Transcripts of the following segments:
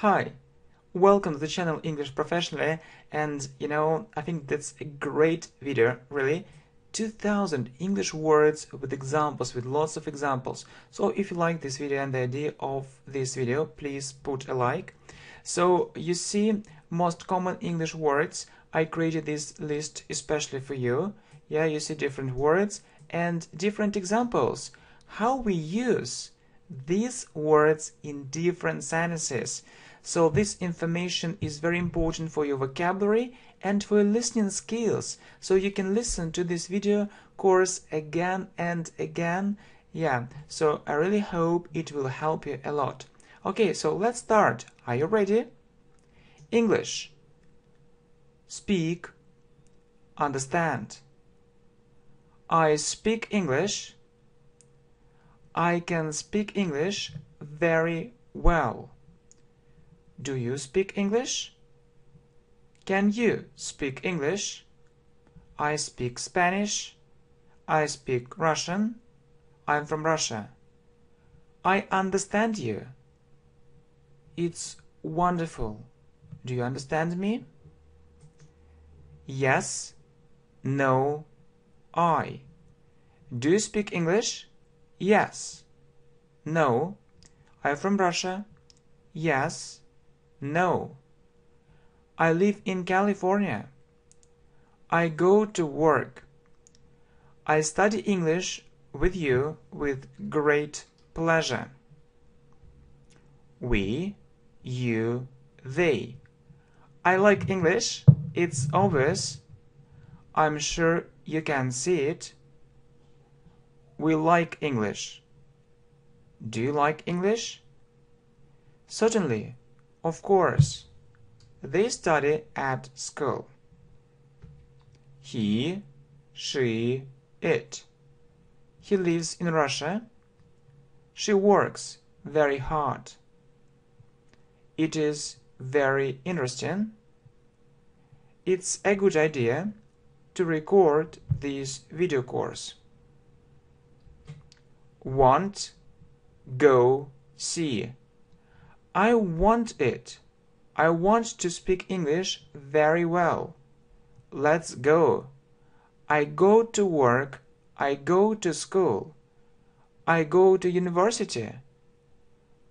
Hi, welcome to the channel English Professionally, and I think that's a great video, really. 2000 English words with examples, with lots of examples. So if you like this video and the idea of this video, please put a like. So you see most common English words. I created this list especially for you. Yeah, you see different words and different examples. How we use these words in different sentences. So this information is very important for your vocabulary and for your listening skills. So you can listen to this video course again and again. Yeah, so I really hope it will help you a lot. Okay, so let's start. Are you ready? English. Speak. Understand. I speak English. I can speak English very well. Do you speak English? Can you speak English? I speak Spanish. I speak Russian. I'm from Russia. I understand you. It's wonderful. Do you understand me? Yes. No. I. Do you speak English? Yes. No. I'm from Russia. Yes. No. I live in California. I go to work. I study English with you with great pleasure. We, you, they. I like English. It's obvious. I'm sure you can see it. We like English. Do you like English? Certainly. Of course. They study at school. He, she, it. He lives in Russia. She works very hard. It is very interesting. It's a good idea to record this video course. Want, go, see. I want it. I want to speak English very well. Let's go. I go to work. I go to school. I go to university.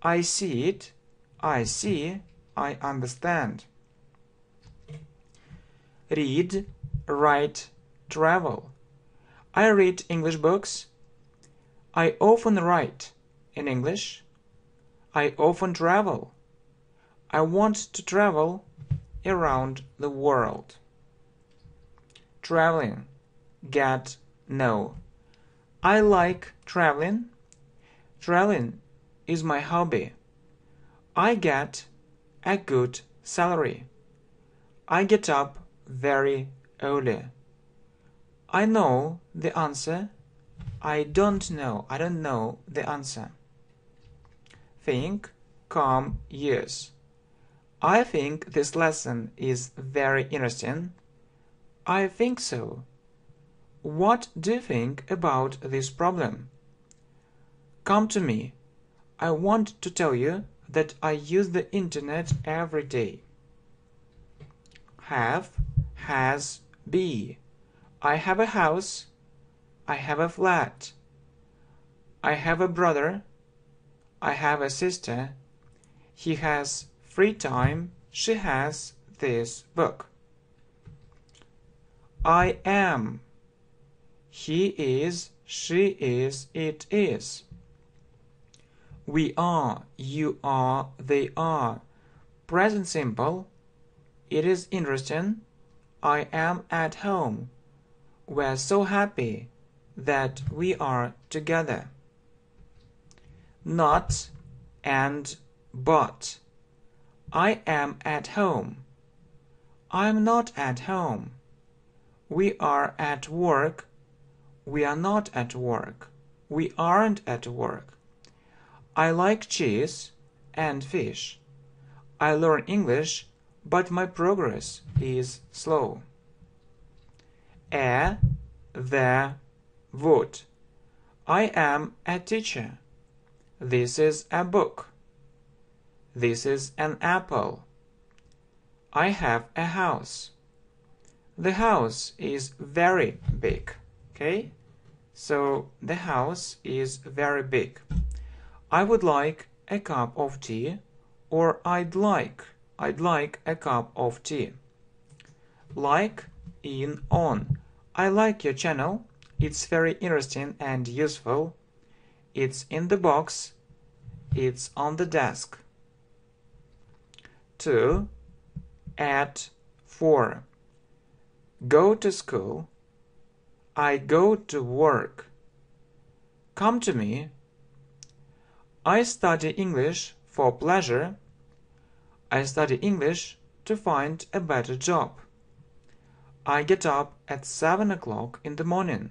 I see it. I see. I understand. Read, write, travel. I read English books. I often write in English. I often travel. I want to travel around the world. Traveling. Get, know. I like traveling. Traveling is my hobby. I get a good salary. I get up very early. I know the answer. I don't know the answer. Think, come, use. I think this lesson is very interesting. I think so. What do you think about this problem? Come to me. I want to tell you that I use the internet every day. Have, has, be. I have a house. I have a flat. I have a brother. I have a sister. He has free time. She has this book. I am. He is. She is. It is. We are. You are. They are. Present simple. It is interesting. I am at home. We're so happy that we are together. Not and but. I am at home. I'm not at home. We are at work. We are not at work. We aren't at work. I like cheese and fish. I learn English, but my progress is slow. The, would. I am a teacher. This is a book. This is an apple. I have a house. The house is very big. Okay? So the house is very big. I would like a cup of tea, or I'd like a cup of tea. Like, in, on. I like your channel. It's very interesting and useful. It's in the box. It's on the desk. To, at, for. Go to school. I go to work. Come to me. I study English for pleasure. I study English to find a better job. I get up at 7 o'clock in the morning.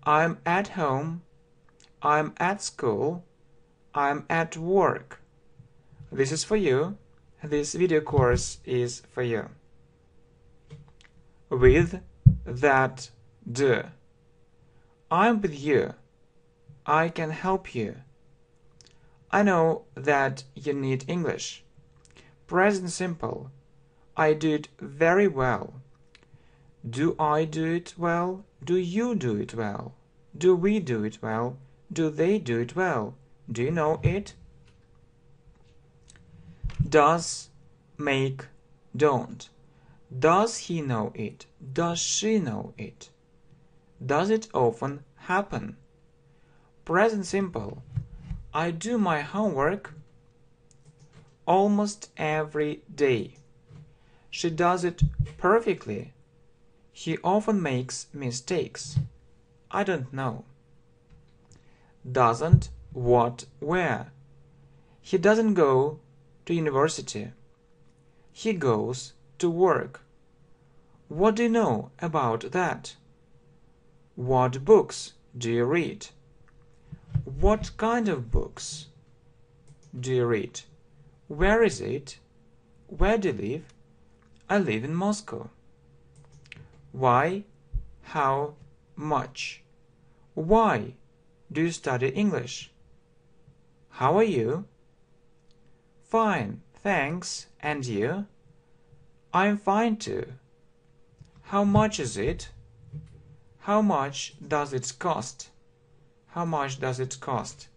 I'm at home. I'm at school. I'm at work. This is for you. This video course is for you. With, that, do. I'm with you. I can help you. I know that you need English. Present simple. I do it very well. Do I do it well? Do you do it well? Do we do it well? Do they do it well? Do you know it? Does, make, don't. Does he know it? Does she know it? Does it often happen? Present simple. I do my homework almost every day. She does it perfectly. He often makes mistakes. I don't know. Doesn't, what, where. He doesn't go to university. He goes to work. What do you know about that? What books do you read? What kind of books do you read? Where is it? Where do you live? I live in Moscow. Why? How much? Why do you study English? How are you? Fine, thanks. And you? I'm fine too. How much is it? How much does it cost? How much does it cost?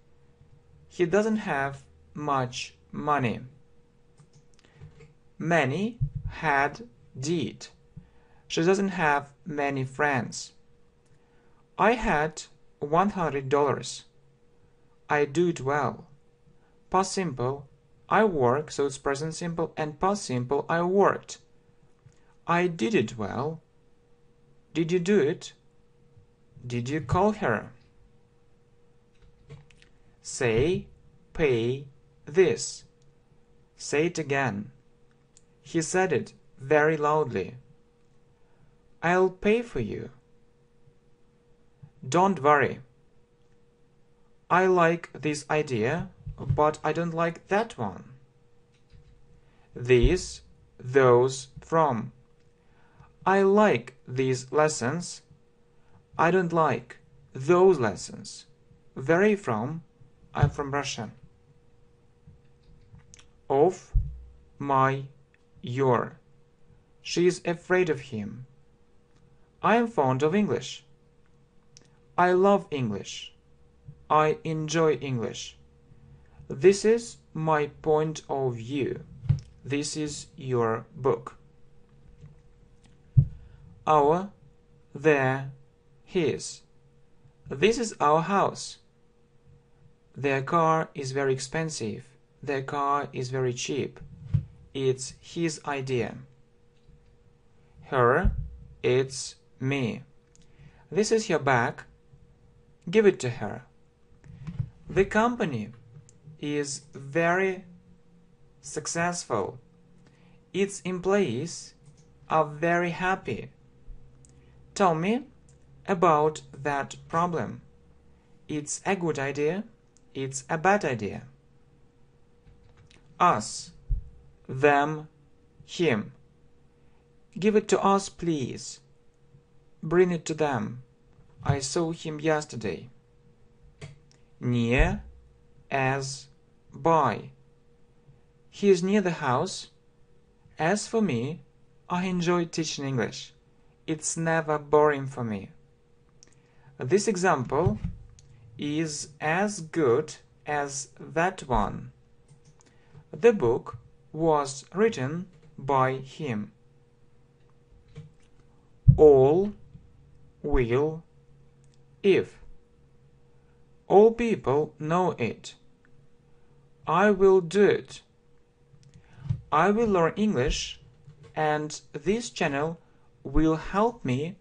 He doesn't have much money. Many, had, did. She doesn't have many friends. I had $100. I do it well. Past simple, I work, so it's present simple, and past simple, I worked. I did it well. Did you do it? Did you call her? Say, pay, this. Say it again. He said it very loudly. I'll pay for you. Don't worry. I like this idea, but I don't like that one. These, those, from. I like these lessons. I don't like those lessons. Where are you from? I'm from Russia. Of, my, your. She is afraid of him. I am fond of English. I love English. I enjoy English. This is my point of view. This is your book. Our, their, his. This is our house. Their car is very expensive. Their car is very cheap. It's his idea. Her, it's me. This is your bag. Give it to her. The company is very successful. Its employees are very happy. Tell me about that problem. It's a good idea. It's a bad idea. Us, them, him. Give it to us, please. Bring it to them. I saw him yesterday. Near, as, by. He is near the house. As for me, I enjoy teaching English. It's never boring for me. This example is as good as that one. The book was written by him. All will if. All people know it. I will do it. I will learn English, and this channel will help me,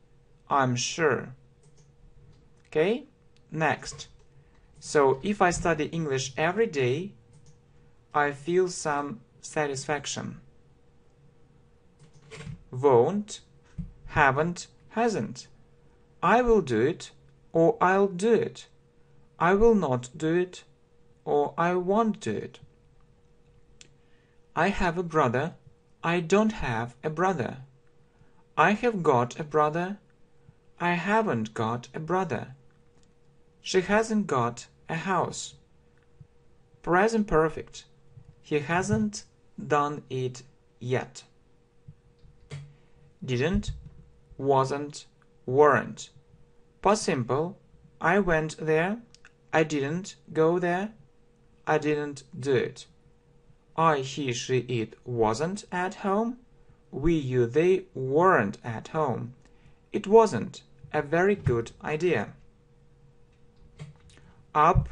I'm sure. Okay? Next. So if I study English every day, I feel some satisfaction. Won't, haven't, hasn't. I will do it, or I'll do it. I will not do it, or I won't do it. I have a brother. I don't have a brother. I have got a brother. I haven't got a brother. She hasn't got a house. Present perfect. He hasn't done it yet. Didn't, wasn't, weren't. Past simple. I went there. I didn't go there. I didn't do it. I, he, she, it wasn't at home. We, you, they weren't at home. It wasn't a very good idea. Up,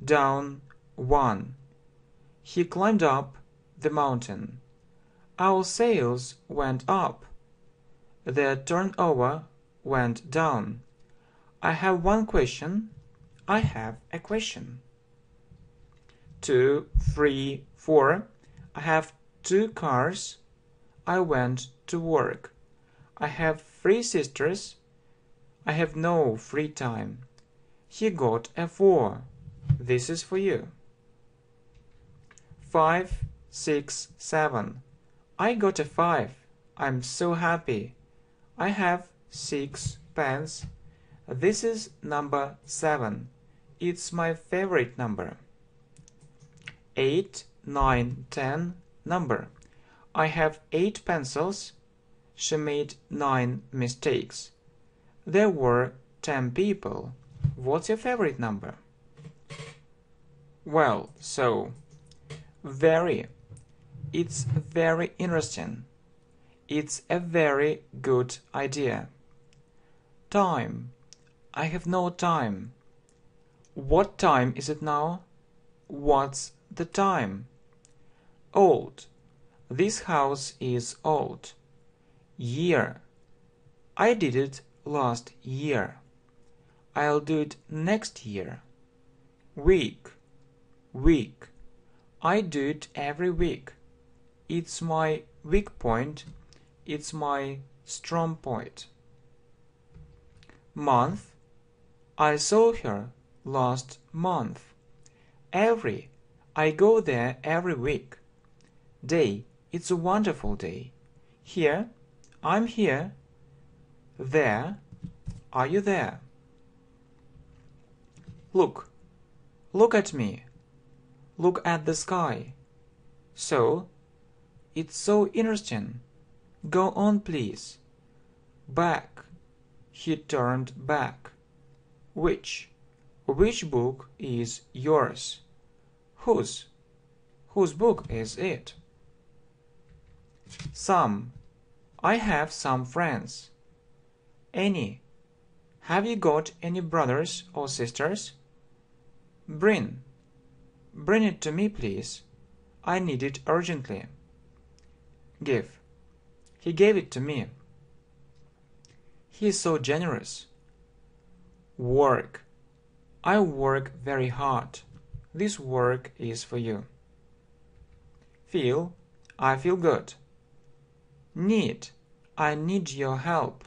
down, one. He climbed up the mountain. Our sales went up. Their turnover went down. I have one question. I have a question. 2, 3, 4. I have 2 cars. I went to work. I have 3 sisters. I have no free time. He got a 4. This is for you. 5, 6, 7. I got a 5. I'm so happy. I have 6 pens. This is number 7. It's my favorite number. 8, 9, 10. Number. I have 8 pencils. She made 9 mistakes. There were 10 people. What's your favorite number? Well, so, very. It's very interesting. It's a very good idea. Time. I have no time. What time is it now? What's the time? Old. This house is old. Year. I did it last year. I'll do it next year. Week. Week. I do it every week. It's my weak point. It's my strong point. Month. I saw her last month. Every. I go there every week. Day. It's a wonderful day. Here. I'm here. There. Are you there? Look. Look at me. Look at the sky. So. It's so interesting. Go on, please. Back. He turned back. Which? Which book is yours? Whose? Whose book is it? Some. I have some friends. Any. Have you got any brothers or sisters? Bring. Bring it to me, please. I need it urgently. Give. He gave it to me. He is so generous. Work. I work very hard. This work is for you. Feel. I feel good. Need. I need your help.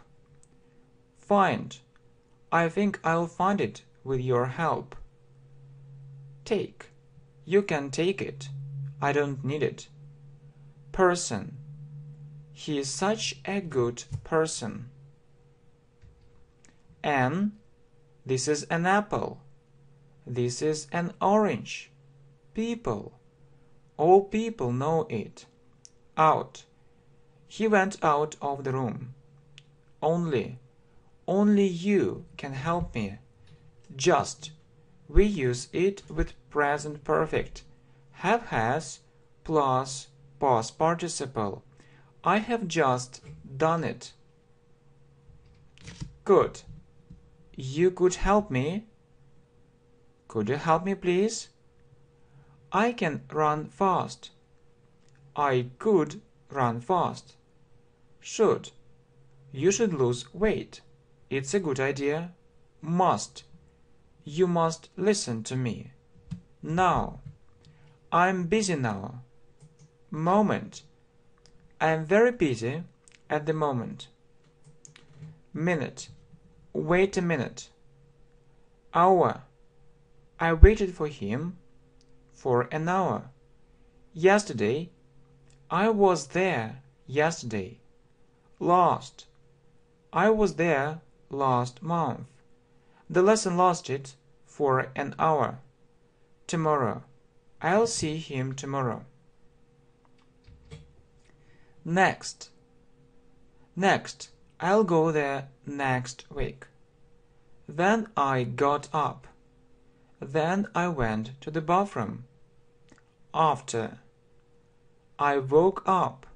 Find. I think I'll find it with your help. Take. You can take it. I don't need it. Person. He is such a good person. An. This is an apple. This is an orange. People. All people know it. Out. He went out of the room. Only you can help me. Just. We use it with present perfect. Have has plus past participle. I have just done it. Good. You could help me? Could you help me, please? I can run fast. I could run fast. Should. You should lose weight. It's a good idea. Must. You must listen to me. Now. I'm busy now. Moment. I'm very busy at the moment. Minute. Wait a minute. Hour. I waited for him for an hour. Yesterday. I was there yesterday. Last. I was there last month. The lesson lasted for an hour. Tomorrow. I'll see him tomorrow. Next. Next. I'll go there next week. Then I got up. Then I went to the bathroom. After. I woke up.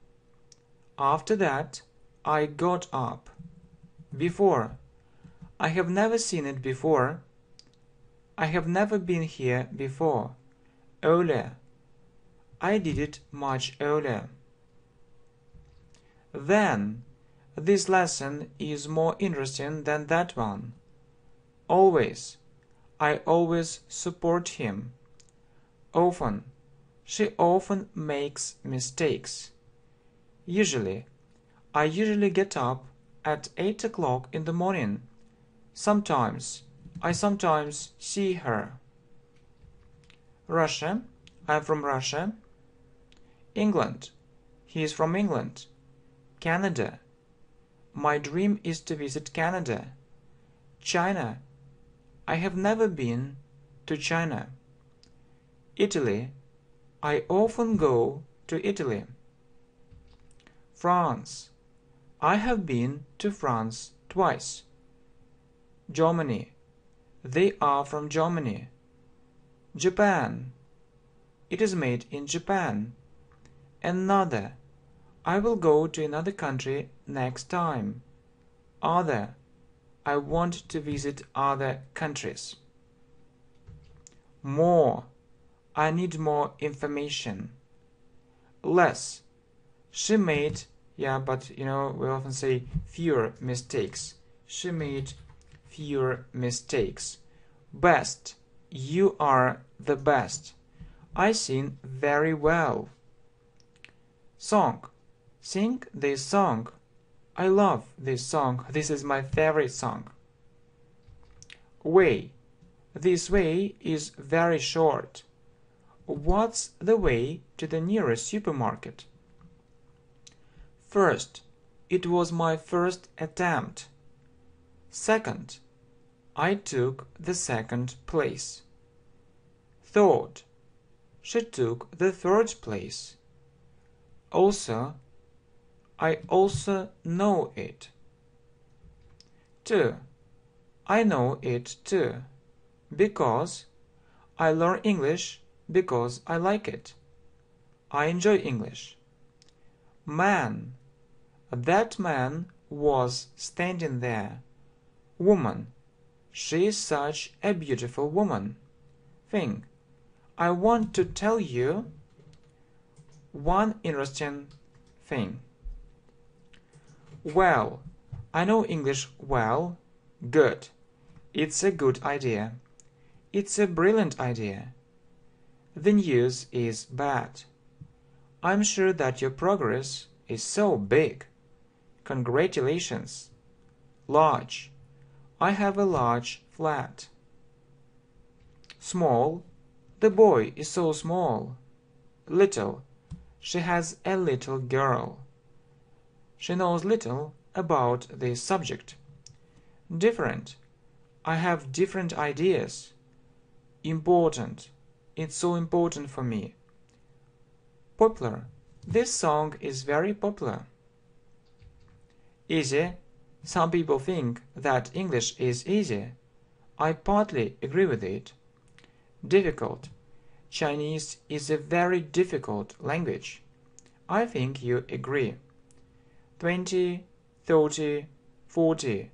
After that, I got up. Before. I have never seen it before. I have never been here before. Earlier. I did it much earlier. Then. This lesson is more interesting than that one. Always. I always support him. Often. She often makes mistakes. Usually. I usually get up at 8 o'clock in the morning. Sometimes. I sometimes see her. Russia. I'm from Russia. England. He is from England. Canada. My dream is to visit Canada. China. I have never been to China. Italy. I often go to Italy. France. I have been to France twice. Germany. They are from Germany. Japan. It is made in Japan. Another. I will go to another country next time. Other. I want to visit other countries. More. I need more information. Less. She made, but we often say fewer mistakes. She made fewer mistakes. Best. You are the best. I sing very well. Song. Sing this song. I love this song. This is my favorite song. Way. This way is very short. What's the way to the nearest supermarket? First. It was my first attempt. Second. I took the second place. Third. She took the third place. Also. I also know it. 2. I know it too. Because. I learn English because I like it. I enjoy English. Man. That man was standing there. Woman. She is such a beautiful woman. Thing. I want to tell you one interesting thing. Well. I know English well. Good. It's a good idea. It's a brilliant idea. The news is bad. I'm sure that your progress is so big. Congratulations. Large. I have a large flat. Small. The boy is so small. Little. She has a little girl. She knows little about this subject. Different. I have different ideas. Important. It's so important for me. Popular. This song is very popular. Easy. Some people think that English is easy. I partly agree with it. Difficult. Chinese is a very difficult language. I think you agree. 20, 30, 40.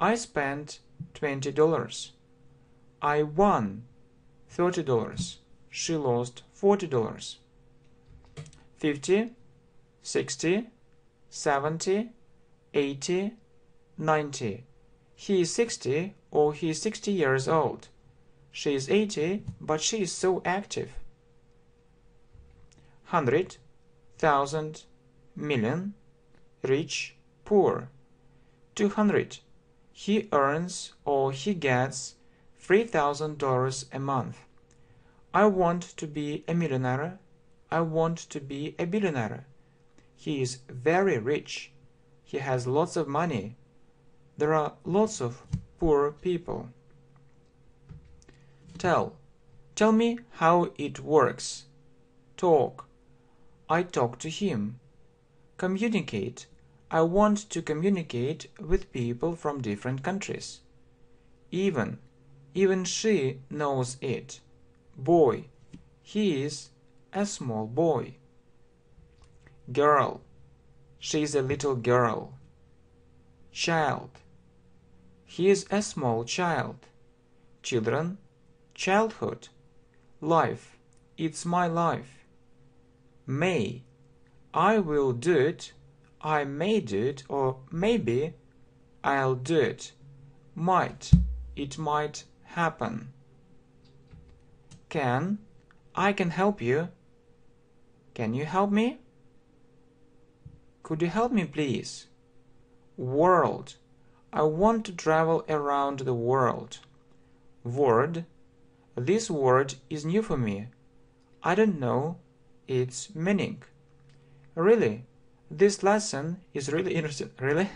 I spent $20. I won $30. She lost $40. 50, 60, 70, 80, 90. He is 60 or he is 60 years old. She is 80, but she is so active. 100, 1,000, million, rich, poor. 200. He earns or he gets $3,000 a month. I want to be a millionaire. I want to be a billionaire. He is very rich. He has lots of money. There are lots of poor people. Tell. Tell me how it works. Talk. I talk to him. Communicate. I want to communicate with people from different countries. Even. Even she knows it. Boy. He is a small boy. Girl. She is a little girl. Child. He is a small child. Children. Childhood. Life. It's my life. May. I will do it. I may do it, or maybe I'll do it. Might. It might happen. Can. I can help you. Can you help me? Could you help me, please? World. I want to travel around the world. Word. This word is new for me. I don't know its meaning. Really, this lesson is really interesting. Really?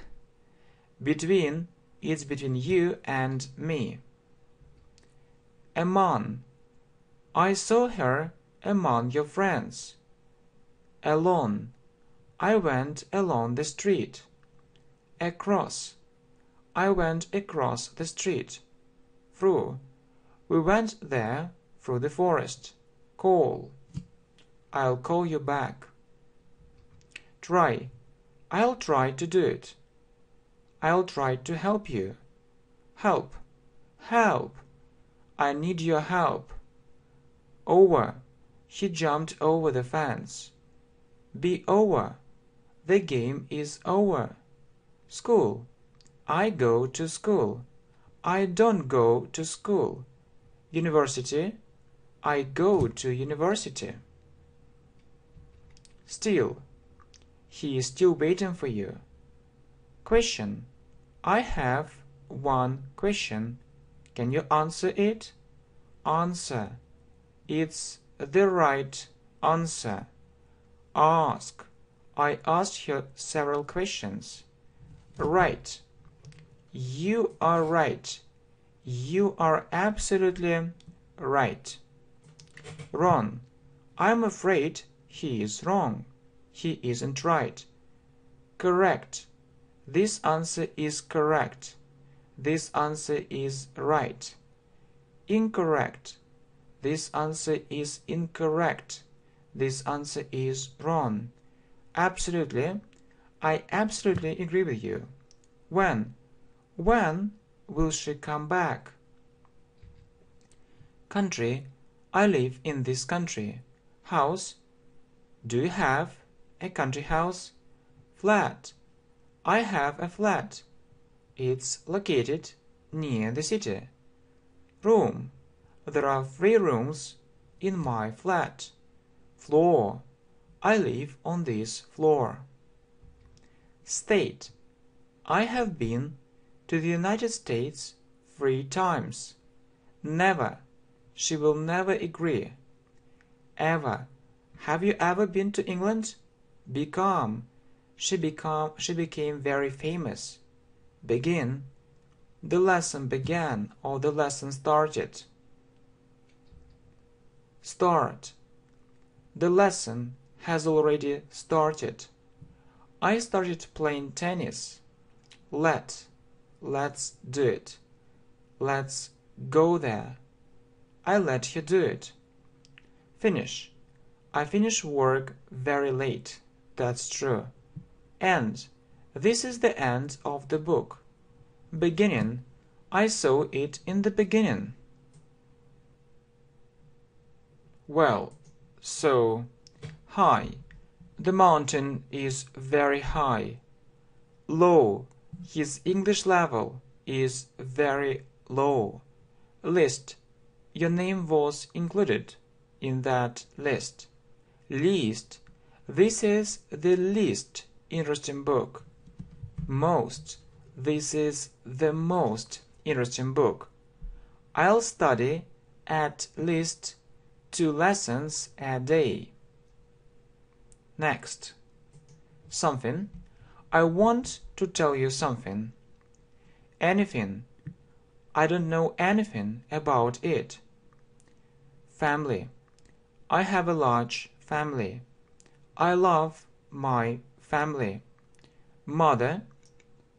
Between. It's between you and me. Among. I saw her among your friends. Alone. I went along the street. Across. I went across the street. Through. We went there through the forest. Call. I'll call you back. Try. I'll try to do it. I'll try to help you. Help. Help. I need your help. Over. He jumped over the fence. Be over. The game is over. School. I go to school. I don't go to school. University. I go to university. Still. He is still waiting for you. Question. I have one question. Can you answer it? Answer. It's the right answer. Ask. I asked her several questions. Right. You are right. You are absolutely right. Wrong. I'm afraid he is wrong. He isn't right. Correct. This answer is correct. This answer is right. Incorrect. This answer is incorrect. This answer is wrong. Absolutely. I absolutely agree with you. When? When will she come back? Country. I live in this country. House. Do you have a country house? Flat. I have a flat. It's located near the city. Room. There are 3 rooms in my flat. Floor. I live on this floor. State. I have been to the United States 3 times. Never. She will never agree. Ever. Have you ever been to England? Become. She became very famous. Begin. The lesson began or the lesson started. Start. The lesson has already started. I started playing tennis. Let's do it. Let's go there. I let you do it. Finish. I finish work very late. That's true. End. This is the end of the book. Beginning. I saw it in the beginning. Well, so, high. The mountain is very high. Low. His English level is very low. List. Your name was included in that list. Least. This is the least interesting book. Most. This is the most interesting book. I'll study at least 2 lessons a day. Next. Something. I want to tell you something. Anything. I don't know anything about it. Family. I have a large family. I love my family. Mother.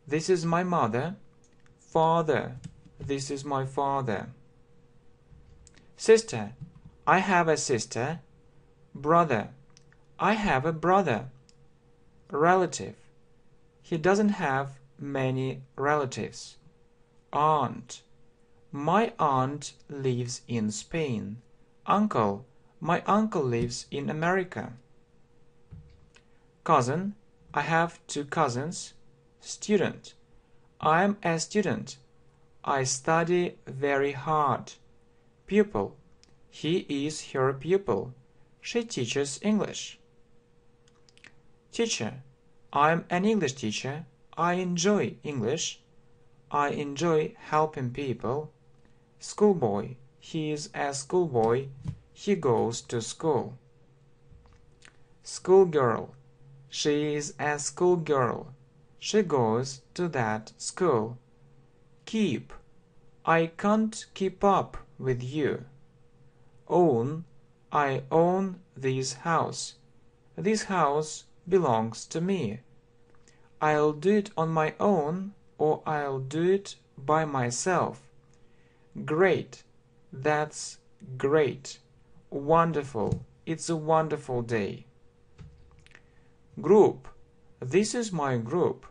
This is my mother. Father. This is my father. Sister. I have a sister. Brother. I have a brother. Relative. He doesn't have many relatives. Aunt. My aunt lives in Spain. Uncle. My uncle lives in America. Cousin. I have 2 cousins. Student. I am a student. I study very hard. Pupil. He is her pupil. She teaches English. Teacher. I am an English teacher. I enjoy English. I enjoy helping people. Schoolboy. He is a schoolboy. He goes to school. Schoolgirl. She is a schoolgirl. She goes to that school. Keep. I can't keep up with you. Own. I own this house. This house belongs to me. I'll do it on my own, or I'll do it by myself. Great. That's great. Wonderful. It's a wonderful day. Group. This is my group.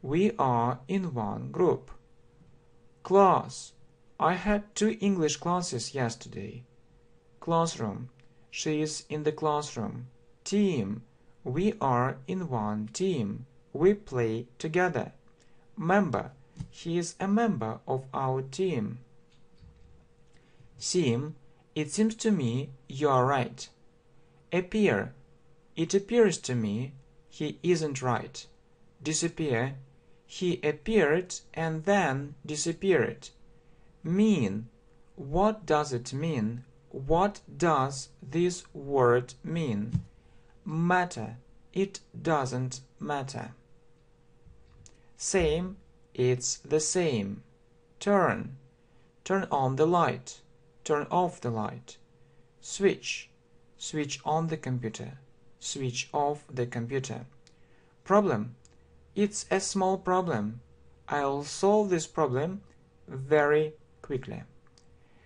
We are in one group. Class. I had 2 English classes yesterday. Classroom. She is in the classroom. Team. We are in one team. We play together. Member. He is a member of our team. Seem. It seems to me you are right. Appear. It appears to me he isn't right. Disappear. He appeared and then disappeared. Mean. What does it mean? What does this word mean? Matter. It doesn't matter. Same. It's the same. Turn. Turn on the light. Turn off the light. Switch. Switch on the computer. Switch off the computer. Problem. It's a small problem. I'll solve this problem very quickly.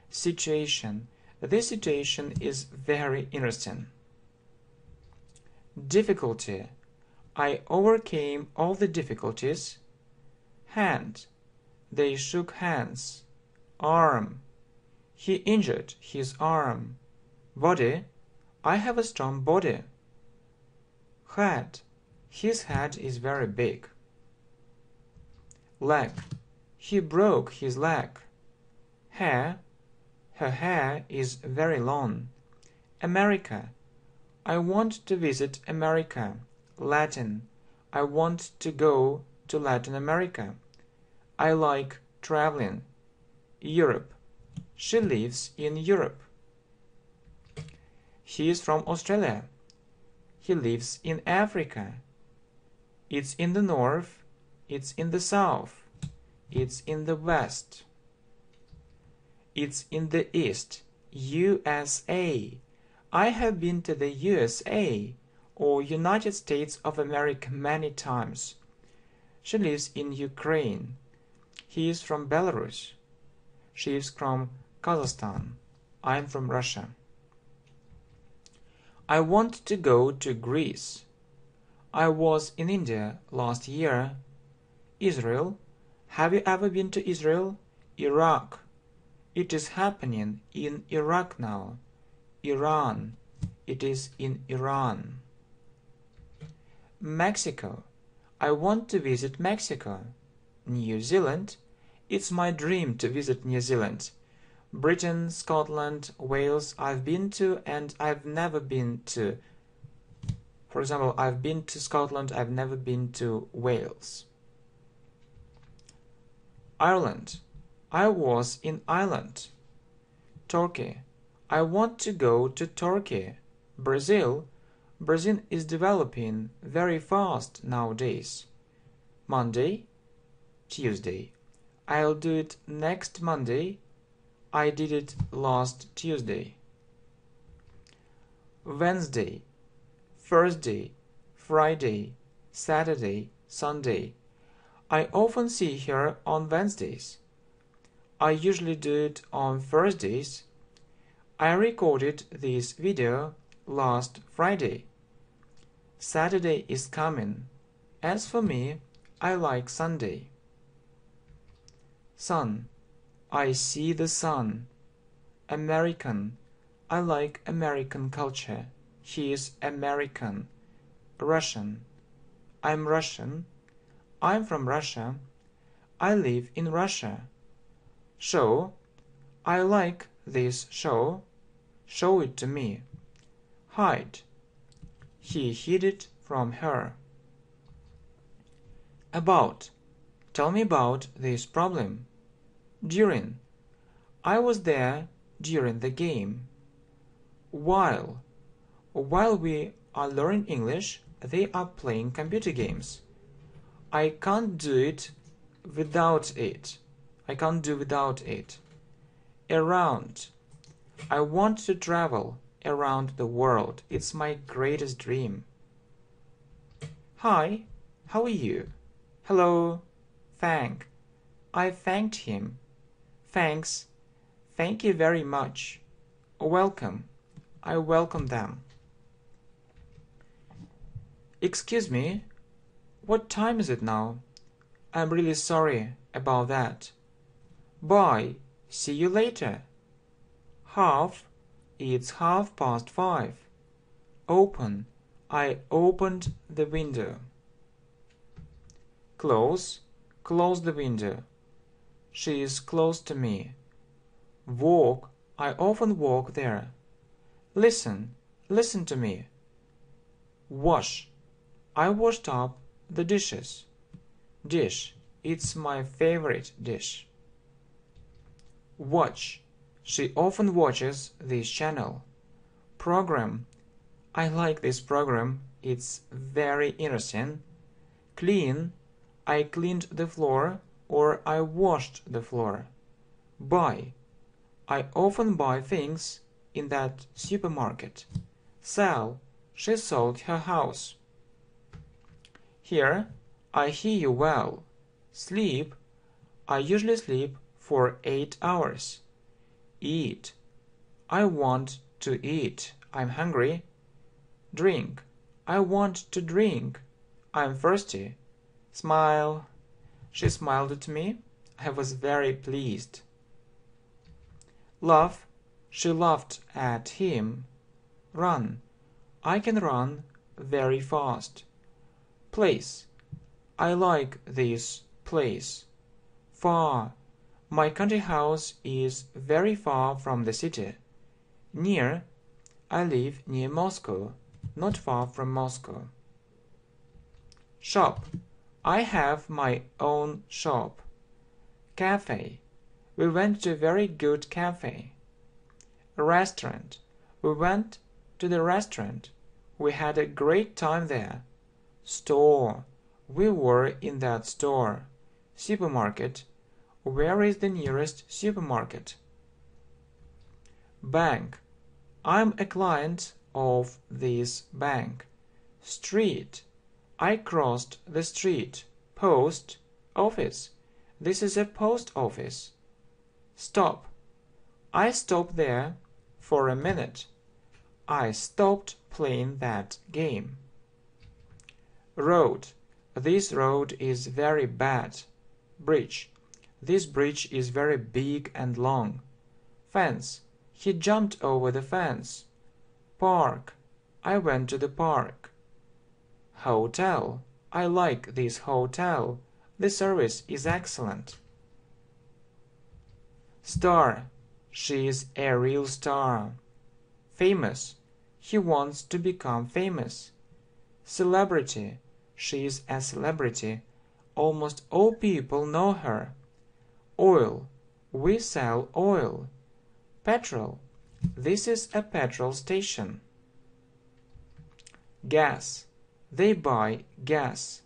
Situation. This situation is very interesting. Difficulty. I overcame all the difficulties. Hand. They shook hands. Arm. He injured his arm. Body. I have a strong body. Head. His head is very big. Leg. He broke his leg. Hair. Her hair is very long. America. I want to visit America. Latin. I want to go to Latin America. I like traveling. Europe. She lives in Europe. He is from Australia. He lives in Africa. It's in the north. It's in the south. It's in the west. It's in the east. USA. I have been to the USA. or United States of America many times. She lives in Ukraine. He is from Belarus. She is from Kazakhstan. I am from Russia. I want to go to Greece. I was in India last year. Israel. Have you ever been to Israel? Iraq. It is happening in Iraq now. Iran. It is in Iran. Mexico. I want to visit Mexico. New Zealand. It's my dream to visit New Zealand. Britain, Scotland, Wales I've been to and I've never been to. For example, I've been to Scotland, I've never been to Wales. Ireland. I was in Ireland. Turkey. I want to go to Turkey. Brazil. Brazil is developing very fast nowadays. Monday. Tuesday. I'll do it next Monday. I did it last Tuesday. Wednesday. Thursday. Friday. Saturday. Sunday. I often see her on Wednesdays. I usually do it on Thursdays. I recorded this video last Friday. Saturday is coming. As for me, I like Sunday. Sun. I see the sun. American. I like American culture. He is American. Russian. I'm Russian. I'm from Russia. I live in Russia. Show. I like this show. Show it to me. Hide. He hid it from her. About. Tell me about this problem. During. I was there during the game. While. While we are learning English, they are playing computer games. I can't do it without it. I can't do without it. Around. I want to travel around the world. It's my greatest dream. Hi, how are you? Hello. Thank. I thanked him. Thanks. Thank you very much. Welcome. I welcome them. Excuse me. What time is it now? I'm really sorry about that. Bye. See you later. Half. It's 5:30. Open. I opened the window. Close. Close the window. She is close to me. Walk. I often walk there. Listen. Listen to me. Wash. I washed up the dishes. Dish. It's my favorite dish. Watch. She often watches this channel. Program. I like this program. It's very interesting. Clean. I cleaned the floor or I washed the floor. Buy. I often buy things in that supermarket. Sell. She sold her house. Here. I hear you well. Sleep. I usually sleep for 8 hours. Eat. I want to eat. I'm hungry. Drink. I want to drink. I'm thirsty. Smile. She smiled at me. I was very pleased. Laugh. She laughed at him. Run. I can run very fast. Place. I like this place. Far. My country house is very far from the city. Near. I live near Moscow, not far from Moscow. Shop. I have my own shop. Cafe. We went to a very good cafe. Restaurant. We went to the restaurant. We had a great time there. Store. We were in that store. Supermarket. Where is the nearest supermarket? Bank. I'm a client of this bank. Street. I crossed the street. Post office. This is a post office. Stop. I stopped there for a minute. I stopped playing that game. Road. This road is very bad. Bridge. This bridge is very big and long. Fence. He jumped over the fence. Park. I went to the park. Hotel. I like this hotel. The service is excellent. Star. She is a real star. Famous. He wants to become famous. Celebrity. She is a celebrity. Almost all people know her. Oil. We sell oil. Petrol. This is a petrol station. Gas. They buy gas.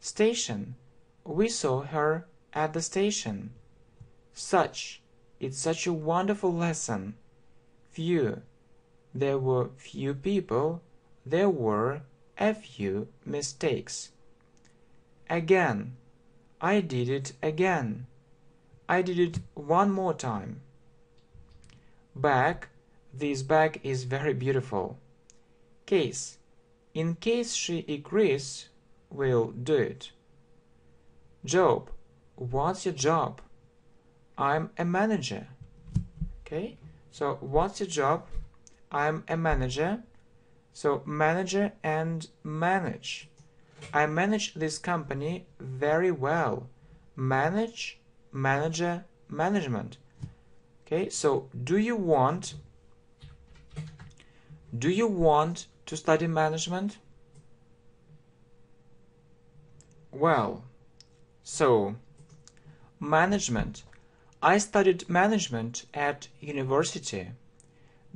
Station. We saw her at the station. Such. It's such a wonderful lesson. Few. There were few people. There were a few mistakes. Again. I did it again. I did it one more time. Bag. This bag is very beautiful. Case. In case she agrees, we'll do it. Job. What's your job? I'm a manager. Okay, so what's your job? I'm a manager. So manager and manage. I manage this company very well. Manage, manager, management. Okay, so do you want to study management? Well, so management. I studied management at university.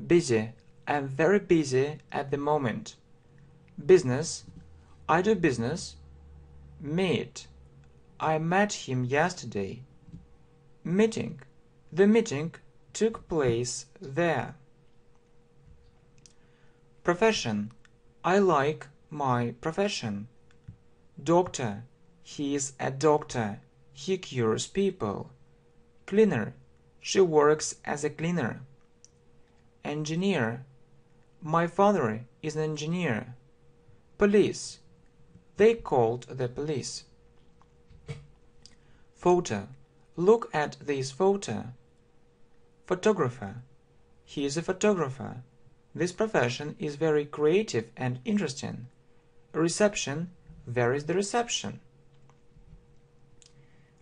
Busy. I'm very busy at the moment. Business. I do business. Meet. I met him yesterday. Meeting. The meeting took place there. Profession. I like my profession. Doctor. He is a doctor. He cures people. Cleaner. She works as a cleaner. Engineer. My father is an engineer. Police. They called the police. Photo. Look at this photo. Photographer. He is a photographer. This profession is very creative and interesting. Reception. Where is the reception?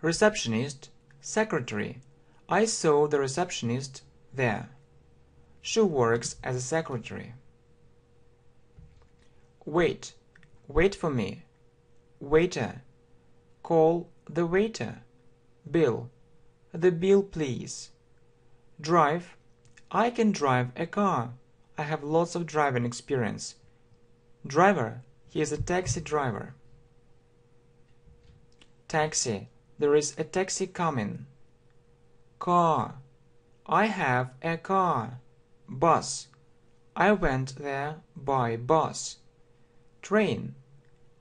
Receptionist. Secretary. I saw the receptionist there. She works as a secretary. Wait. Wait for me. Waiter. Call the waiter. Bill. The bill, please. Drive. I can drive a car. I have lots of driving experience. Driver. He is a taxi driver. Taxi. There is a taxi coming. Car. I have a car. Bus. I went there by bus. Train.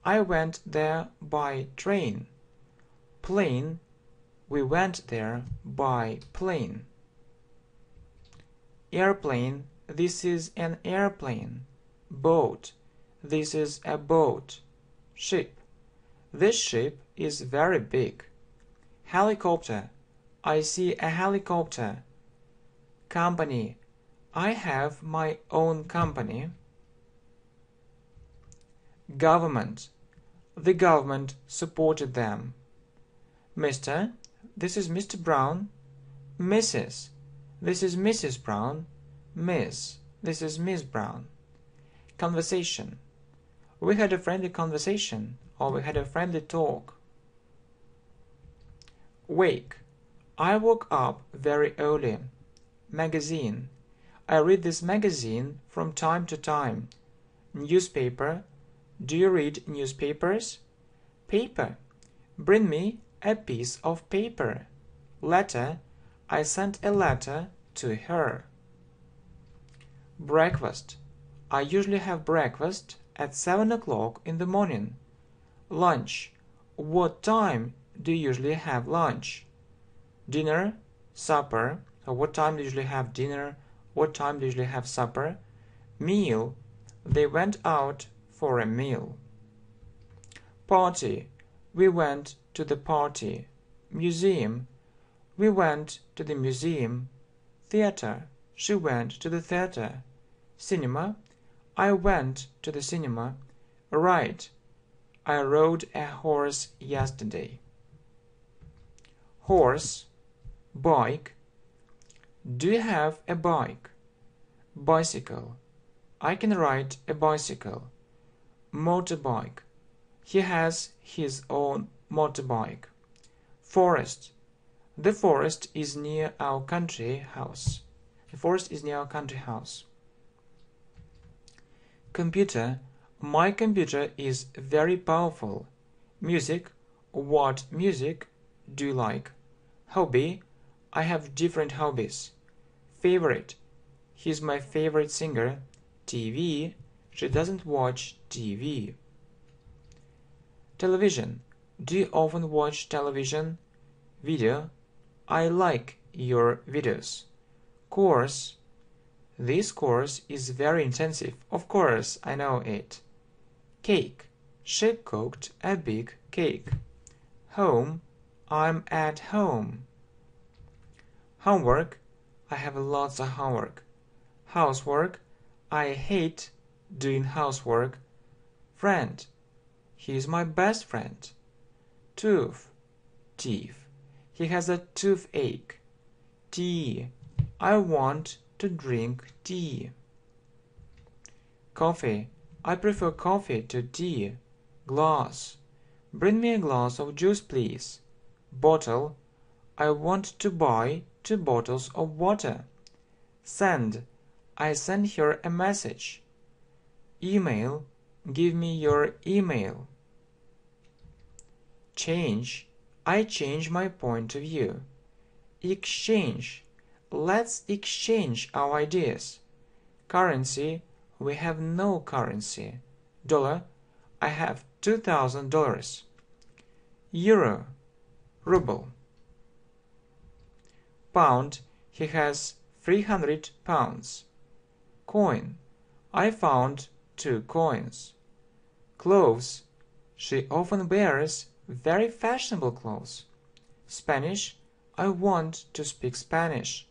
I went there by train. Plane. We went there by plane. Airplane. This is an airplane. Boat. This is a boat. Ship. This ship is very big. Helicopter. I see a helicopter. Company. I have my own company. Government. The government supported them. Mr. This is Mr. Brown. Mrs. This is Mrs. Brown. Miss. This is Miss Brown. Conversation. We had a friendly conversation, or we had a friendly talk. Wake. I woke up very early. Magazine. I read this magazine from time to time. Newspaper. Do you read newspapers? Paper. Bring me a piece of paper. Letter. I sent a letter to her. Breakfast. I usually have breakfast at 7 o'clock in the morning. Lunch. What time do you usually have lunch? Dinner, supper. So what time do you usually have dinner? What time do you usually have supper? Meal. They went out for a meal. Party. We went to the party. Museum. We went to the museum. Theater. She went to the theater. Cinema. I went to the cinema. Ride. I rode a horse yesterday. Horse. Bike. Do you have a bike? Bicycle. I can ride a bicycle. Motorbike. He has his own motorbike. Forest. The forest is near our country house. The forest is near our country house. Computer. My computer is very powerful. Music. What music do you like? Hobby. I have different hobbies. Favorite. He's my favorite singer. TV. She doesn't watch TV. Television. Do you often watch television? Video. I like your videos. Course. This course is very intensive. Of course, I know it. Cake. She cooked a big cake. Home. I'm at home. Homework. I have lots of homework. Housework. I hate doing housework. Friend. He is my best friend. Tooth. Teeth. He has a toothache. Tea. I want to drink tea. Coffee. I prefer coffee to tea. Glass. Bring me a glass of juice, please. Bottle. I want to buy 2 bottles of water. Send. I send her a message. Email. Give me your email. Change. I change my point of view. Exchange. Let's exchange our ideas. Currency. We have no currency. Dollar. I have $2,000. Euro. Ruble. Pound. He has 300 pounds. Coin. I found 2 coins. Clothes. She often wears very fashionable clothes. Spanish. I want to speak Spanish.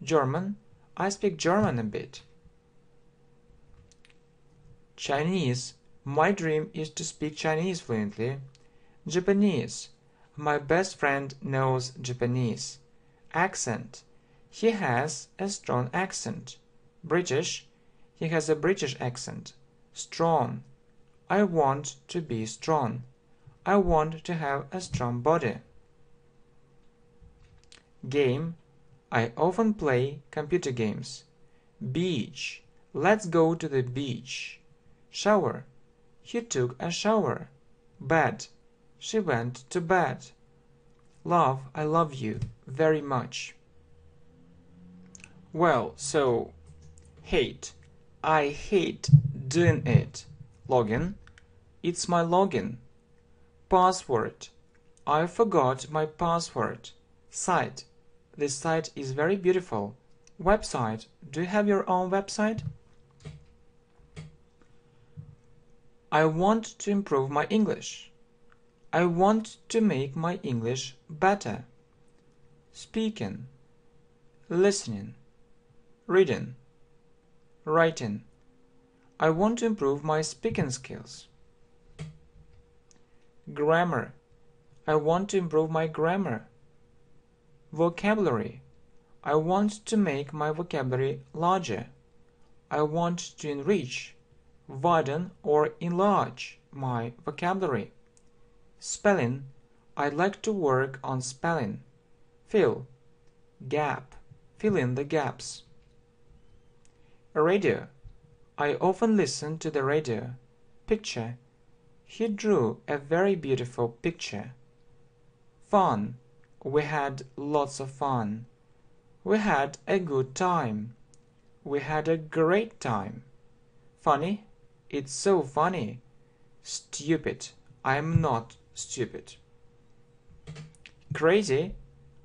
German. I speak German a bit. Chinese. My dream is to speak Chinese fluently. Japanese. My best friend knows Japanese. Accent. He has a strong accent. British. He has a British accent. Strong. I want to be strong. I want to have a strong body. Game. I often play computer games. Beach. Let's go to the beach. Shower. He took a shower. Bed. She went to bed. Love. I love you very much. Well, so hate. I hate doing it. Login. It's my login. Password. I forgot my password. Site. This site is very beautiful. Website. Do you have your own website? I want to improve my English. I want to make my English better. Speaking. Listening. Reading. Writing. I want to improve my speaking skills. Grammar. I want to improve my grammar. Vocabulary. I want to make my vocabulary larger. I want to enrich, widen or enlarge my vocabulary. Spelling. I'd like to work on spelling. Fill. Gap. Fill in the gaps. Radio. I often listen to the radio. Picture. He drew a very beautiful picture. Fun. We had lots of fun. We had a good time. We had a great time. Funny. It's so funny. Stupid. I'm not stupid. Crazy.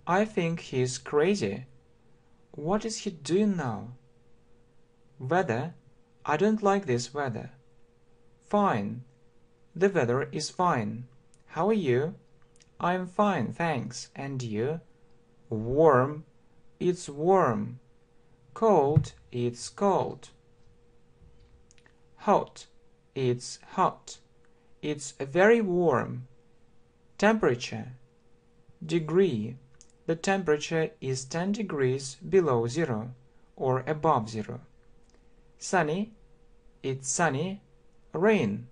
I think he's crazy. What is he doing now? Weather. I don't like this weather. Fine. The weather is fine. How are you? I'm fine, thanks. And you? Warm. It's warm. Cold. It's cold. Hot. It's hot. It's very warm. Temperature. Degree. The temperature is 10 degrees below zero or above zero. Sunny. It's sunny. Rain.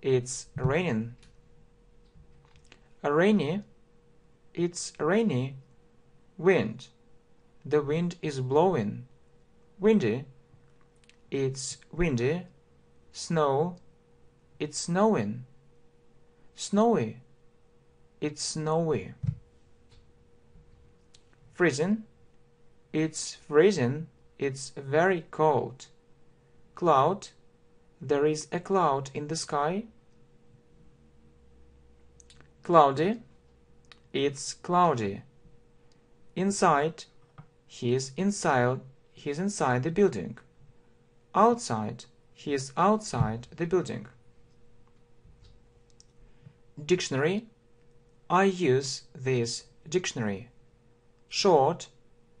It's raining. Rainy. It's rainy. Wind. The wind is blowing. Windy. It's windy. Snow. It's snowing. Snowy. It's snowy. Freezing. It's freezing. It's very cold. Cloud. There is a cloud in the sky. Cloudy. It's cloudy. Inside. He's inside the building. Outside. He's outside the building. Dictionary. I use this dictionary. Short.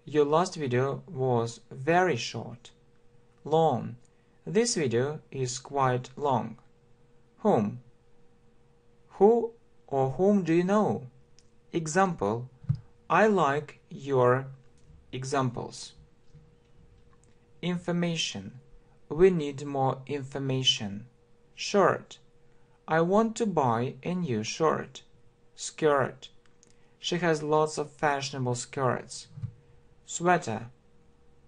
Your last video was very short. Long. This video is quite long. Whom. Who or whom do you know? Example. I like your examples. Information. We need more information. Shirt. I want to buy a new shirt. Skirt. She has lots of fashionable skirts. Sweater.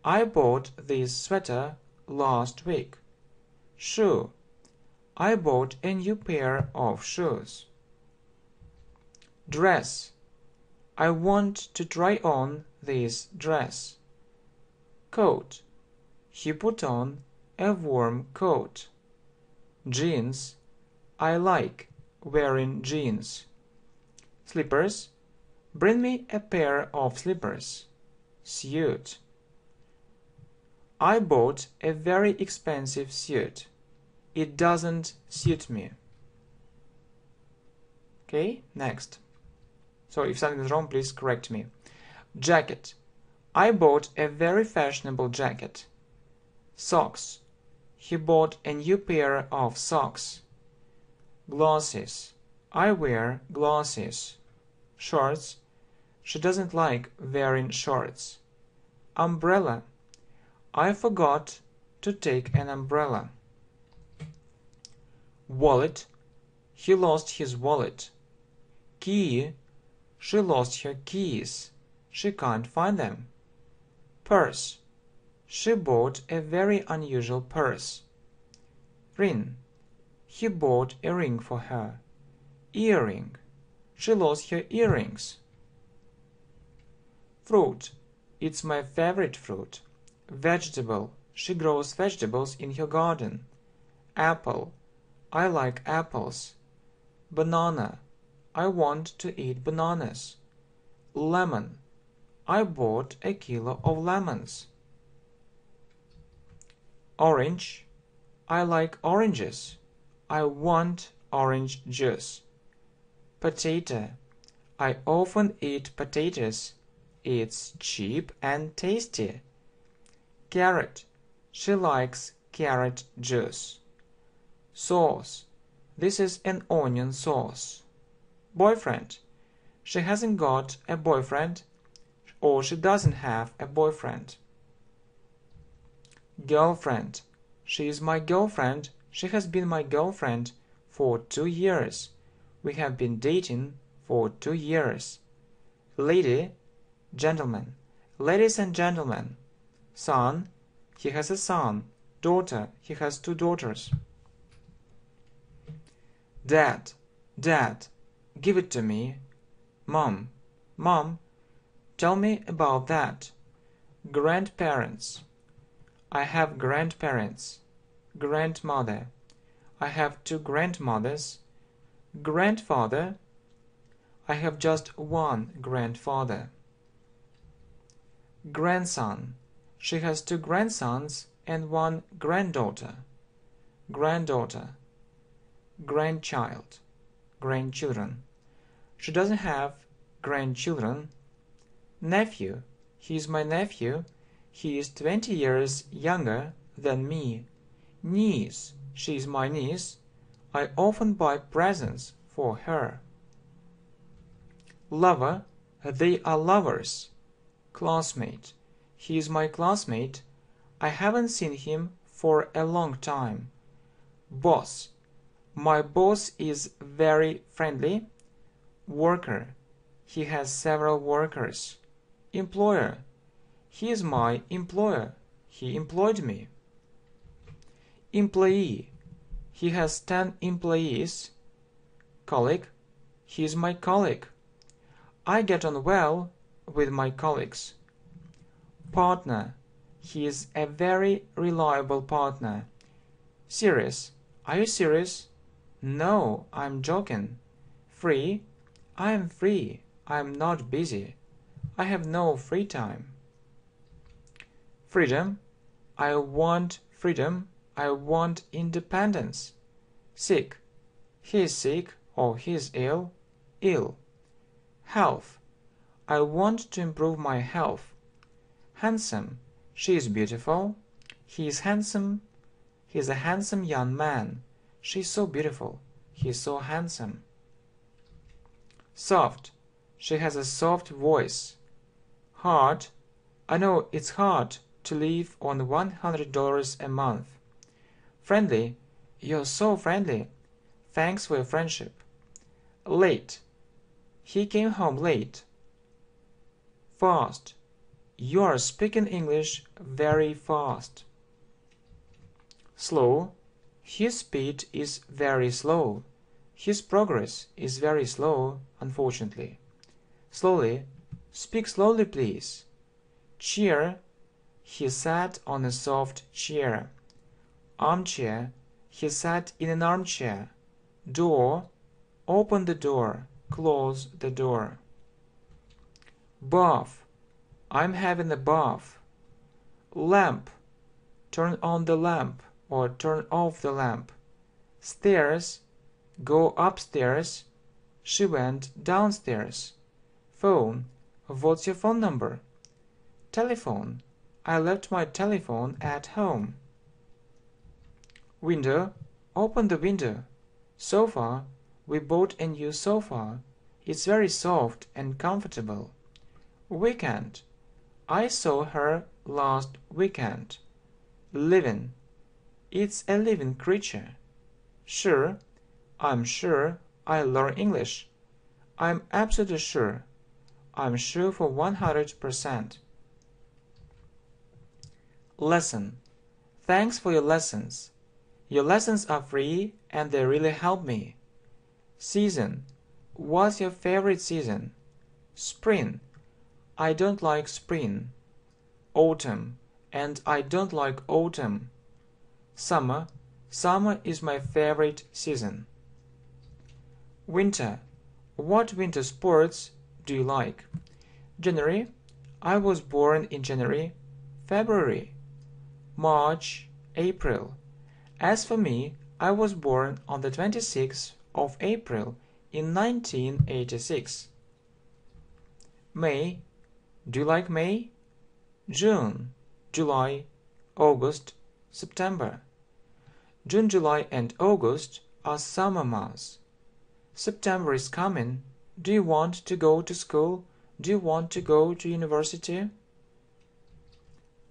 I bought this sweater last week. Shoe. I bought a new pair of shoes. Dress. I want to try on this dress. Coat. He put on a warm coat. Jeans. I like wearing jeans. Slippers. Bring me a pair of slippers. Suit. I bought a very expensive suit. It doesn't suit me. Okay, next. So if something is wrong, please correct me. Jacket. I bought a very fashionable jacket. Socks. He bought a new pair of socks. Glasses. I wear glasses. Shorts. She doesn't like wearing shorts. Umbrella. I forgot to take an umbrella. Wallet. He lost his wallet. Key. She lost her keys. She can't find them. Purse. She bought a very unusual purse. Ring. He bought a ring for her. Earring. She lost her earrings. Fruit. It's my favorite fruit. Vegetable. She grows vegetables in her garden. Apple. I like apples. Banana. I want to eat bananas. Lemon. I bought a kilo of lemons. Orange. I like oranges. I want orange juice. Potato. I often eat potatoes. It's cheap and tasty. Carrot. She likes carrot juice. Sauce. This is an onion sauce. Boyfriend. She hasn't got a boyfriend, or she doesn't have a boyfriend. Girlfriend. She is my girlfriend. She has been my girlfriend for 2 years. We have been dating for 2 years. Lady. Gentleman. Ladies and gentlemen. Son. He has a son. Daughter. He has 2 daughters. Dad. Dad. Give it to me. Mom. Mom. Tell me about that. Grandparents. I have grandparents. grandmother. I have two grandmothers. Grandfather. I have just one grandfather. Grandson. She has two grandsons and one granddaughter. Granddaughter. Grandchild. Grandchildren. She doesn't have grandchildren. Nephew. He is my nephew. He is 20 years younger than me. Niece. She is my niece. I often buy presents for her. Lover. They are lovers. Classmate. He is my classmate. I haven't seen him for a long time. Boss. My boss is very friendly. Worker. He has several workers. Employer. He is my employer. He employed me. Employee. He has 10 employees. Colleague. He is my colleague. I get on well with my colleagues. Partner. He is a very reliable partner. Serious. Are you serious? No, I'm joking. Free. I am free. I am not busy. I have no free time. Freedom. I want freedom. I want independence. Sick. He is sick or he is ill. Ill. Health. I want to improve my health. Handsome. She is beautiful. He is handsome. He is a handsome young man. She is so beautiful. He is so handsome. Soft. She has a soft voice. Hard. I know it's hard to live on $100 a month. Friendly. You're so friendly. Thanks for your friendship. Late. He came home late. Fast. You are speaking English very fast. Slow. His speed is very slow. His progress is very slow, unfortunately. Slowly. Speak slowly, please. Chair. He sat on a soft chair. Armchair. He sat in an armchair. Door. Open the door. Close the door. Bath. I'm having a bath. Lamp. Turn on the lamp or turn off the lamp. Stairs. Go upstairs. She went downstairs. Phone. What's your phone number? Telephone. I left my telephone at home. Window. Open the window. Sofa. We bought a new sofa. It's very soft and comfortable. Weekend. I saw her last weekend. Living. It's a living creature. Sure. I'm sure I'll learn English. I'm absolutely sure. I'm sure for 100%. Lesson. Thanks for your lessons. Your lessons are free and they really help me. Season. What's your favorite season? Spring. I don't like spring. Autumn. And I don't like autumn. Summer. Summer is my favorite season. Winter. What winter sports do you like? January. I was born in January. February. March. April. As for me, I was born on the 26th of April in 1986. May. Do you like May? June, July, August, September. June, July, and August are summer months. September is coming. Do you want to go to school? Do you want to go to university?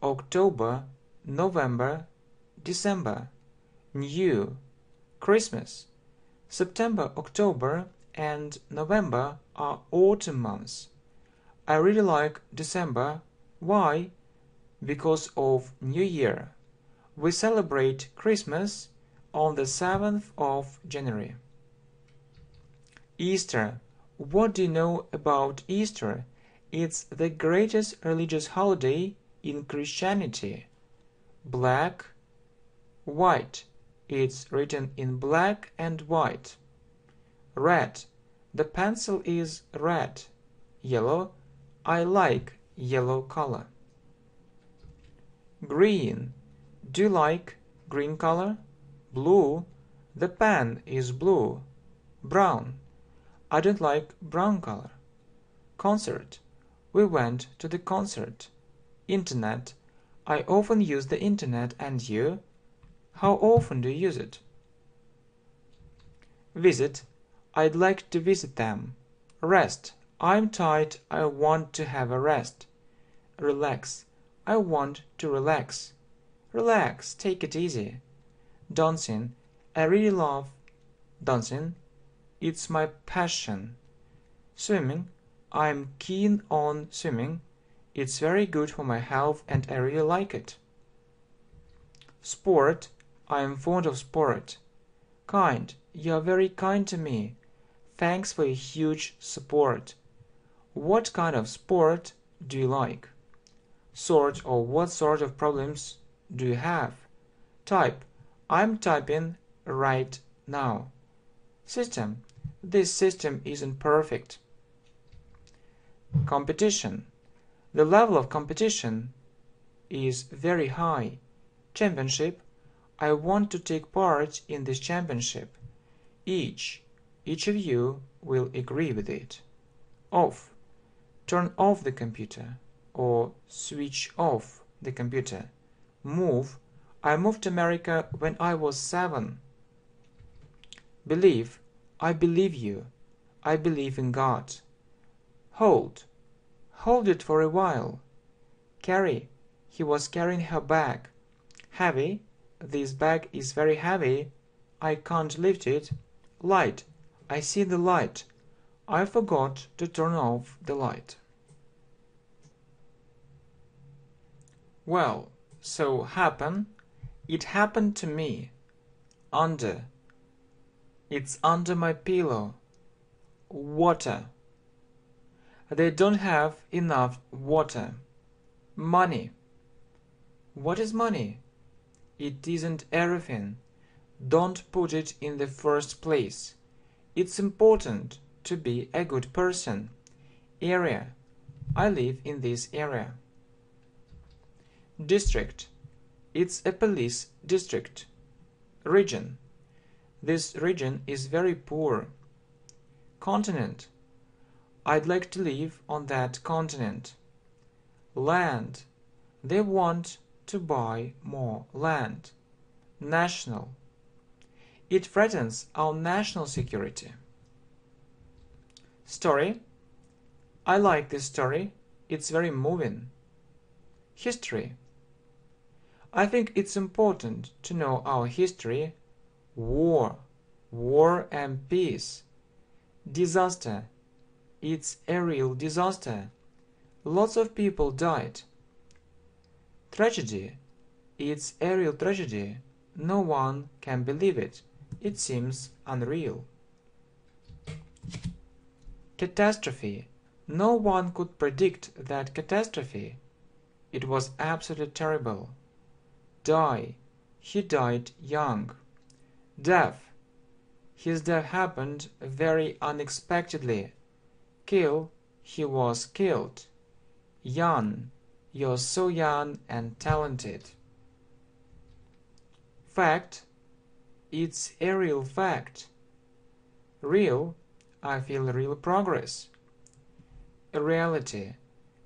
October, November, December. New. Christmas. September, October, and November are autumn months. I really like December. Why? Because of New Year. We celebrate Christmas on the 7th of January. Easter. What do you know about Easter? It's the greatest religious holiday in Christianity. Black. White, it's written in black and white. Red, the pencil is red. Yellow, I like yellow color. Green, do you like green color? Blue, the pen is blue. Brown, I don't like brown color. Concert, we went to the concert. Internet, I often use the internet, and you? How often do you use it? Visit, I'd like to visit them. Rest, I'm tired, I want to have a rest. Relax, I want to relax. Relax, take it easy. Dancing, I really love dancing. It's my passion. Swimming, I'm keen on swimming. It's very good for my health and I really like it. Sport, I am fond of sport. Kind, you are very kind to me. Thanks for your huge support. What kind of sport do you like? Sort, or what sort of problems do you have? Type, I'm typing right now. System, this system isn't perfect. Competition, the level of competition is very high. Championship, I want to take part in this championship. Each of you will agree with it. Off, turn off the computer or switch off the computer. Move, I moved to America when I was 7. Believe, I believe you. I believe in God. Hold, hold it for a while. Carry, he was carrying her bag. Heavy, this bag is very heavy. I can't lift it. Light, I see the light. I forgot to turn off the light. Well, so happen, it happened to me. Under, it's under my pillow. Water, they don't have enough water. Money, what is money? It isn't everything. Don't put it in the first place. It's important to be a good person. Area, I live in this area. District, it's a police district. Region, this region is very poor. Continent, I'd like to live on that continent. Land, they want to buy more land. National, it threatens our national security. Story, I like this story, it's very moving. History, I think it's important to know our history. War, war and peace. Disaster, it's a real disaster. Lots of people died. Tragedy, it's a real tragedy. No one can believe it. It seems unreal. Catastrophe, no one could predict that catastrophe. It was absolutely terrible. Die, he died young. Death, his death happened very unexpectedly. Kill, he was killed. Young, you're so young and talented. Fact, it's a real fact. Real, I feel real progress. Reality,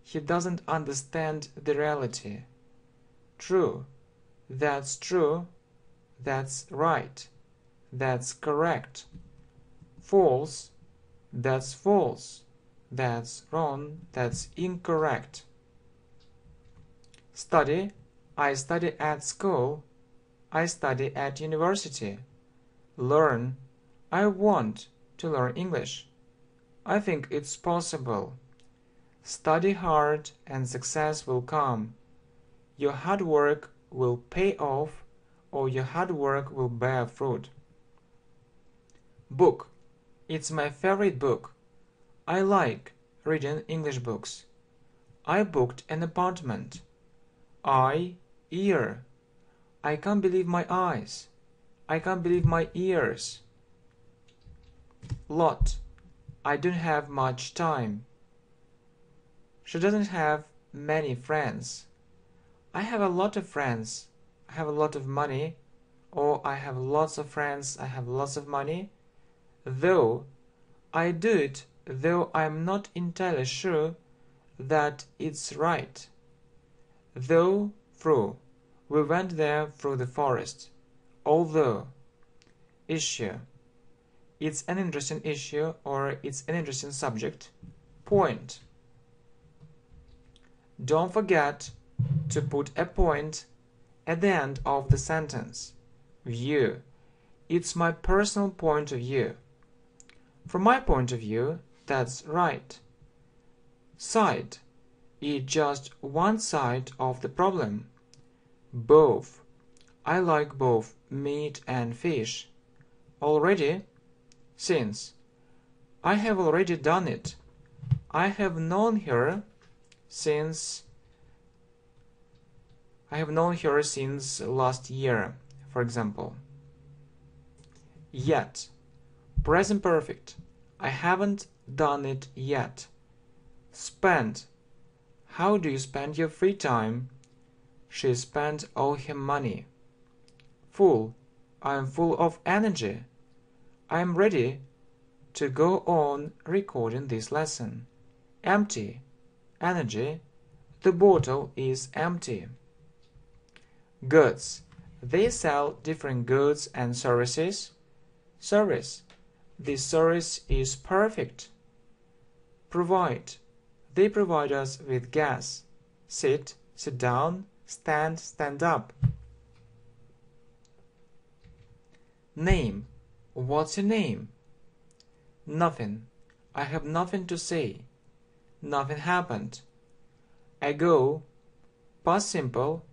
he doesn't understand the reality. True, that's true, that's right, that's correct. False, that's false, that's wrong, that's incorrect. Study, I study at school, I study at university. Learn, I want to learn English. I think it's possible. Study hard and success will come. Your hard work will pay off, or your hard work will bear fruit. Book, it's my favorite book. I like reading English books. I booked an apartment. Ear, I can't believe my eyes. I can't believe my ears. Lot. I don't have much time. She doesn't have many friends. I have a lot of friends. I have a lot of money. Or I have lots of friends. I have lots of money. Though I do it, though I'm not entirely sure that it's right. Though, through. We went there through the forest. Although. Issue. It's an interesting issue or it's an interesting subject. Point. Don't forget to put a point at the end of the sentence. View. It's my personal point of view. From my point of view, that's right. Side. It's just one side of the problem. Both. I like both meat and fish. Already. Since. I have already done it. I have known her since last year, for example. Yet. Present perfect. I haven't done it yet. Spend. How do you spend your free time? She spent all her money. Full. I am full of energy. I am ready to go on recording this lesson. Empty. Energy. The bottle is empty. Goods. They sell different goods and services. Service. This service is perfect. Provide. They provide us with gas. Sit. Sit down. Stand. Stand up. Name. What's your name? Nothing. I have nothing to say. Nothing happened. Ago. Past simple.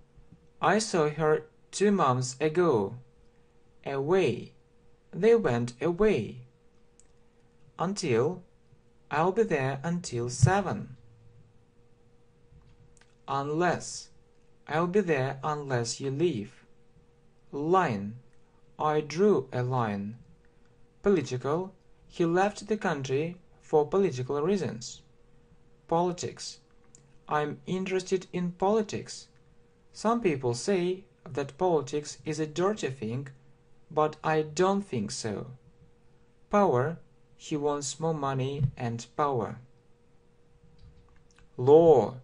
I saw her 2 months ago. Away. They went away. Until. I'll be there until 7. Unless. I'll be there unless you leave. Line. I drew a line. Political. He left the country for political reasons. Politics. I'm interested in politics. Some people say that politics is a dirty thing, but I don't think so. Power. He wants more money and power. Law.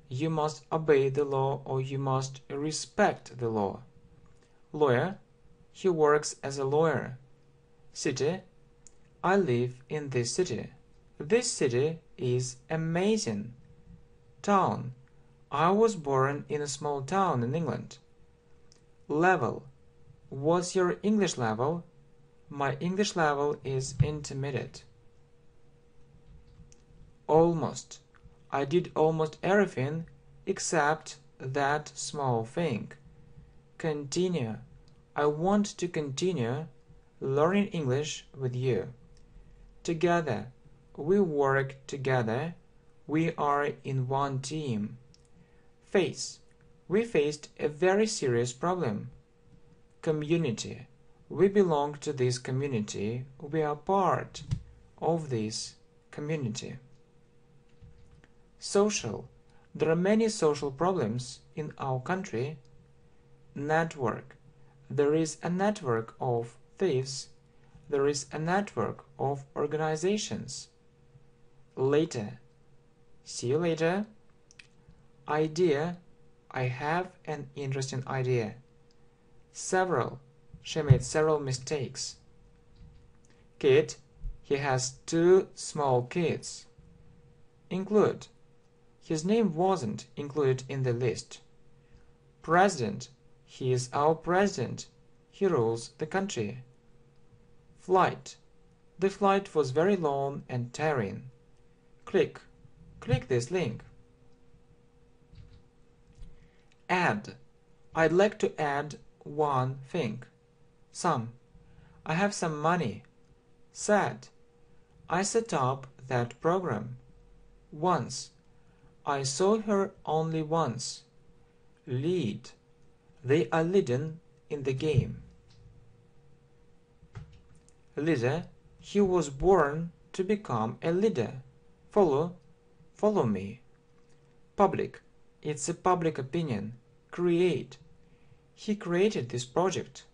You must obey the law or you must respect the law. Lawyer. He works as a lawyer. City. I live in this city. This city is amazing. Town. I was born in a small town in England. Level. What's your English level? My English level is intermediate. Almost. I did almost everything except that small thing. Continue. I want to continue learning English with you. Together. We work together. We are in one team. Face. We faced a very serious problem. Community. We belong to this community. We are part of this community. Social. There are many social problems in our country. Network. There is a network of thieves. There is a network of organizations. Later. See you later. Idea. I have an interesting idea. Several. She made several mistakes. Kid. He has 2 small kids. Include. His name wasn't included in the list. President. He is our president. He rules the country. Flight. The flight was very long and tiring. Click. Click this link. Add. I'd like to add one thing. Some. I have some money. Set. I set up that program. Once. I saw her only once. Lead. They are leading in the game. Leader. He was born to become a leader. Follow me. Public. It's a public opinion. Create. He created this project.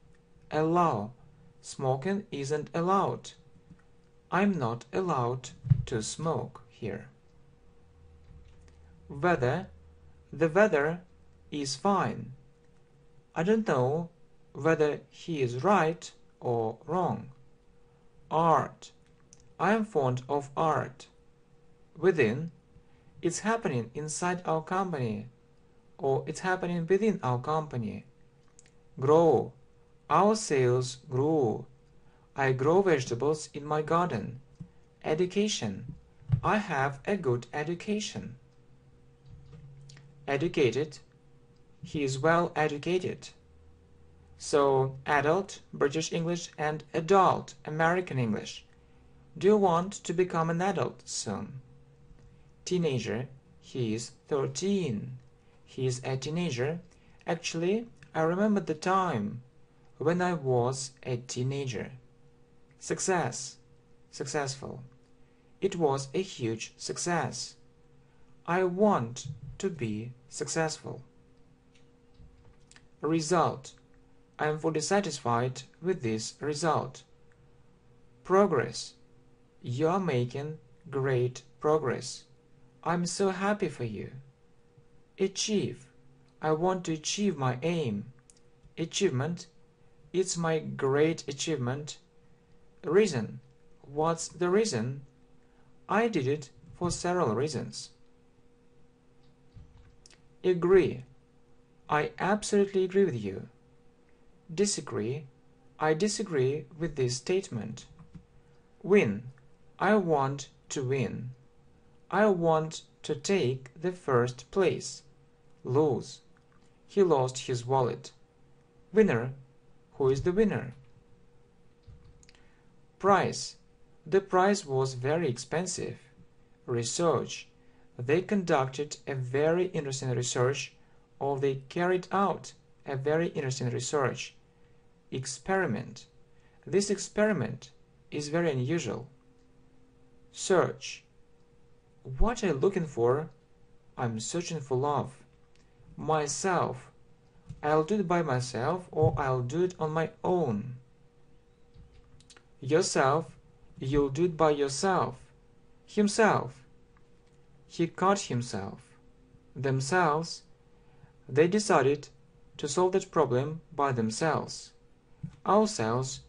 Allow. Smoking isn't allowed. I'm not allowed to smoke here. Weather. The weather is fine. I don't know whether he is right or wrong. Art. I am fond of art. Within. It's happening inside our company, or it's happening within our company. Grow. Our sales grew. I grow vegetables in my garden. Education. I have a good education. Educated. He is well educated. So, adult, British English, and adult, American English. Do you want to become an adult soon? Teenager. He is 13. He is a teenager. Actually, I remember the time when I was a teenager. Success. Successful. It was a huge success. I want to be successful. Result. I am fully satisfied with this result. Progress. You are making great progress. I'm so happy for you. Achieve. I want to achieve my aim. Achievement. It's my great achievement. Reason. What's the reason? I did it for several reasons. Agree. I absolutely agree with you. Disagree. I disagree with this statement. Win. I want to win. I want to take the first place. Lose. He lost his wallet. Winner. Who is the winner? Price. The price was very expensive. Research. They conducted a very interesting research, or they carried out a very interesting research. Experiment. This experiment is very unusual. Search. What are you looking for? I'm searching for love. Myself. I'll do it by myself, or I'll do it on my own. Yourself. You'll do it by yourself. Himself. He caught himself. Themselves. They decided to solve that problem by themselves. Ourselves.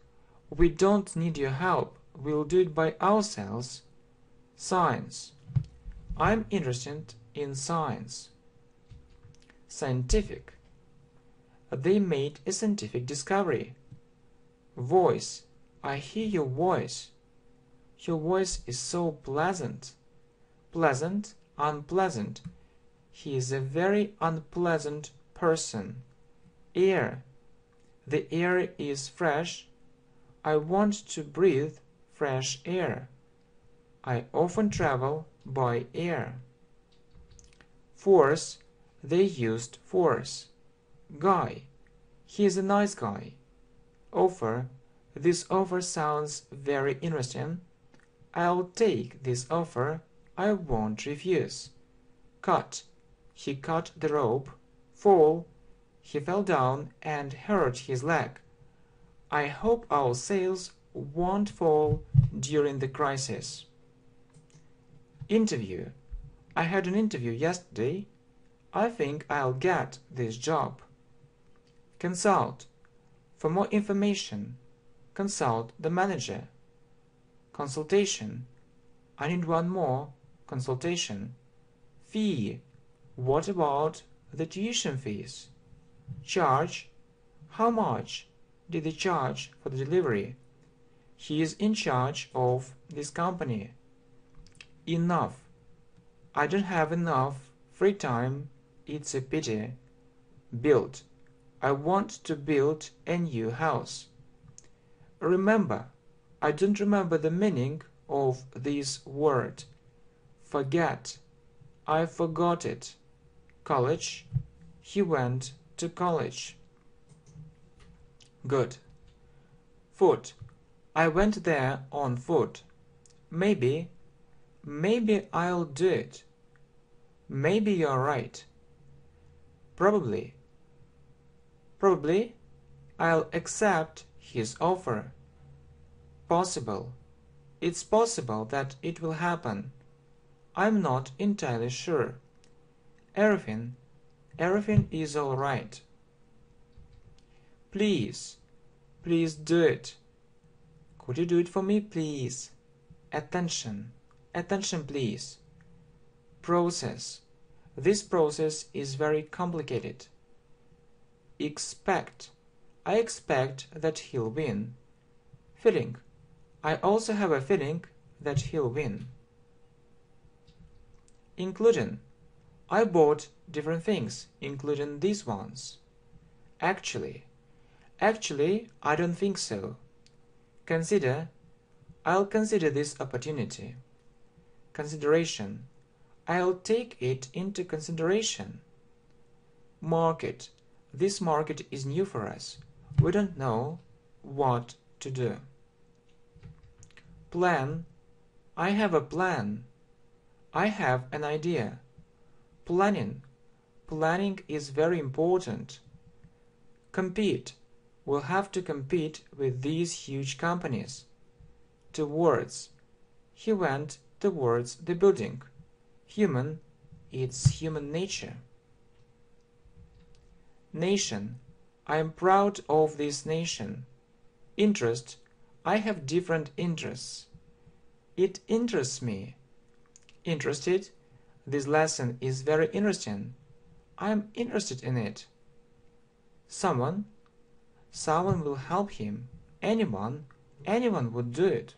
We don't need your help. We'll do it by ourselves. Science. I'm interested in science. Scientific. They made a scientific discovery. Voice. I hear your voice. Your voice is so pleasant. Pleasant, unpleasant. He is a very unpleasant person. Air. The air is fresh. I want to breathe fresh air. I often travel by air. Force. They used force. Guy. He is a nice guy. Offer. This offer sounds very interesting. I'll take this offer. I won't refuse. Cut. He cut the rope. Fall. He fell down and hurt his leg. I hope our sales won't fall during the crisis. Interview. I had an interview yesterday. I think I'll get this job. Consult. For more information, consult the manager. Consultation. I need one more consultation. Fee. What about the tuition fees? Charge. How much did they charge for the delivery? He is in charge of this company. Enough. I don't have enough free time. It's a pity. Build. I want to build a new house. Remember. I don't remember the meaning of this word. Forget. I forgot it. College. He went to college. Good. Foot. I went there on foot. Maybe I'll do it. Maybe you're right. Probably I'll accept his offer. Possible. It's possible that it will happen. I'm not entirely sure. Everything is all right. Please do it. Could you do it for me, please? Attention, please. Process. This process is very complicated. Expect. I expect that he'll win. Feeling. I also have a feeling that he'll win. Including. I bought different things, including these ones. Actually, I don't think so. Consider. I'll consider this opportunity. Consideration. I'll take it into consideration. Market. This market is new for us. We don't know what to do. Plan. I have a plan. I have an idea. Planning. Planning is very important. Compete. We'll have to compete with these huge companies. Towards. He went towards the building. Human. It's human nature. Nation. I am proud of this nation. Interest. I have different interests. It interests me. Interested. This lesson is very interesting. I am interested in it. Someone. Someone will help him. Anyone would do it.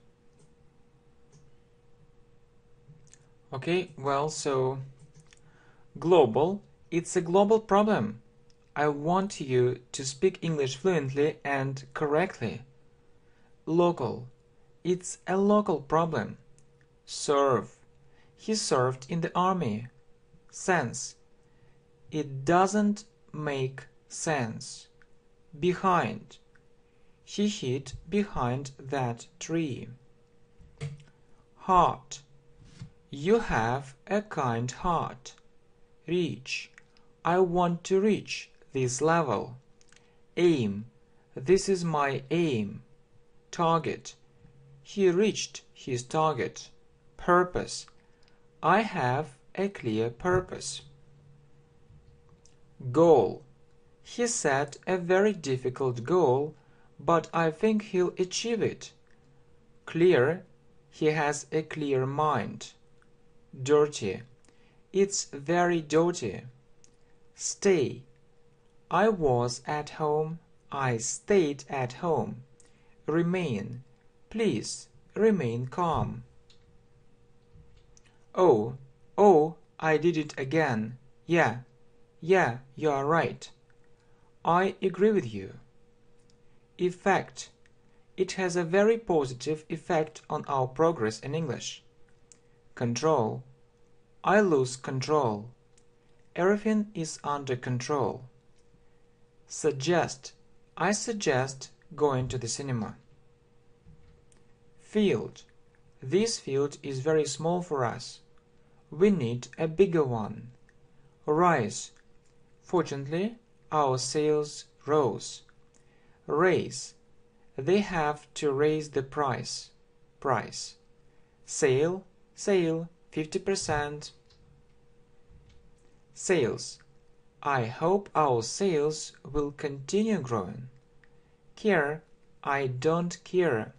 Okay, well, so global. It's a global problem. I want you to speak English fluently and correctly. Local. It's a local problem. Serve. He served in the army. Sense. It doesn't make sense. Behind. He hid behind that tree. Heart. You have a kind heart. Reach. I want to reach this level. Aim. This is my aim. Target. He reached his target. Purpose. I have a clear purpose. Goal. He set a very difficult goal, but I think he'll achieve it. Clear. He has a clear mind. Dirty. It's very dirty. Stay. I was at home. I stayed at home. Remain. Please remain calm. Oh, I did it again. Yeah, you are right. I agree with you. Effect. It has a very positive effect on our progress in English. Control. I lose control. Everything is under control. Suggest. I suggest going to the cinema. Field. This field is very small for us. We need a bigger one. Rise. Fortunately, our sales rose. Raise. They have to raise the price. Price. Sale. 50%. Sales. I hope our sales will continue growing. Care. I don't care.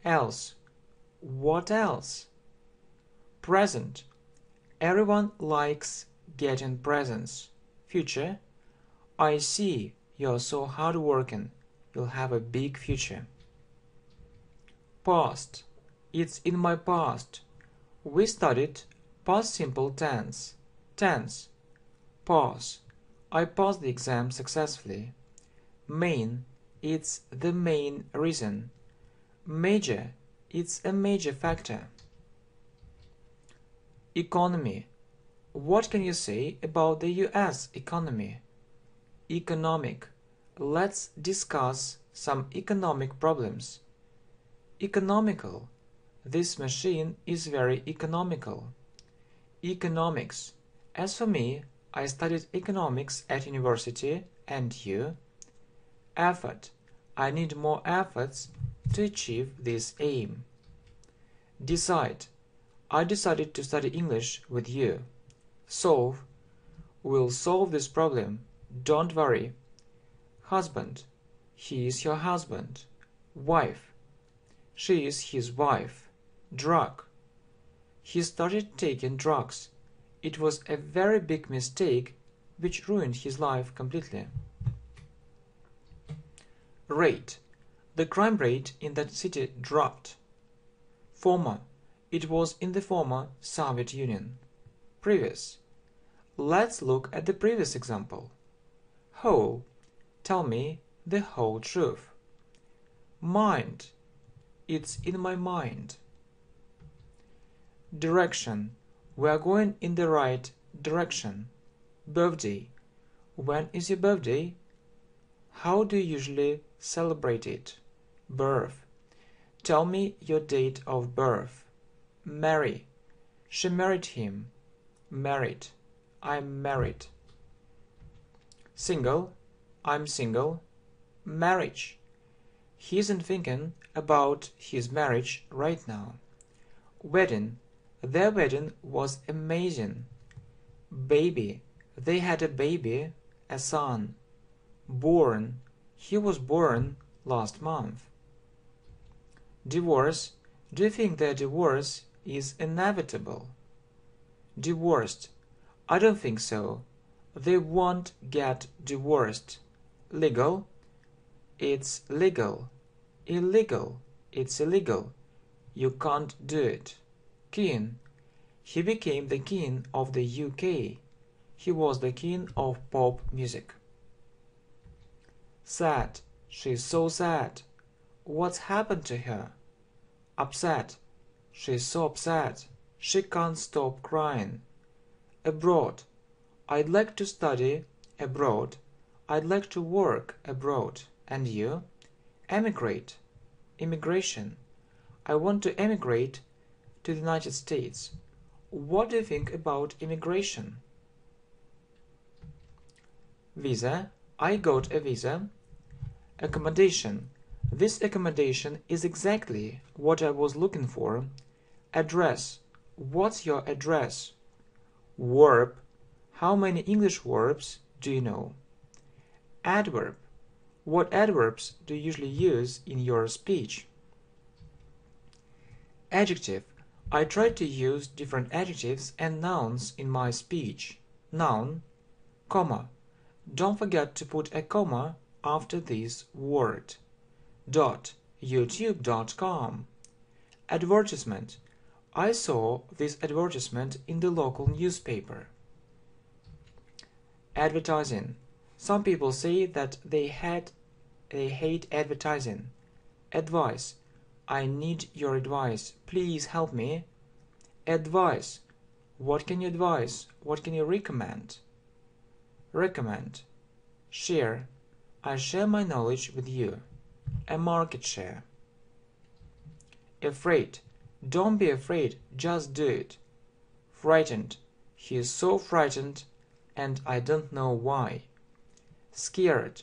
Else. What else? Present. Everyone likes getting presents. Future. I see you're so hardworking. You'll have a big future. Past. It's in my past. We studied past simple tense. Tense. Pause. I passed the exam successfully. Main. It's the main reason. Major. It's a major factor. Economy. What can you say about the US economy? Economic. Let's discuss some economic problems. Economical. This machine is very economical. Economics. As for me, I studied economics at university, and you? Effort. I need more efforts to achieve this aim. Decide. I decided to study English with you. Solve. We'll solve this problem. Don't worry. Husband. He is your husband. Wife. She is his wife. Drug. He started taking drugs. It was a very big mistake which ruined his life completely. Rate. The crime rate in that city dropped. Former. It was in the former Soviet Union. Previous. Let's look at the previous example. Whole. Tell me the whole truth. Mind. It's in my mind. Direction. We are going in the right direction. Birthday. When is your birthday? How do you usually celebrate it? Birth. Tell me your date of birth. Marry. She married him. Married. I'm married. Single. I'm single. Marriage. He isn't thinking about his marriage right now. Wedding. Their wedding was amazing. Baby. They had a baby, a son. Born. He was born last month. Divorce. Do you think their divorce is inevitable? Divorced. I don't think so. They won't get divorced. Legal. It's legal. Illegal. It's illegal. You can't do it. King. He became the king of the UK. He was the king of pop music. Sad. She's so sad. What's happened to her? Upset. She's so upset. She can't stop crying. Abroad. I'd like to study abroad. I'd like to work abroad. And you? Emigrate. Immigration. I want to emigrate to the United States. What do you think about immigration? Visa. I got a visa. Accommodation. This accommodation is exactly what I was looking for. Address. What's your address? Verb. How many English verbs do you know? Adverb. What adverbs do you usually use in your speech? Adjective. I try to use different adjectives and nouns in my speech. Noun. Comma. Don't forget to put a comma after this word. YouTube.com. Advertisement. I saw this advertisement in the local newspaper. Advertising. Some people say that they hate advertising. Advice. I need your advice. Please help me. Advice. What can you advise? What can you recommend? Recommend. Share. I share my knowledge with you. A market share. Afraid. Don't be afraid, just do it. Frightened. He is so frightened and I don't know why. Scared.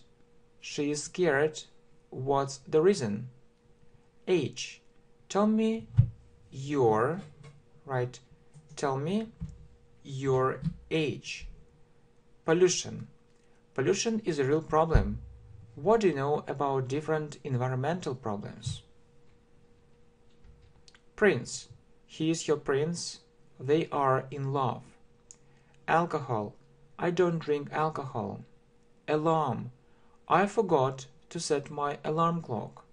She is scared. What's the reason? Age. Tell me your, right? Tell me your age. Pollution. Pollution is a real problem. What do you know about different environmental problems? Prince. He is your prince. They are in love. Alcohol. I don't drink alcohol. Alarm. I forgot to set my alarm clock.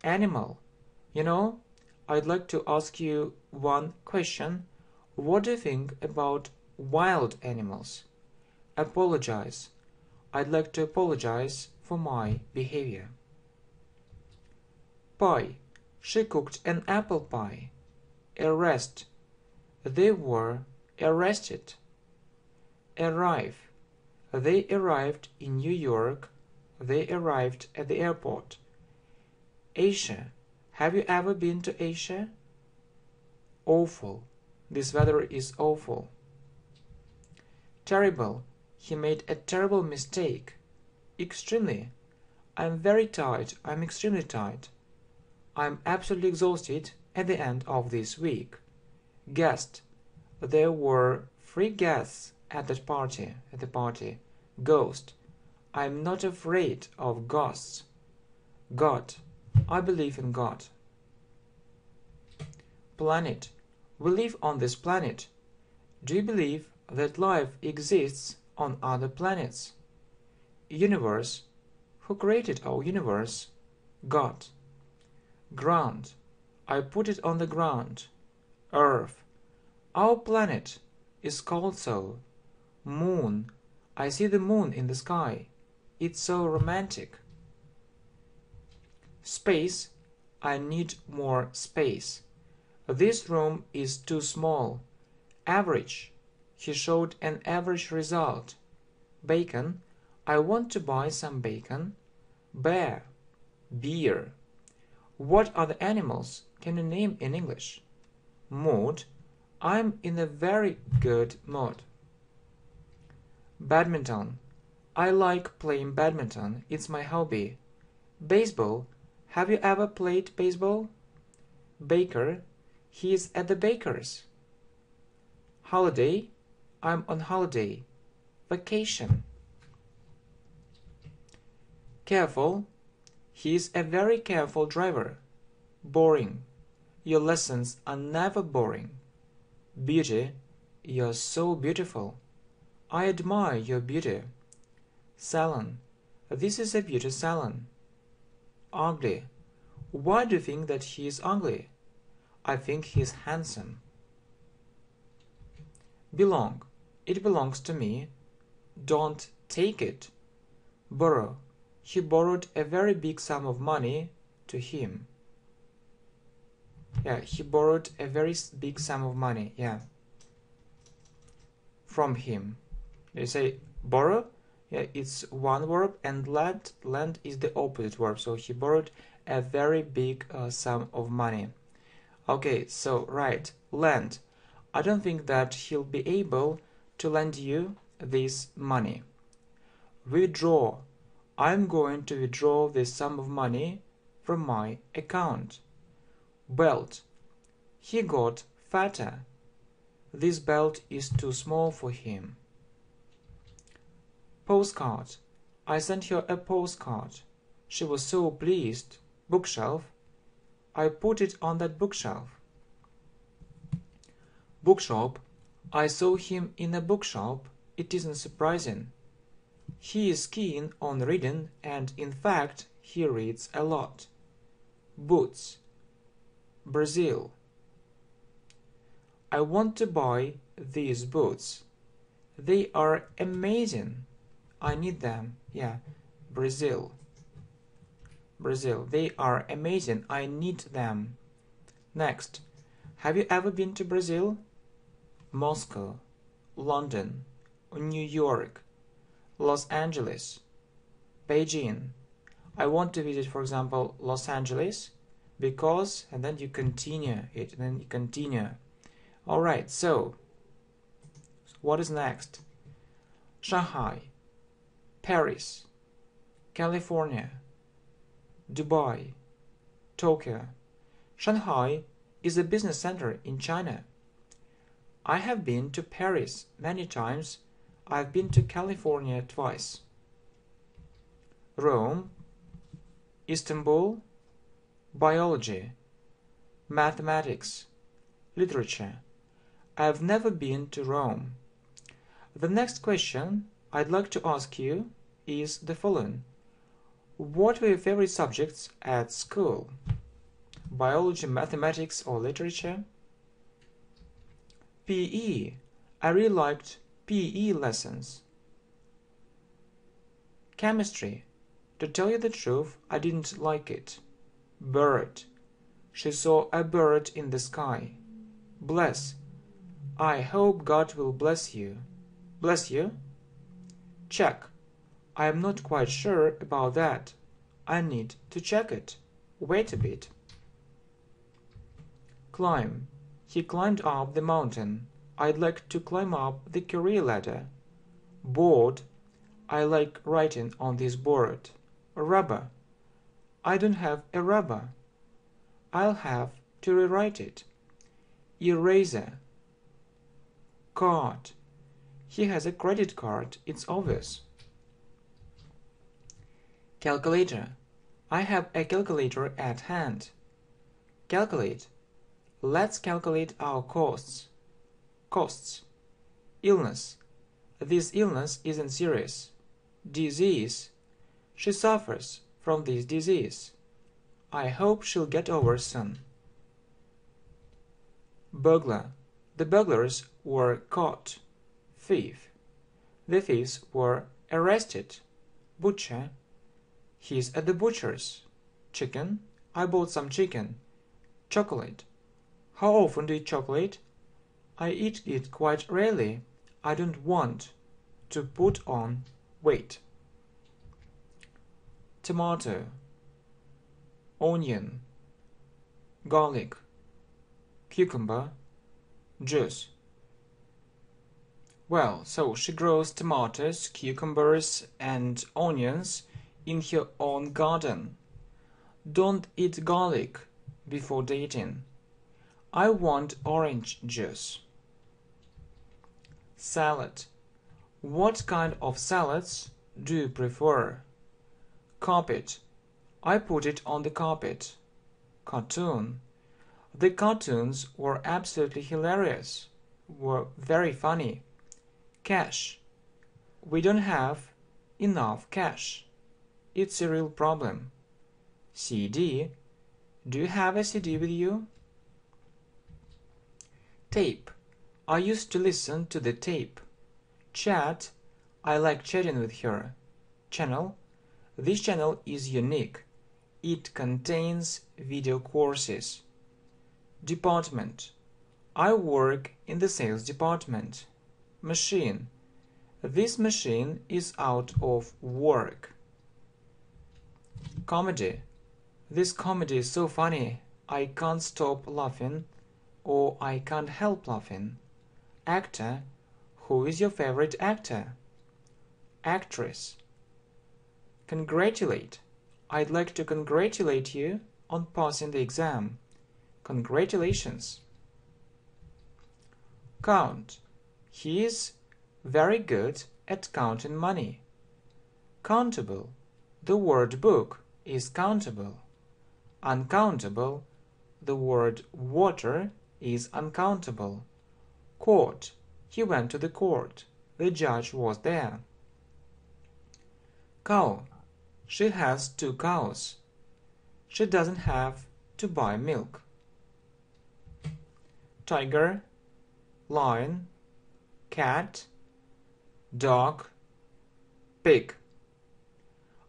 Animal. You know, I'd like to ask you one question. What do you think about wild animals? Apologize. I'd like to apologize for my behavior. Pie. She cooked an apple pie. Arrest. They were arrested. Arrive. They arrived in New York They arrived at the airport. Asia. Have you ever been to Asia? Awful. This weather is awful. Terrible. He made a terrible mistake. Extremely. I'm very tired. I'm extremely tired. I'm absolutely exhausted at the end of this week. Guest. There were 3 guests at the party. Ghost. I'm not afraid of ghosts. God. I believe in God. Planet. We live on this planet. Do you believe that life exists on other planets? Universe. Who created our universe? God. Ground. I put it on the ground. Earth. Our planet is called so. Moon. I see the moon in the sky. It's so romantic. Space. I need more space. This room is too small. Average. He showed an average result. Bacon. I want to buy some bacon. Bear. Beer. What are the animals? Can you name in English? Mood. I'm in a very good mood. Badminton. I like playing badminton. It's my hobby. Baseball. Have you ever played baseball? Baker. He is at the baker's. Holiday. I'm on holiday. Vacation. Careful. He is a very careful driver. Boring. Your lessons are never boring. Beauty. You're so beautiful. I admire your beauty. Salon. This is a beauty salon. Ugly. Why do you think that he is ugly? I think he is handsome. Belong. It belongs to me. Don't take it. Borrow. He borrowed a very big sum of money to him. Yeah, he borrowed a very big sum of money. Yeah. From him. You say borrow. Yeah, it's one verb, and lend is the opposite verb. So he borrowed a very big sum of money. Okay, so right, lend. I don't think that he'll be able to lend you this money. Withdraw. I'm going to withdraw this sum of money from my account. Belt. He got fatter. This belt is too small for him. Postcard. I sent her a postcard. She was so pleased. Bookshelf. I put it on that bookshelf. Bookshop. I saw him in a bookshop. It isn't surprising. He is keen on reading, and in fact, he reads a lot. Boots. Brazil. I want to buy these boots. They are amazing. I need them. Yeah, Brazil. Brazil. They are amazing. I need them. Next. Have you ever been to Brazil? Moscow, London, New York, Los Angeles, Beijing. I want to visit, for example, Los Angeles because, and then you continue it, and then you continue. All right, so what is next? Shanghai, Paris, California, Dubai, Tokyo. Shanghai is a business center in China. I have been to Paris many times. I've been to California twice. Rome, Istanbul, biology, mathematics, literature. I've never been to Rome. The next question I'd like to ask you is the following. What were your favorite subjects at school? Biology, mathematics, or literature? PE. I really liked PE lessons. Chemistry. To tell you the truth, I didn't like it. Bird. She saw a bird in the sky. Bless. I hope God will bless you. Bless you? Check. I am not quite sure about that. I need to check it. Wait a bit. Climb. He climbed up the mountain. I'd like to climb up the career ladder. Board. I like writing on this board. Rubber. I don't have a rubber. I'll have to rewrite it. Eraser. Card. He has a credit card, it's obvious. Calculator. I have a calculator at hand. Calculate. Let's calculate our costs. Costs. Illness. This illness isn't serious. Disease. She suffers from this disease. I hope she'll get over soon. Burglar. The burglars were caught. Thief. The thieves were arrested. Butcher. He's at the butcher's. Chicken. I bought some chicken. Chocolate. How often do you eat chocolate? I eat it quite rarely. I don't want to put on weight. Tomato. Onion. Garlic. Cucumber. Juice. Well, so she grows tomatoes, cucumbers and onions in her own garden. Don't eat garlic before dating. I want orange juice. Salad. What kind of salads do you prefer? Carpet. I put it on the carpet. Cartoon. The cartoons were absolutely hilarious, were very funny. Cash. We don't have enough cash. It's a real problem. CD. Do you have a CD with you? Tape. I used to listen to the tape. Chat. I like chatting with her. Channel. This channel is unique. It contains video courses. Department. I work in the sales department. Machine. This machine is out of work. Comedy. This comedy is so funny, I can't stop laughing, or I can't help laughing. Actor. Who is your favorite actor? Actress. Congratulate. I'd like to congratulate you on passing the exam. Congratulations. Count. He is very good at counting money. Countable. The word book is countable. Uncountable. The word water is uncountable. Court. He went to the court. The judge was there. Cow. She has 2 cows. She doesn't have to buy milk. Tiger. Lion. Cat. Dog. Pig.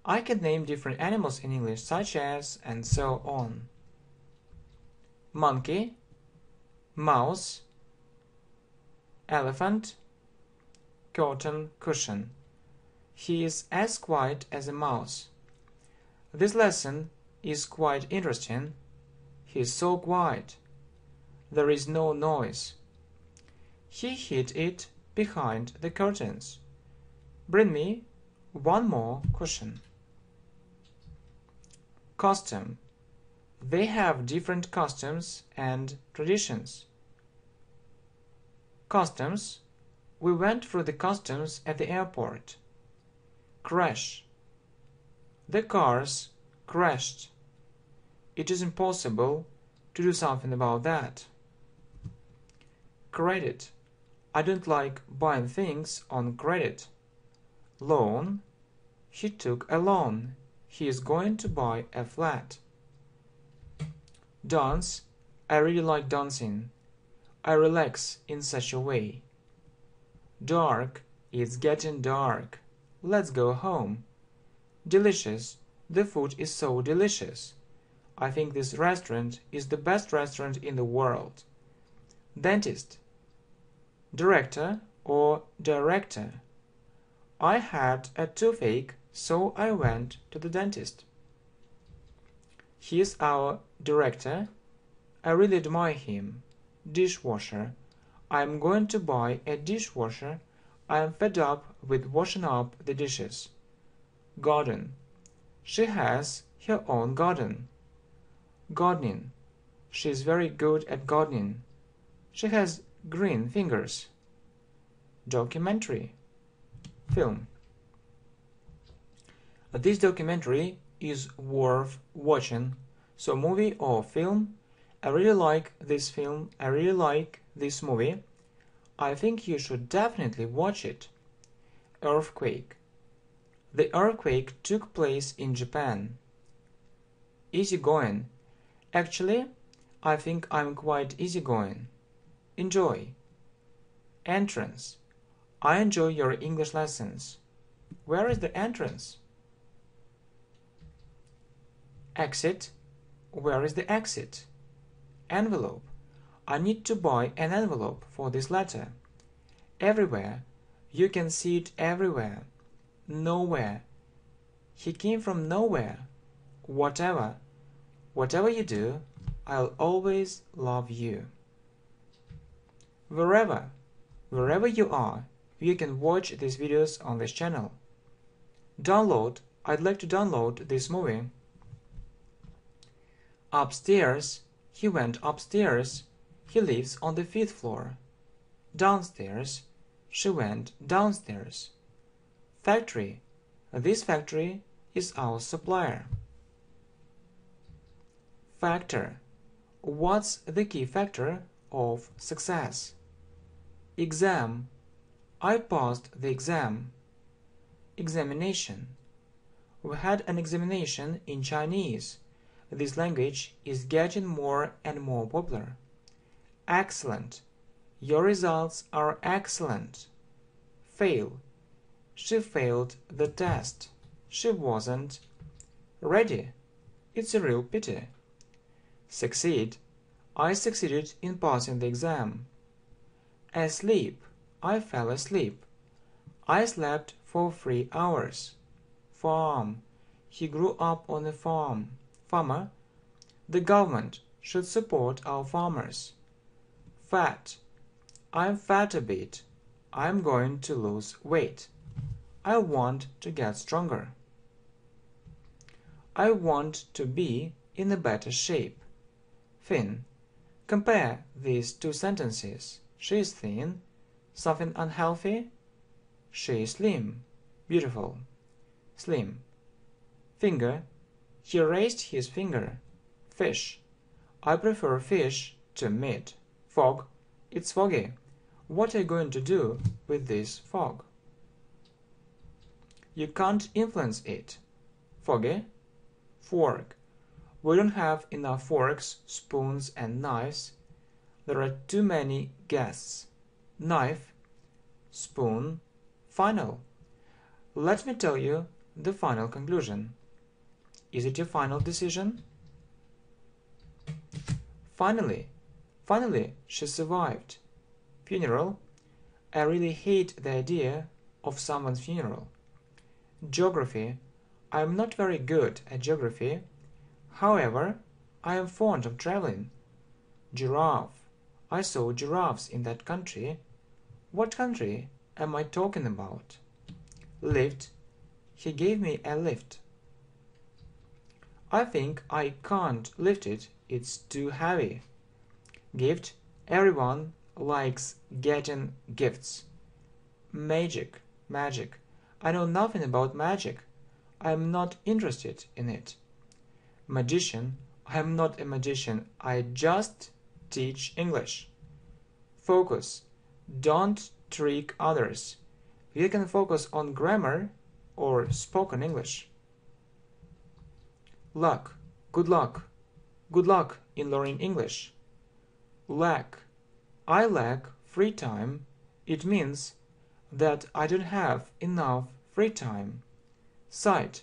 I can name different animals in English such as and so on. Monkey. Mouse. Elephant. Curtain cushion. He is as quiet as a mouse. This lesson is quite interesting. He is so quiet. There is no noise. He hid it behind the curtains. Bring me 1 more cushion. Costume. They have different costumes and traditions. Customs. We went through the customs at the airport. Crash. The cars crashed. It is impossible to do something about that. Credit. I don't like buying things on credit. Loan. He took a loan. He is going to buy a flat. Dance. I really like dancing. I relax in such a way. Dark. It's getting dark. Let's go home. Delicious. The food is so delicious. I think this restaurant is the best restaurant in the world. Dentist. Director or director. I had a toothache, so I went to the dentist. He's our director. I really admire him. Dishwasher. I'm going to buy a dishwasher. I'm fed up with washing up the dishes. Garden. She has her own garden. Gardening. She's very good at gardening. She has green fingers. Documentary. Film. This documentary is worth watching. So movie or film. I really like this film. I really like this movie. I think you should definitely watch it. Earthquake. The earthquake took place in Japan. Easygoing. Actually, I think I'm quite easygoing. Enjoy. Entrance. I enjoy your English lessons. Where is the entrance? Exit. Where is the exit? Envelope. I need to buy an envelope for this letter. Everywhere. You can see it everywhere. Nowhere. He came from nowhere. Whatever. Whatever you do, I'll always love you. Wherever. Wherever you are, you can watch these videos on this channel. Download. I'd like to download this movie. Upstairs. He went upstairs. He lives on the 5th floor. Downstairs. She went downstairs. Factory. This factory is our supplier. Factor. What's the key factor of success? Exam. I passed the exam. Examination. We had an examination in Chinese. This language is getting more and more popular. Excellent. Your results are excellent. Fail. She failed the test. She wasn't ready. It's a real pity. Succeed. I succeeded in passing the exam. Asleep. I fell asleep. I slept for 3 hours. Farm. He grew up on a farm. Farmer. The government should support our farmers. Fat. I'm fat a bit. I'm going to lose weight. I want to get stronger. I want to be in a better shape. Thin. Compare these two sentences. She is thin. Something unhealthy. She is slim. Beautiful. Slim. Finger. He raised his finger. Fish. I prefer fish to meat. Fog. It's foggy. What are you going to do with this fog? You can't influence it. Foggy. Fork. We don't have enough forks, spoons, and knives. There are too many guests. Knife. Spoon. Final. Let me tell you the final conclusion. Is it your final decision? Finally. Finally, she survived. Funeral. I really hate the idea of someone's funeral. Geography. I am not very good at geography. However, I am fond of traveling. Giraffe. I saw giraffes in that country. What country am I talking about? Lift. He gave me a lift. I think I can't lift it. It's too heavy. Gift. Everyone likes getting gifts. Magic. Magic. I know nothing about magic. I am not interested in it. Magician. I am not a magician. I just teach English. Focus. Don't trick others. You can focus on grammar or spoken English. Luck. Good luck. Good luck in learning English. Lack. I lack free time. It means that I don't have enough free time. Sight.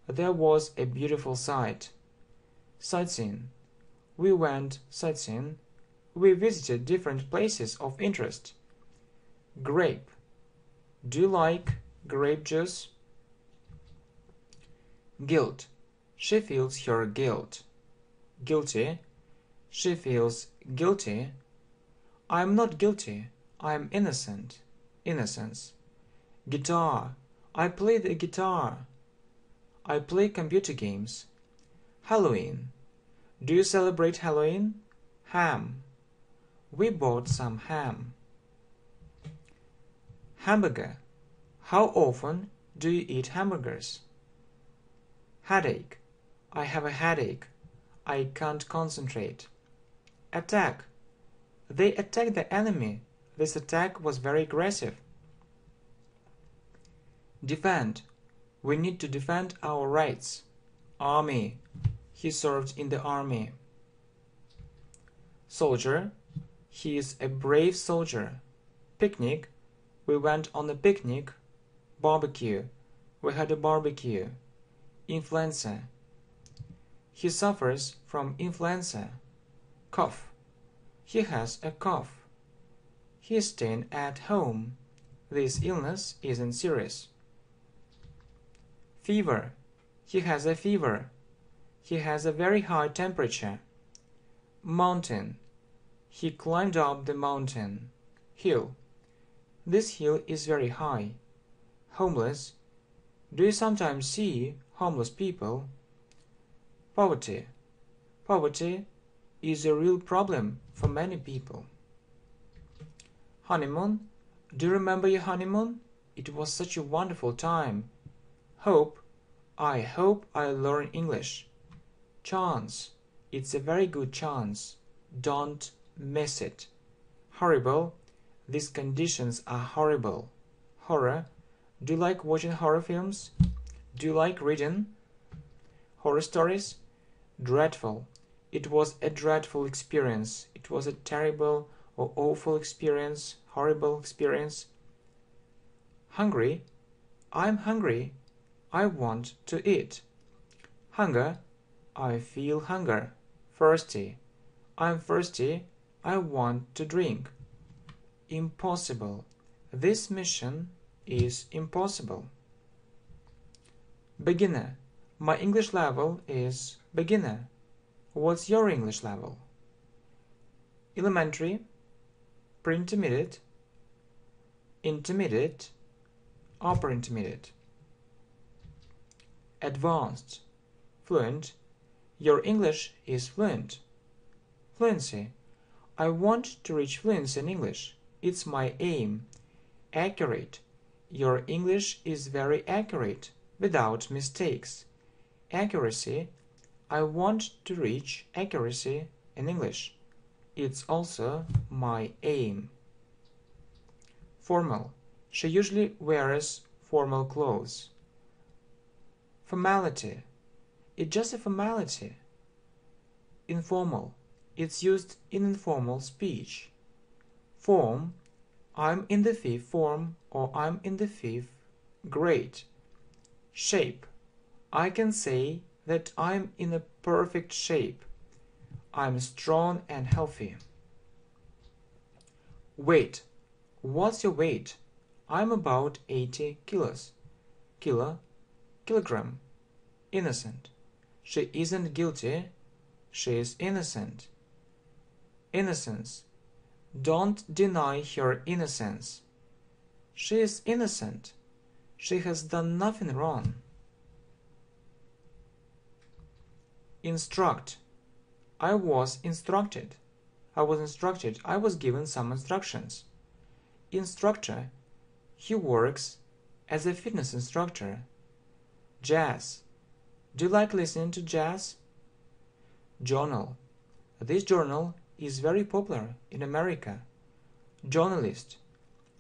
There was a beautiful sight. Sightseeing. We went sightseeing. We visited different places of interest. Grape. Do you like grape juice. Guilt. She feels her guilt. Guilty. She feels guilty. I'm not guilty. I'm innocent. Innocence. Guitar. I play the guitar. I play computer games. Halloween. Do you celebrate Halloween? Ham. We bought some ham. Hamburger. How often do you eat hamburgers? Headache. I have a headache. I can't concentrate. Attack. They attacked the enemy. This attack was very aggressive. Defend. We need to defend our rights. Army. He served in the army. Soldier. He is a brave soldier. Picnic. We went on a picnic. Barbecue. We had a barbecue. Influenza. He suffers from influenza. Cough. He has a cough. He is staying at home. This illness isn't serious. Fever. He has a fever. He has a very high temperature. Mountain. He climbed up the mountain. Hill. This hill is very high. Homeless. Do you sometimes see homeless people? Poverty. Poverty is a real problem for many people. Honeymoon. Do you remember your honeymoon? It was such a wonderful time. Hope. I hope I learn English. Chance. It's a very good chance. Don't miss it. Horrible. These conditions are horrible. Horror. Do you like watching horror films? Do you like reading horror stories? Dreadful. It was a dreadful experience. It was a terrible or awful experience, horrible experience. Hungry. I'm hungry. I want to eat. Hunger. I feel hunger. Thirsty. I'm thirsty. I want to drink. Impossible. This mission is impossible. Beginner. My English level is beginner. What's your English level? Elementary, pre-intermediate, intermediate, upper-intermediate. Advanced, fluent. Your English is fluent. Fluency. I want to reach fluency in English. It's my aim. Accurate. Your English is very accurate, without mistakes. Accuracy. I want to reach accuracy in English. It's also my aim. Formal. She usually wears formal clothes. Formality. It's just a formality. Informal. It's used in informal speech. Form. I'm in the fifth form or I'm in the fifth grade. Shape. I can say that I'm in a perfect shape. I'm strong and healthy. Weight. What's your weight? I'm about 80 kilos. Kilogram. Innocent. She isn't guilty. She is innocent. Innocence. Don't deny her innocence. She is innocent. She has done nothing wrong. Instruct. I was instructed. I was given some instructions. Instructor. He works as a fitness instructor. Jazz. Do you like listening to jazz? Journal. This journal is very popular in America. Journalist.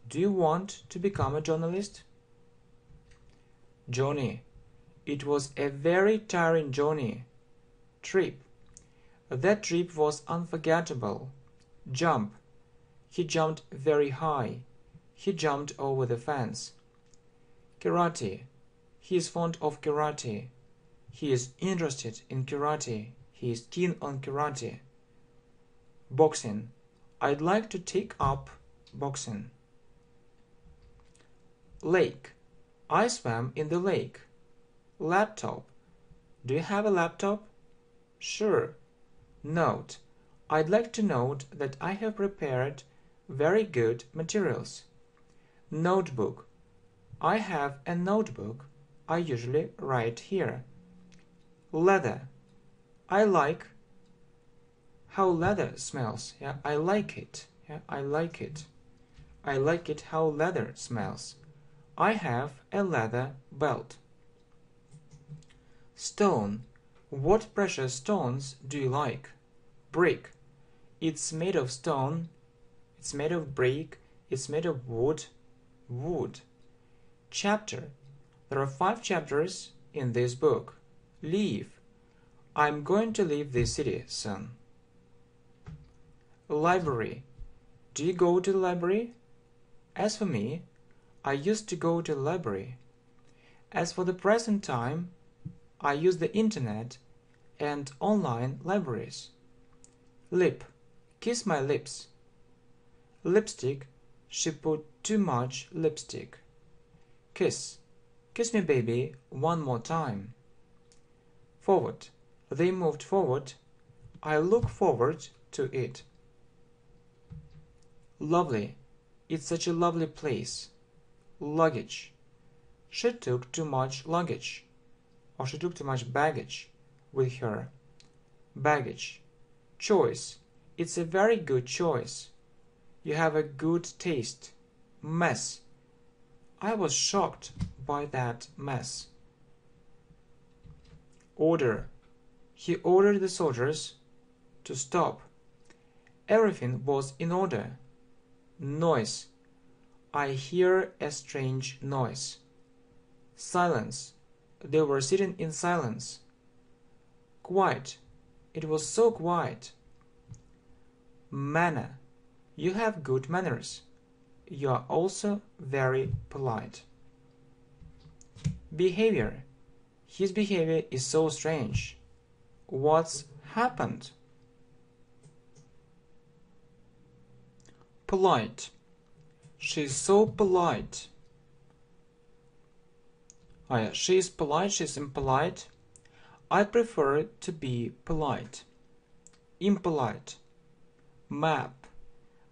Do you want to become a journalist? Journey. It was a very tiring journey. Trip. That trip was unforgettable. Jump. He jumped very high. He jumped over the fence. Karate. He is fond of karate. He is interested in karate. He is keen on karate. Boxing. I'd like to take up boxing. Lake. I swam in the lake. Laptop. Do you have a laptop? Sure. Note. I'd like to note that I have prepared very good materials. Notebook. I have a notebook. I usually write here. Leather. I like how leather smells. Yeah, I like it. Yeah, I like it. I like it how leather smells. I have a leather belt. Stone. What precious stones do you like? Brick. It's made of stone. It's made of brick. It's made of wood. Wood. Chapter. There are 5 chapters in this book. Leave. I'm going to leave this city soon. Library. Do you go to the library? As for me, I used to go to the library. As for the present time, I use the internet and online libraries. Lip. Kiss my lips. Lipstick. She put too much lipstick. Kiss. Kiss me, baby, one more time. Forward. They moved forward. I look forward to it. Lovely. It's such a lovely place. Luggage. She took too much luggage. Or she took too much baggage with her. Baggage. Choice. It's a very good choice. You have a good taste. Mess. I was shocked by that mess. Order. He ordered the soldiers to stop. Everything was in order. Noise. I hear a strange noise. Silence. They were sitting in silence. Quiet. It was so quiet. Manner. You have good manners. You are also very polite. Behavior. His behavior is so strange. What's happened? Polite. She's so polite. Oh yeah, she's polite, she's impolite. I prefer to be polite. Impolite. Map.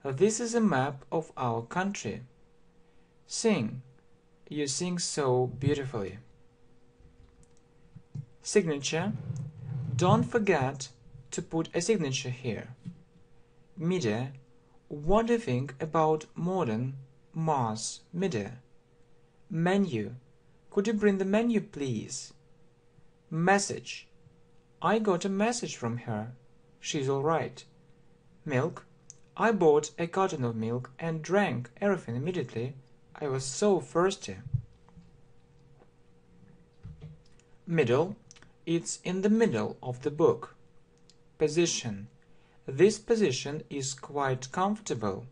This is a map of our country. Sing. You sing so beautifully. Signature. Don't forget to put a signature here. Media. What do you think about modern mass media? Menu. Could you bring the menu, please? Message. I got a message from her. She's all right. Milk. I bought a carton of milk and drank everything immediately. I was so thirsty. Middle. It's in the middle of the book. Position. This position is quite comfortable.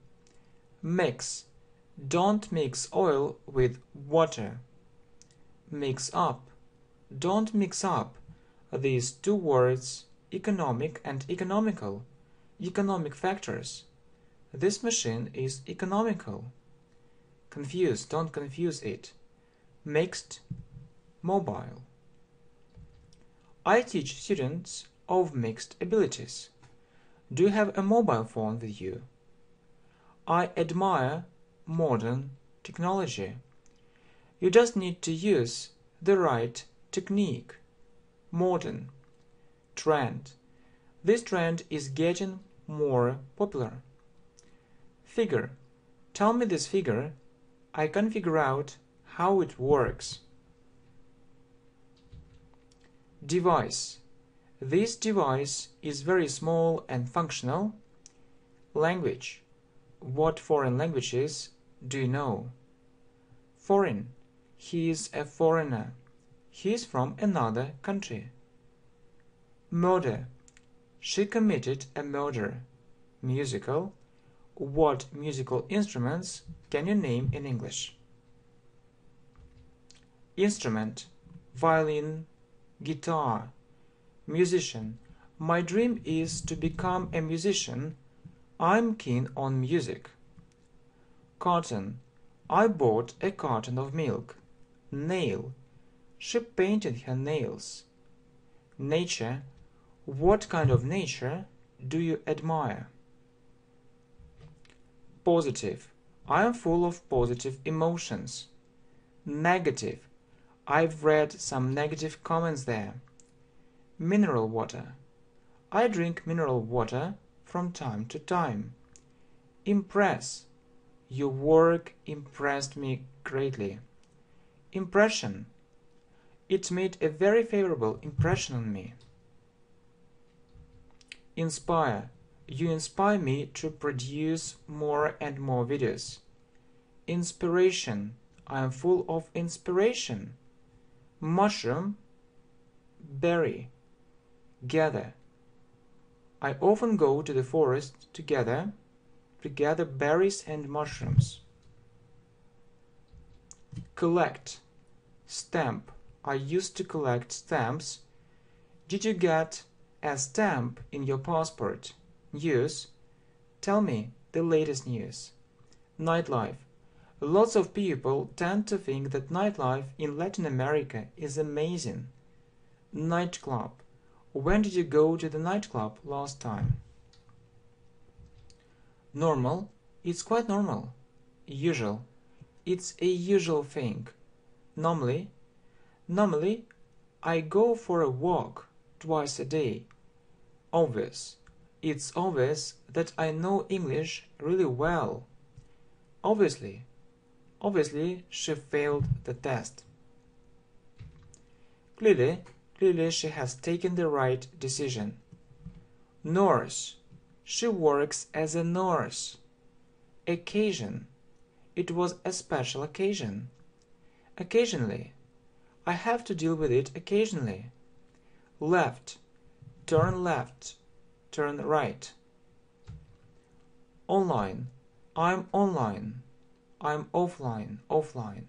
Mix. Don't mix oil with water. Mix up. Don't mix up these 2 words, economic and economical. Economic factors. This machine is economical. Confuse. Don't confuse it. Mixed. Mobile. I teach students of mixed abilities. Do you have a mobile phone with you? I admire modern technology. You just need to use the right technique. Modern. Trend. This trend is getting more popular. Figure. Tell me this figure. I can figure out how it works. Device. This device is very small and functional. Language. What foreign languages do you know? Foreign. He is a foreigner. He is from another country. Murder. She committed a murder. Musical. What musical instruments can you name in English? Instrument. Violin. Guitar. Musician. My dream is to become a musician. I'm keen on music. Carton. I bought a carton of milk. Nail. She painted her nails. Nature. What kind of nature do you admire? Positive. I am full of positive emotions. Negative. I've read some negative comments there. Mineral water. I drink mineral water from time to time. Impress. Your work impressed me greatly. Impression. It made a very favorable impression on me. Inspire. You inspire me to produce more and more videos. Inspiration. I am full of inspiration. Mushroom. Berry. Gather. I often go to the forest to gather berries and mushrooms. Collect. Stamp. I used to collect stamps. Did you get a stamp in your passport? News. Tell me the latest news. Nightlife. Lots of people tend to think that nightlife in Latin America is amazing. Nightclub. When did you go to the nightclub last time? Normal. It's quite normal. Usual. It's a usual thing. Normally. Normally, I go for a walk twice a day. Obvious. It's obvious that I know English really well. Obviously. Obviously, she failed the test. Clearly she has taken the right decision. Nurse. She works as a nurse. Occasion. It was a special occasion. Occasionally. I have to deal with it occasionally. Left. Turn left. Turn right. Online. I'm online. I'm offline. Offline.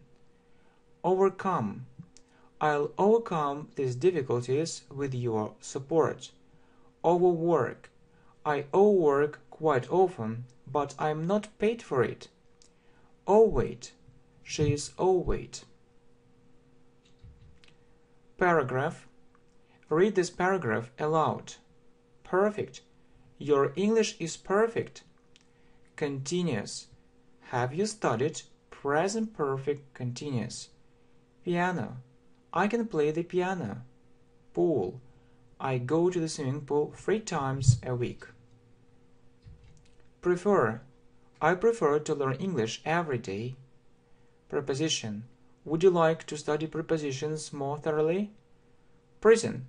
Overcome. I'll overcome these difficulties with your support. Overwork. I overwork quite often, but I'm not paid for it. Overweight. She is overweight. Paragraph. Read this paragraph aloud. Perfect. Your English is perfect. Continuous. Have you studied present perfect continuous? Piano. I can play the piano. Pool. I go to the swimming pool 3 times a week. Prefer. I prefer to learn English every day. Preposition. Would you like to study prepositions more thoroughly? Prison.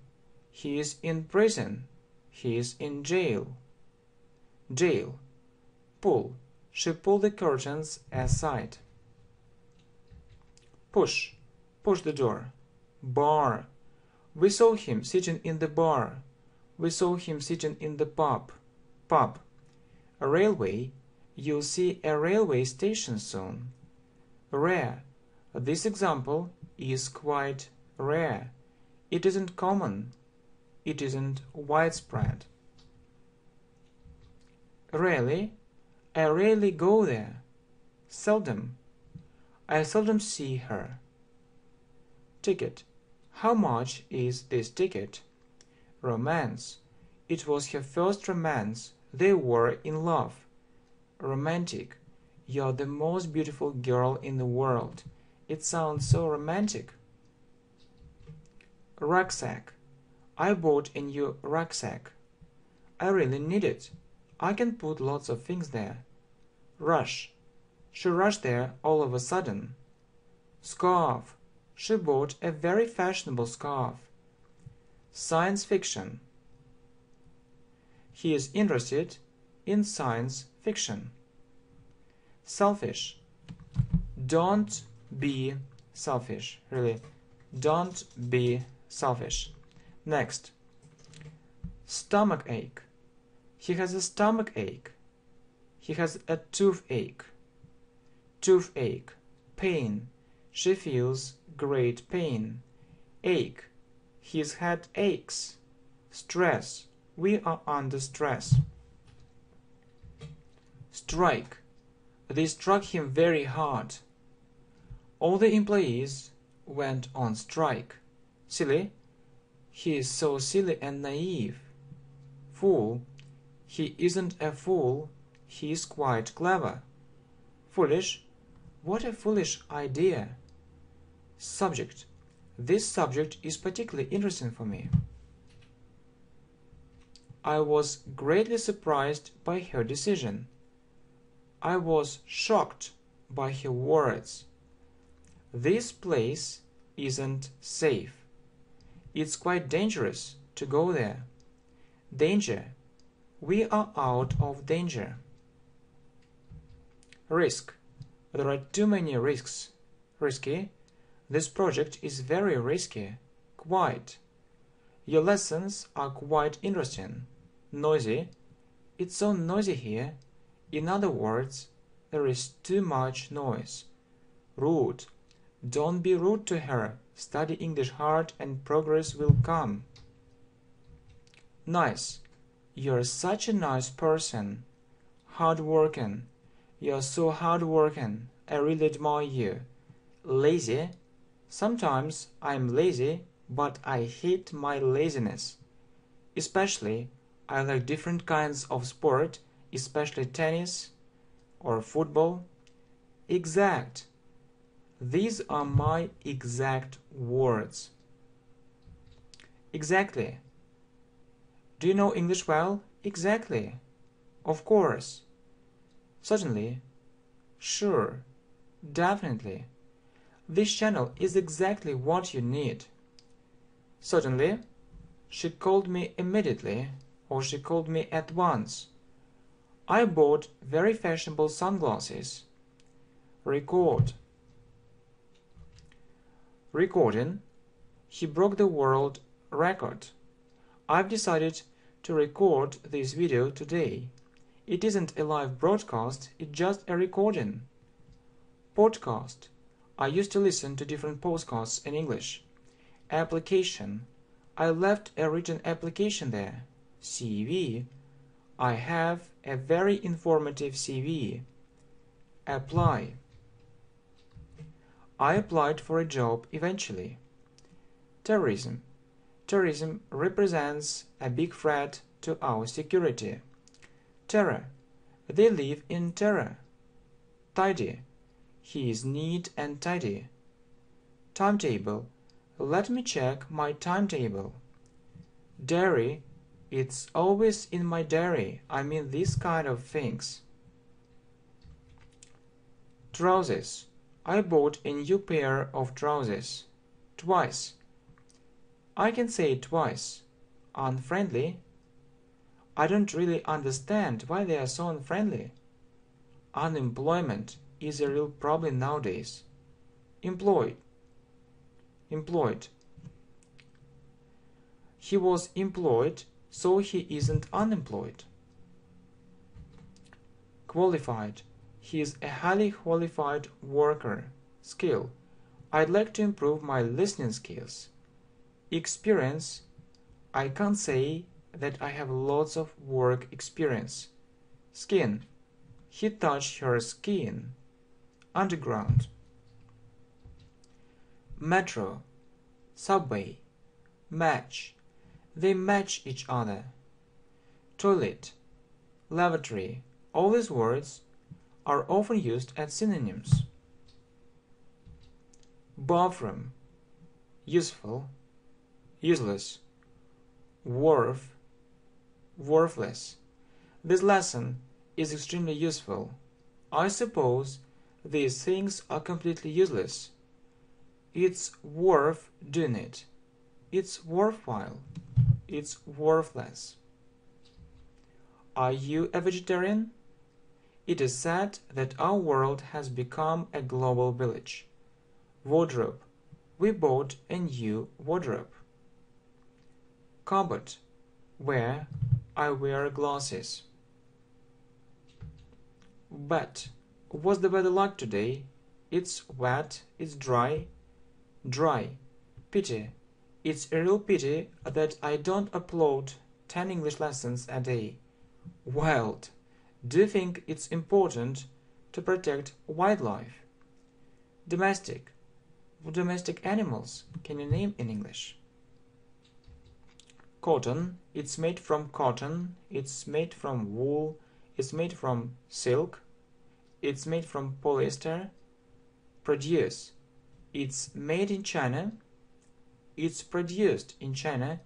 He is in prison. He is in jail. Jail. Pull. She pulled the curtains aside. Push. Push the door. Bar. We saw him sitting in the bar. We saw him sitting in the pub. Pub. A railway. You'll see a railway station soon. Rare. This example is quite rare. It isn't common. It isn't widespread. Rarely. I rarely go there. Seldom. I seldom see her. Ticket. How much is this ticket? Romance. It was her first romance. They were in love. Romantic. You're the most beautiful girl in the world. It sounds so romantic. Rucksack. I bought a new rucksack. I really need it. I can put lots of things there. Rush. She rushed there all of a sudden. Scarf. She bought a very fashionable scarf. Science fiction. He is interested in science fiction. Selfish. Don't be selfish. Really. Don't be selfish. Next. Stomach ache. He has a stomach ache. He has a toothache. Toothache. Pain. She feels great pain. Ache. His head aches. Stress. We are under stress. Strike. They struck him very hard. All the employees went on strike. Silly. He is so silly and naive. Fool. He isn't a fool. He is quite clever. Foolish. What a foolish idea. Subject. This subject is particularly interesting for me. I was greatly surprised by her decision. I was shocked by her words. This place isn't safe. It's quite dangerous to go there. Danger. We are out of danger. Risk. There are too many risks. Risky. This project is very risky. Quite. Your lessons are quite interesting. Noisy. It's so noisy here. In other words, there is too much noise. Rude. Don't be rude to her. Study English hard and progress will come. Nice. You're such a nice person. Hard-working. You're so hard-working. I really admire you. Lazy. Sometimes I'm lazy, but I hate my laziness. Especially, I like different kinds of sport, especially tennis or football. Exact. These are my exact words. Exactly. Do you know English well? Exactly. Of course. Certainly. Sure. Definitely. This channel is exactly what you need. Certainly. She called me immediately, or she called me at once. I bought very fashionable sunglasses. Record. Recording. He broke the world record. I've decided to record this video today. It isn't a live broadcast, it's just a recording. Podcast. I used to listen to different podcasts in English. Application. I left a written application there. CV. I have a very informative CV. Apply. I applied for a job eventually. Terrorism. Terrorism represents a big threat to our security. Terror. They live in terror. Tidy. He is neat and tidy. Timetable. Let me check my timetable. Diary. It's always in my diary. I mean these kind of things. Trousers. I bought a new pair of trousers. Twice. I can say it twice. Unfriendly. I don't really understand why they are so unfriendly. Unemployment is a real problem nowadays. Employed. Employed. He was employed, so he isn't unemployed. Qualified. He is a highly qualified worker. Skill. I'd like to improve my listening skills. Experience. I can't say that I have lots of work experience. Skin. He touched her skin. Underground. Metro. Subway. Match. They match each other. Toilet. Lavatory. All these words are often used as synonyms. Bathroom. Useful. Useless. Worth. Worthless. This lesson is extremely useful. I suppose these things are completely useless. It's worth doing it. It's worthwhile. It's worthless. Are you a vegetarian? It is said that our world has become a global village. Wardrobe. We bought a new wardrobe. Cupboard. Where I wear glasses. Wet. What's the weather like today? It's wet. It's dry. Dry. Pity. It's a real pity that I don't upload 10 English lessons a day. Wild. Do you think it's important to protect wildlife? Domestic. domestic animals can you name in English? Cotton, it's made from cotton, it's made from wool, it's made from silk, it's made from polyester. Produce, it's made in China, it's produced in China.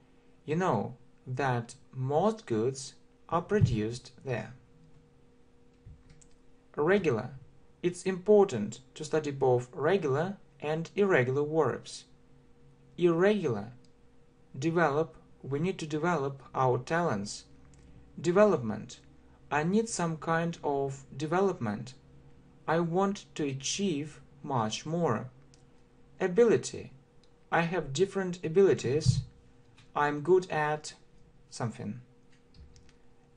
You know that most goods are produced there. Regular, it's important to study both regular and irregular verbs. Irregular, develop, we need to develop our talents. Development, I need some kind of development. I want to achieve much more. Ability, I have different abilities. I'm good at something.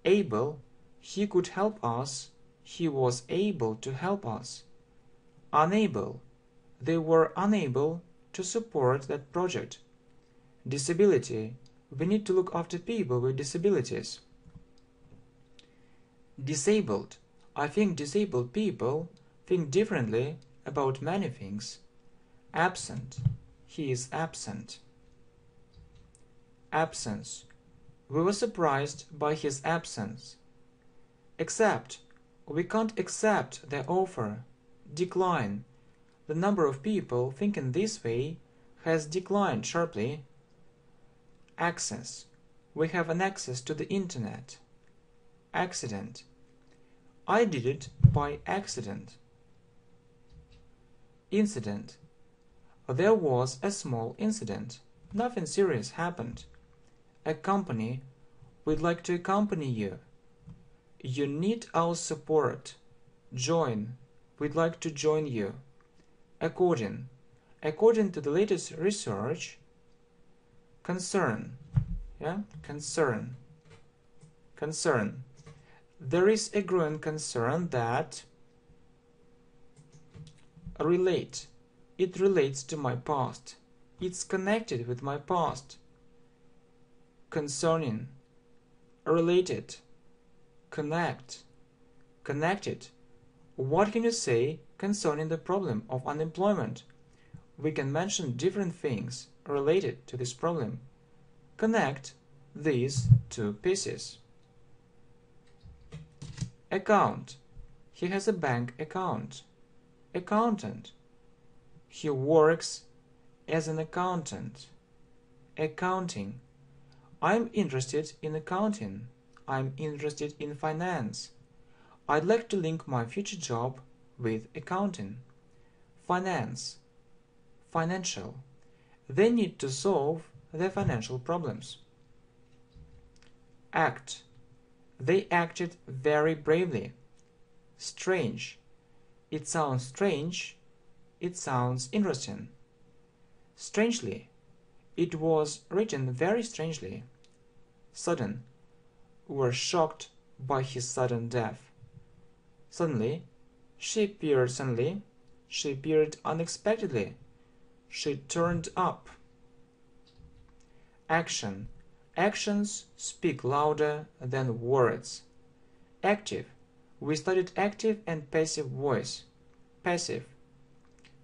Able, he could help us. He was able to help us. Unable, they were unable to support that project. Disability, we need to look after people with disabilities. Disabled, I think disabled people think differently about many things. Absent, he is absent. Absence, we were surprised by his absence. Accept, we can't accept their offer. Decline, the number of people thinking this way has declined sharply. Access, we have an access to the internet. Accident, I did it by accident. Incident, there was a small incident. Nothing serious happened. Accompany, we'd like to accompany you. You need our support. Join, we'd like to join you. According, according to the latest research. Concern, yeah, concern. Concern, there is a growing concern that relate, it relates to my past, it's connected with my past. Concerning, related, connect, connected. What can you say concerning the problem of unemployment? We can mention different things related to this problem. Connect these two pieces. Account, he has a bank account. Accountant, he works as an accountant. Accounting, I'm interested in accounting. I'm interested in finance. I'd like to link my future job with accounting. Finance, financial, they need to solve their financial problems. Act, they acted very bravely. Strange, it sounds strange, it sounds interesting. Strangely, it was written very strangely. Sudden, were shocked by his sudden death. Suddenly, she appeared suddenly, she appeared unexpectedly, she turned up. Action, actions speak louder than words. Active, we studied active and passive voice. Passive,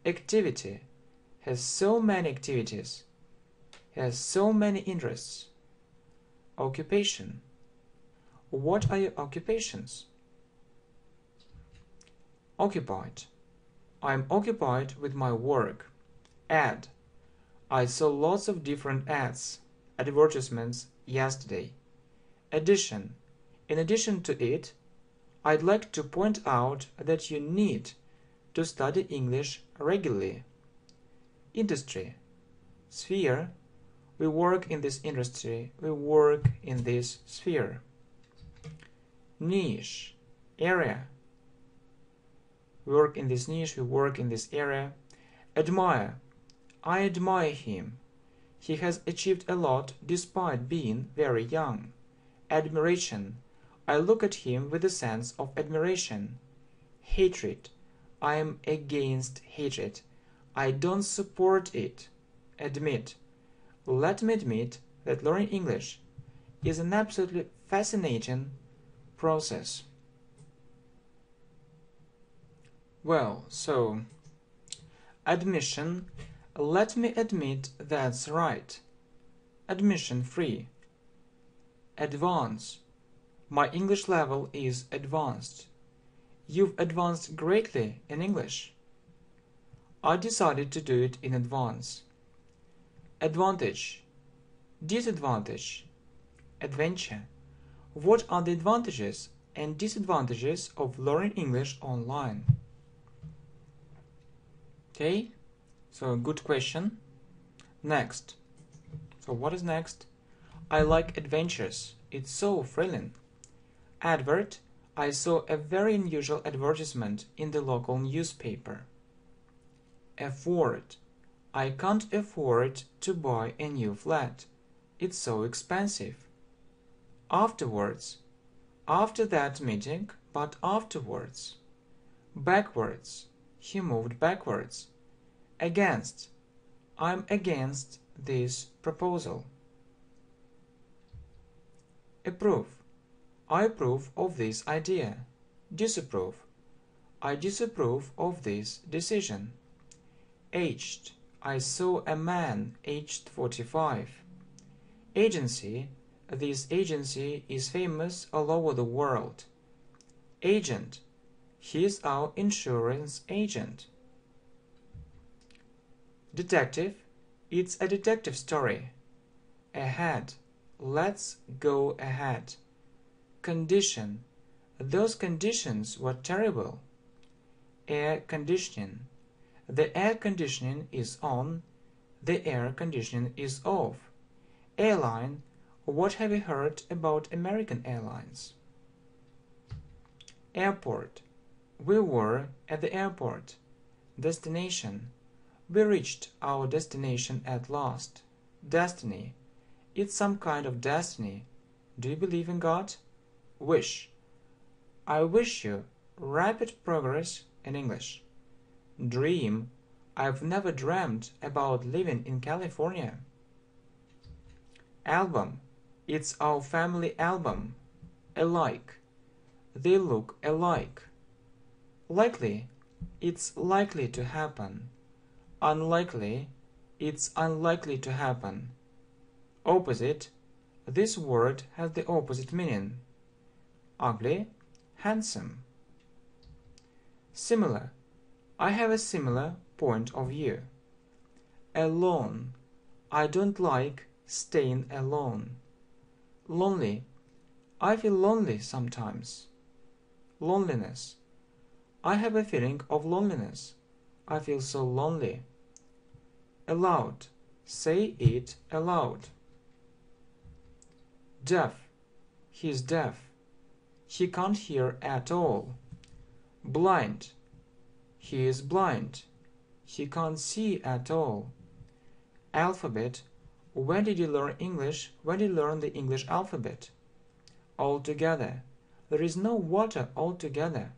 activity, has so many activities, has so many interests. Occupation, what are your occupations? Occupied, I'm occupied with my work. Ad, I saw lots of different ads, advertisements yesterday. Addition, in addition to it, I'd like to point out that you need to study English regularly. Industry, sphere, we work in this industry, we work in this sphere. Niche, area, we work in this niche, we work in this area. Admire, I admire him. He has achieved a lot despite being very young. Admiration, I look at him with a sense of admiration. Hatred, I am against hatred. I don't support it. Admit, let me admit that learning English is an absolutely fascinating process. Well, so admission, Let me admit that's right. Admission free. Advance. My English level is advanced. You've advanced greatly in English. I decided to do it in advance. Advantage. Disadvantage. Adventure. What are the advantages and disadvantages of learning English online? Okay, so a good question. Next. So what is next? I like adventures. It's so thrilling. Advert. I saw a very unusual advertisement in the local newspaper. Afford. I can't afford to buy a new flat. It's so expensive. Afterwards. After that meeting, but afterwards. Backwards. He moved backwards. Against. I'm against this proposal. Approve. I approve of this idea. Disapprove. I disapprove of this decision. Aged. I saw a man aged 45. Agency. This agency is famous all over the world. Agent. He is our insurance agent. Detective. It's a detective story. Ahead. Let's go ahead. Condition. Those conditions were terrible. Air conditioning. The air conditioning is on. The air conditioning is off. Airline. What have you heard about American Airlines? Airport. We were at the airport. Destination. We reached our destination at last. Destiny. It's some kind of destiny. Do you believe in God? Wish. I wish you rapid progress in English. Dream. I've never dreamt about living in California. Album. It's our family album. Alike. They look alike. Likely. It's likely to happen. Unlikely. It's unlikely to happen. Opposite. This word has the opposite meaning. Ugly. Handsome. Similar. I have a similar point of view. Alone. I don't like staying alone. Lonely. I feel lonely sometimes. Loneliness. I have a feeling of loneliness. I feel so lonely. Aloud. Say it aloud. Deaf. He is deaf. He can't hear at all. Blind. He is blind. He can't see at all. Alphabet. When did you learn English? When did you learn the English alphabet? Altogether. There is no water altogether.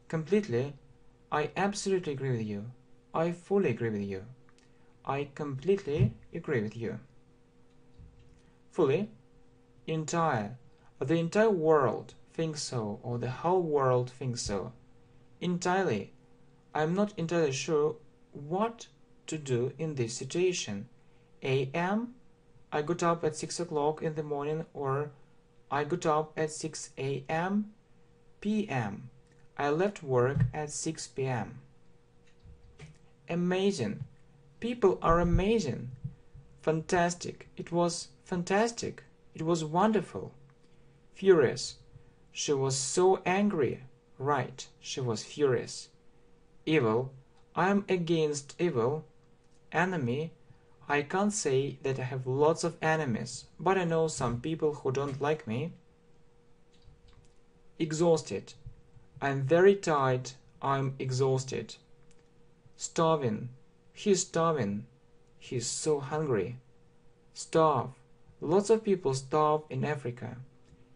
Completely. I absolutely agree with you. I fully agree with you. I completely agree with you. Fully. Entire. The entire world thinks so, or the whole world thinks so. Entirely. I am not entirely sure what to do in this situation. A.M. I got up at 6 o'clock in the morning, or I got up at 6 a.m. P.M. I left work at 6 p.m. Amazing. People are amazing. Fantastic. It was fantastic. It was wonderful. Furious. She was so angry. Right, she was furious. Evil. I am against evil. Enemy. I can't say that I have lots of enemies, but I know some people who don't like me. Exhausted. I'm very tired. I'm exhausted. Starving. He's starving. He's so hungry. Starve. Lots of people starve in Africa.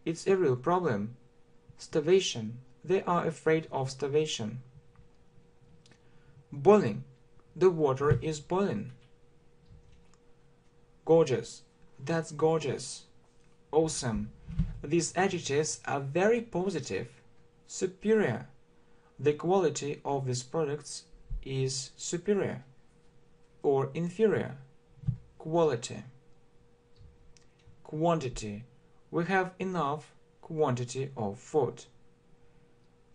It's a real problem. Starvation. They are afraid of starvation. Boiling. The water is boiling. Gorgeous. That's gorgeous. Awesome. These adjectives are very positive. Superior. The quality of these products is superior. or inferior? Quality. Quantity. We have enough quantity of food.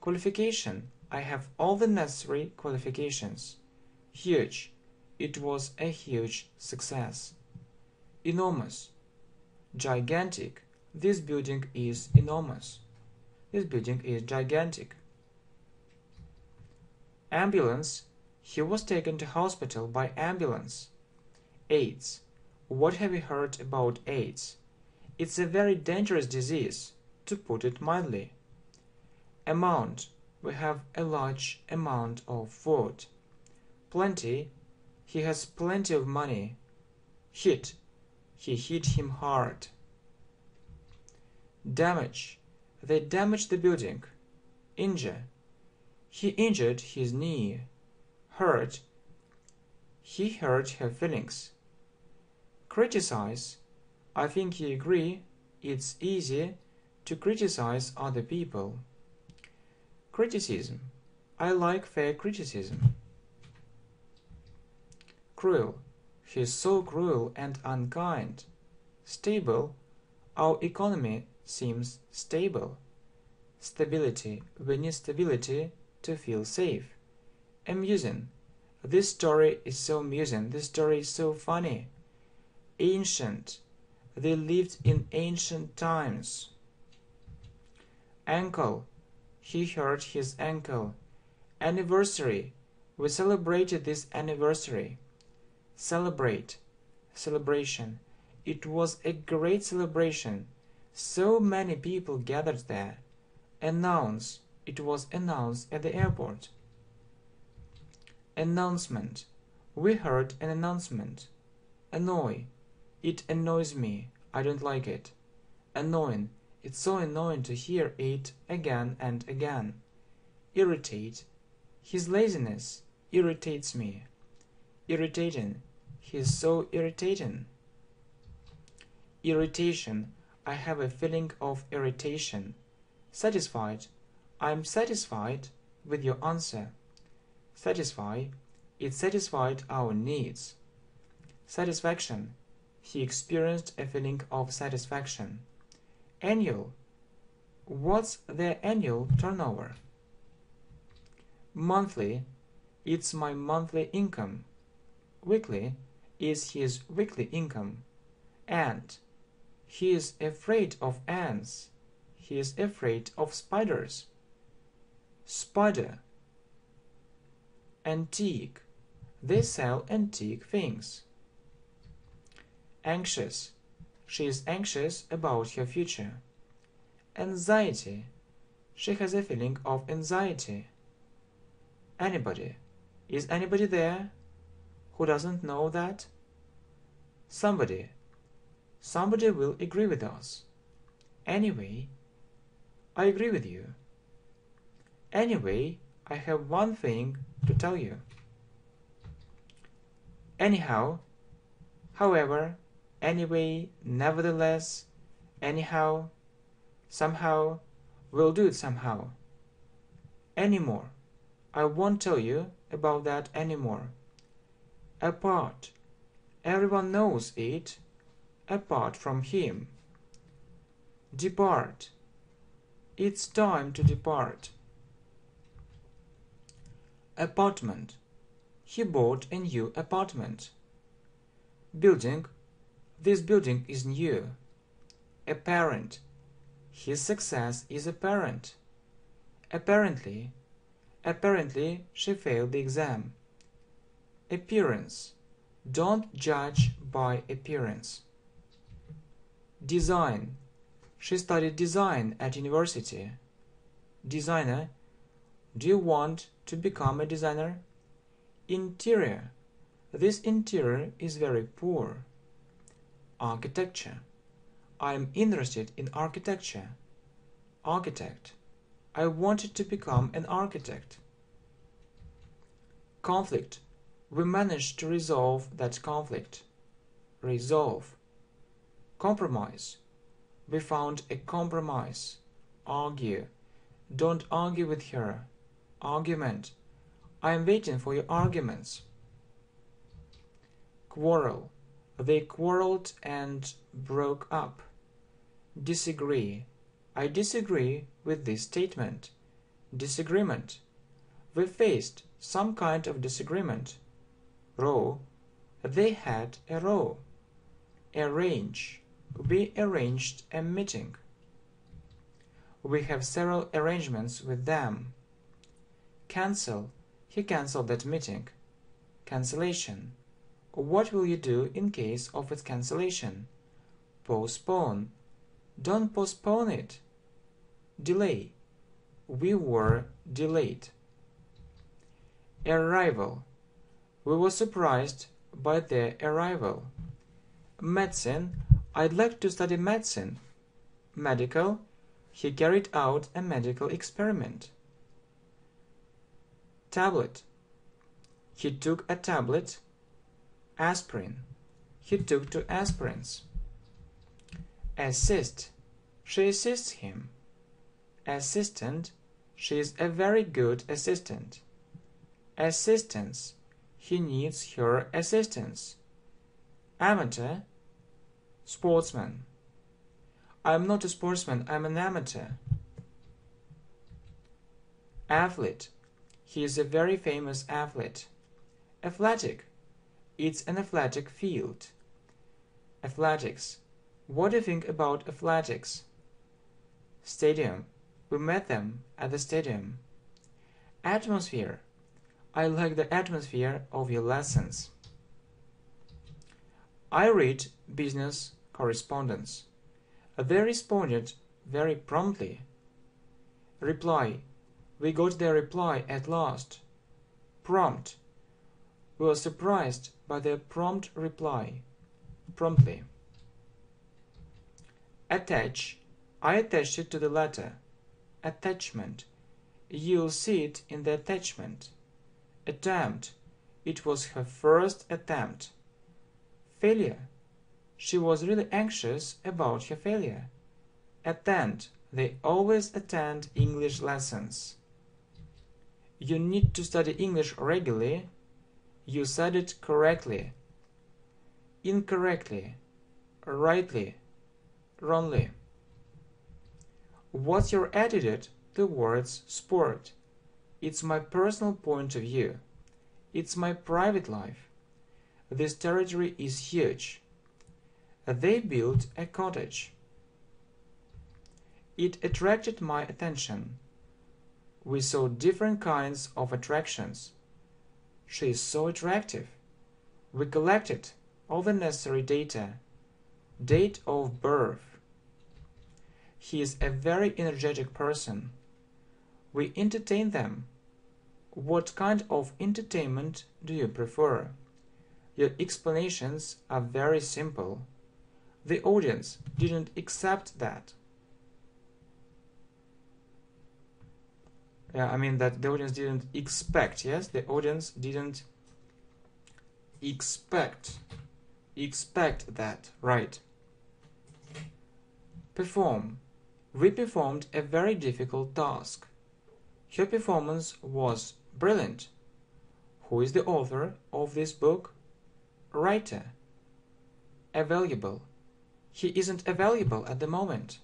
Qualification. I have all the necessary qualifications. Huge. It was a huge success. Enormous. Gigantic. This building is enormous. This building is gigantic. Ambulance. He was taken to hospital by ambulance. AIDS. What have you heard about AIDS? It's a very dangerous disease, to put it mildly. Amount. We have a large amount of food. Plenty. He has plenty of money. Hit. He hit him hard. Damage. They damaged the building. Injure. He injured his knee. Hurt. He hurt her feelings. Criticize. I think you agree it's easy to criticize other people. Criticism. I like fair criticism. Cruel. He is so cruel and unkind. Stable. Our economy seems stable. Stability. We need stability to feel safe. Amusing. This story is so amusing. This story is so funny. Ancient. They lived in ancient times. Ankle. He hurt his ankle. Anniversary. We celebrated this anniversary. Celebrate. Celebration. It was a great celebration. So many people gathered there. Announce. It was announced at the airport. Announcement. We heard an announcement. Annoy. It annoys me. I don't like it. Annoying. It's so annoying to hear it again and again. Irritate. His laziness irritates me. Irritating. He is so irritating. Irritation. I have a feeling of irritation. Satisfied. I am satisfied with your answer. Satisfy. It satisfied our needs. Satisfaction. He experienced a feeling of satisfaction. Annual. What's their annual turnover? Monthly. It's my monthly income. Weekly is his weekly income. Ant. He is afraid of ants. He is afraid of spiders. Spider. Antique. They sell antique things. Anxious. She is anxious about her future. Anxiety. She has a feeling of anxiety. Anybody. Is anybody there? Who doesn't know that? Somebody. Somebody will agree with us. Anyway. I agree with you. Anyway, I have one thing to tell you. Anyhow. However. Anyway, nevertheless, anyhow, somehow, we'll do it somehow. Anymore. I won't tell you about that anymore. Apart. Everyone knows it, apart from him. Depart. It's time to depart. Apartment. He bought a new apartment. Building. This building is new. Apparent. His success is apparent. Apparently. Apparently she failed the exam. Appearance. Don't judge by appearance. Design. She studied design at university. Designer. Do you want to become a designer? Interior. This interior is very poor. Architecture. I am interested in architecture. Architect. I wanted to become an architect. Conflict. We managed to resolve that conflict. Resolve. Compromise. We found a compromise. Argue. Don't argue with her. Argument. I am waiting for your arguments. Quarrel. They quarreled and broke up. Disagree. I disagree with this statement. Disagreement. We faced some kind of disagreement. Row. They had a row. Arrange. We arranged a meeting. We have several arrangements with them. Cancel. He cancelled that meeting. Cancellation. What will you do in case of its cancellation? Postpone. Don't postpone it. Delay. We were delayed. Arrival. We were surprised by their arrival. Medicine. I'd like to study medicine. Medical. He carried out a medical experiment. Tablet. He took a tablet. Aspirin. He took 2 aspirins. Assist. She assists him. Assistant. She is a very good assistant. Assistance. He needs her assistance. Amateur. Sportsman. I'm not a sportsman, I'm an amateur. Athlete. He is a very famous athlete. Athletic. It's an athletic field. Athletics. What do you think about athletics? Stadium. We met them at the stadium. Atmosphere. I like the atmosphere of your lessons. I read business correspondence. They responded very promptly. Reply. We got their reply at last. Prompt. We were surprised by their prompt reply. Promptly. Attach. I attached it to the letter. Attachment. You'll see it in the attachment. Attempt. It was her first attempt. Failure. She was really anxious about her failure. Attend. They always attend English lessons. You need to study English regularly. You said it correctly. Incorrectly. Rightly. Wrongly. What's your attitude towards sport? It's my personal point of view. It's my private life. This territory is huge. They built a cottage. It attracted my attention. We saw different kinds of attractions. She is so attractive. We collected all the necessary data. Date of birth. He is a very energetic person. We entertain them. What kind of entertainment do you prefer? Your explanations are very simple. The audience didn't accept that. I mean that the audience didn't expect, yes? The audience didn't expect that, right? Perform. We performed a very difficult task. Her performance was brilliant. Who is the author of this book? Writer. Available. He isn't available at the moment.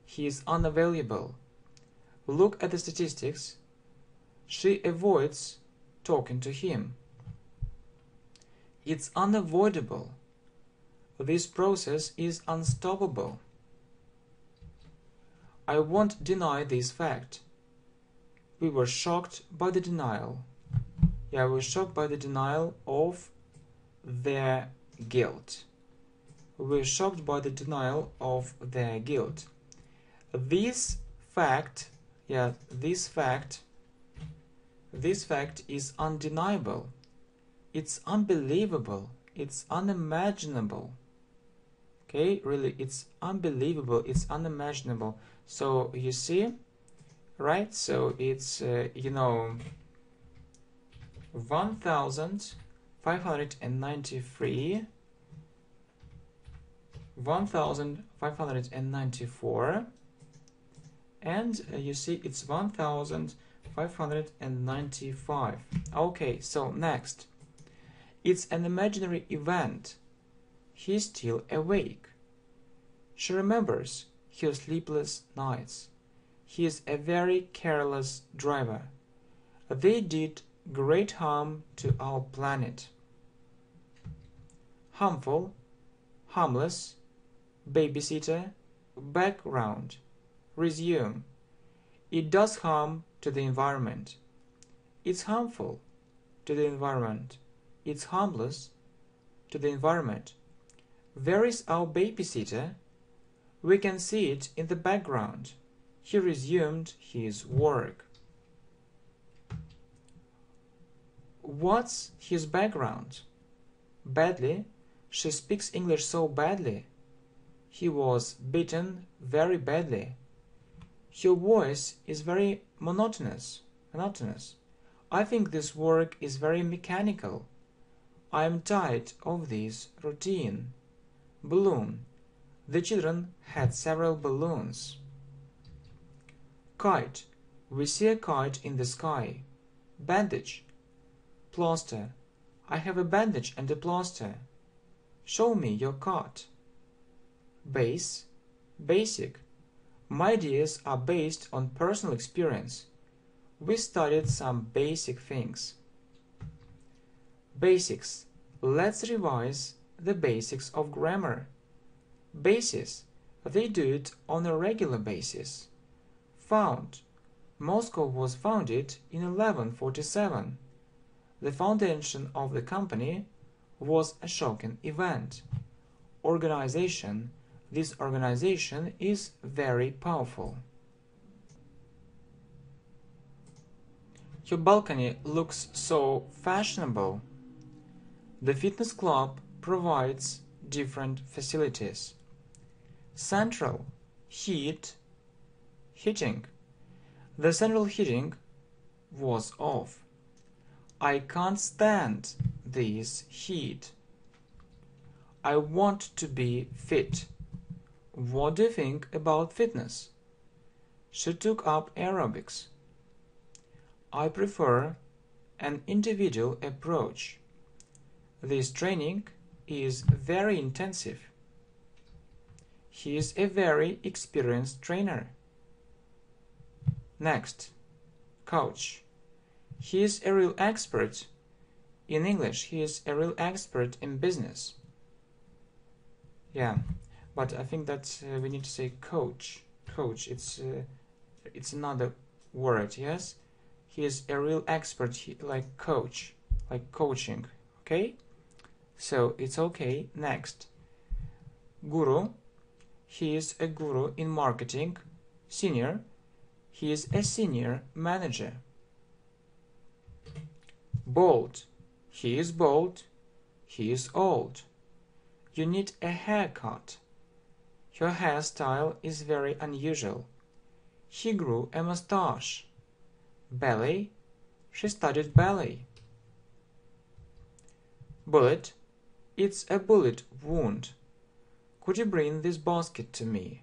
He is unavailable. Look at the statistics. She avoids talking to him. It's unavoidable. This process is unstoppable. I won't deny this fact. We were shocked by the denial. We were shocked by the denial of their guilt. We were shocked by the denial of their guilt. This fact is undeniable. It's unbelievable. It's unimaginable. Okay, really, it's unbelievable. It's unimaginable. So you see, right? So it's 1593, 1594, and you see it's 1595. Okay, so next, It's an imaginary event. He's still awake. She remembers her sleepless nights. He is a very careless driver. They did great harm to our planet. Harmful, harmless, babysitter, background, resume. It does harm to the environment. It's harmful to the environment. It's harmless to the environment. Where is our babysitter? We can see it in the background. He resumed his work. What's his background? Badly. She speaks English so badly. He was beaten very badly. Her voice is very monotonous. I think this work is very mechanical. I am tired of this routine. Balloon. The children had several balloons. Kite. We see a kite in the sky. Bandage. Plaster. I have a bandage and a plaster. Show me your cut. Base. Basic. My ideas are based on personal experience. We studied some basic things. Basics. Let's revise the basics of grammar. Basis. They do it on a regular basis. Found. Moscow was founded in 1147. The foundation of the company was a shocking event. Organization. This organization is very powerful. Your balcony looks so fashionable. The fitness club provides different facilities. Central. Heating. The central heating was off. I can't stand this heat. I want to be fit. What do you think about fitness? She took up aerobics. I prefer an individual approach. This training is very intensive. He is a very experienced trainer. Next, coach. He is a real expert in English. He is a real expert in business. Yeah, but I think that we need to say coach. Coach. It's another word. Yes, he is a real expert, like coach, like coaching. Okay, so it's okay. Next, guru. He is a guru in marketing. Senior. He is a senior manager. Bald. He is bald. He is old. You need a haircut. Her hairstyle is very unusual. He grew a mustache. Ballet. She studied ballet. Bullet. It's a bullet wound. Could you bring this basket to me?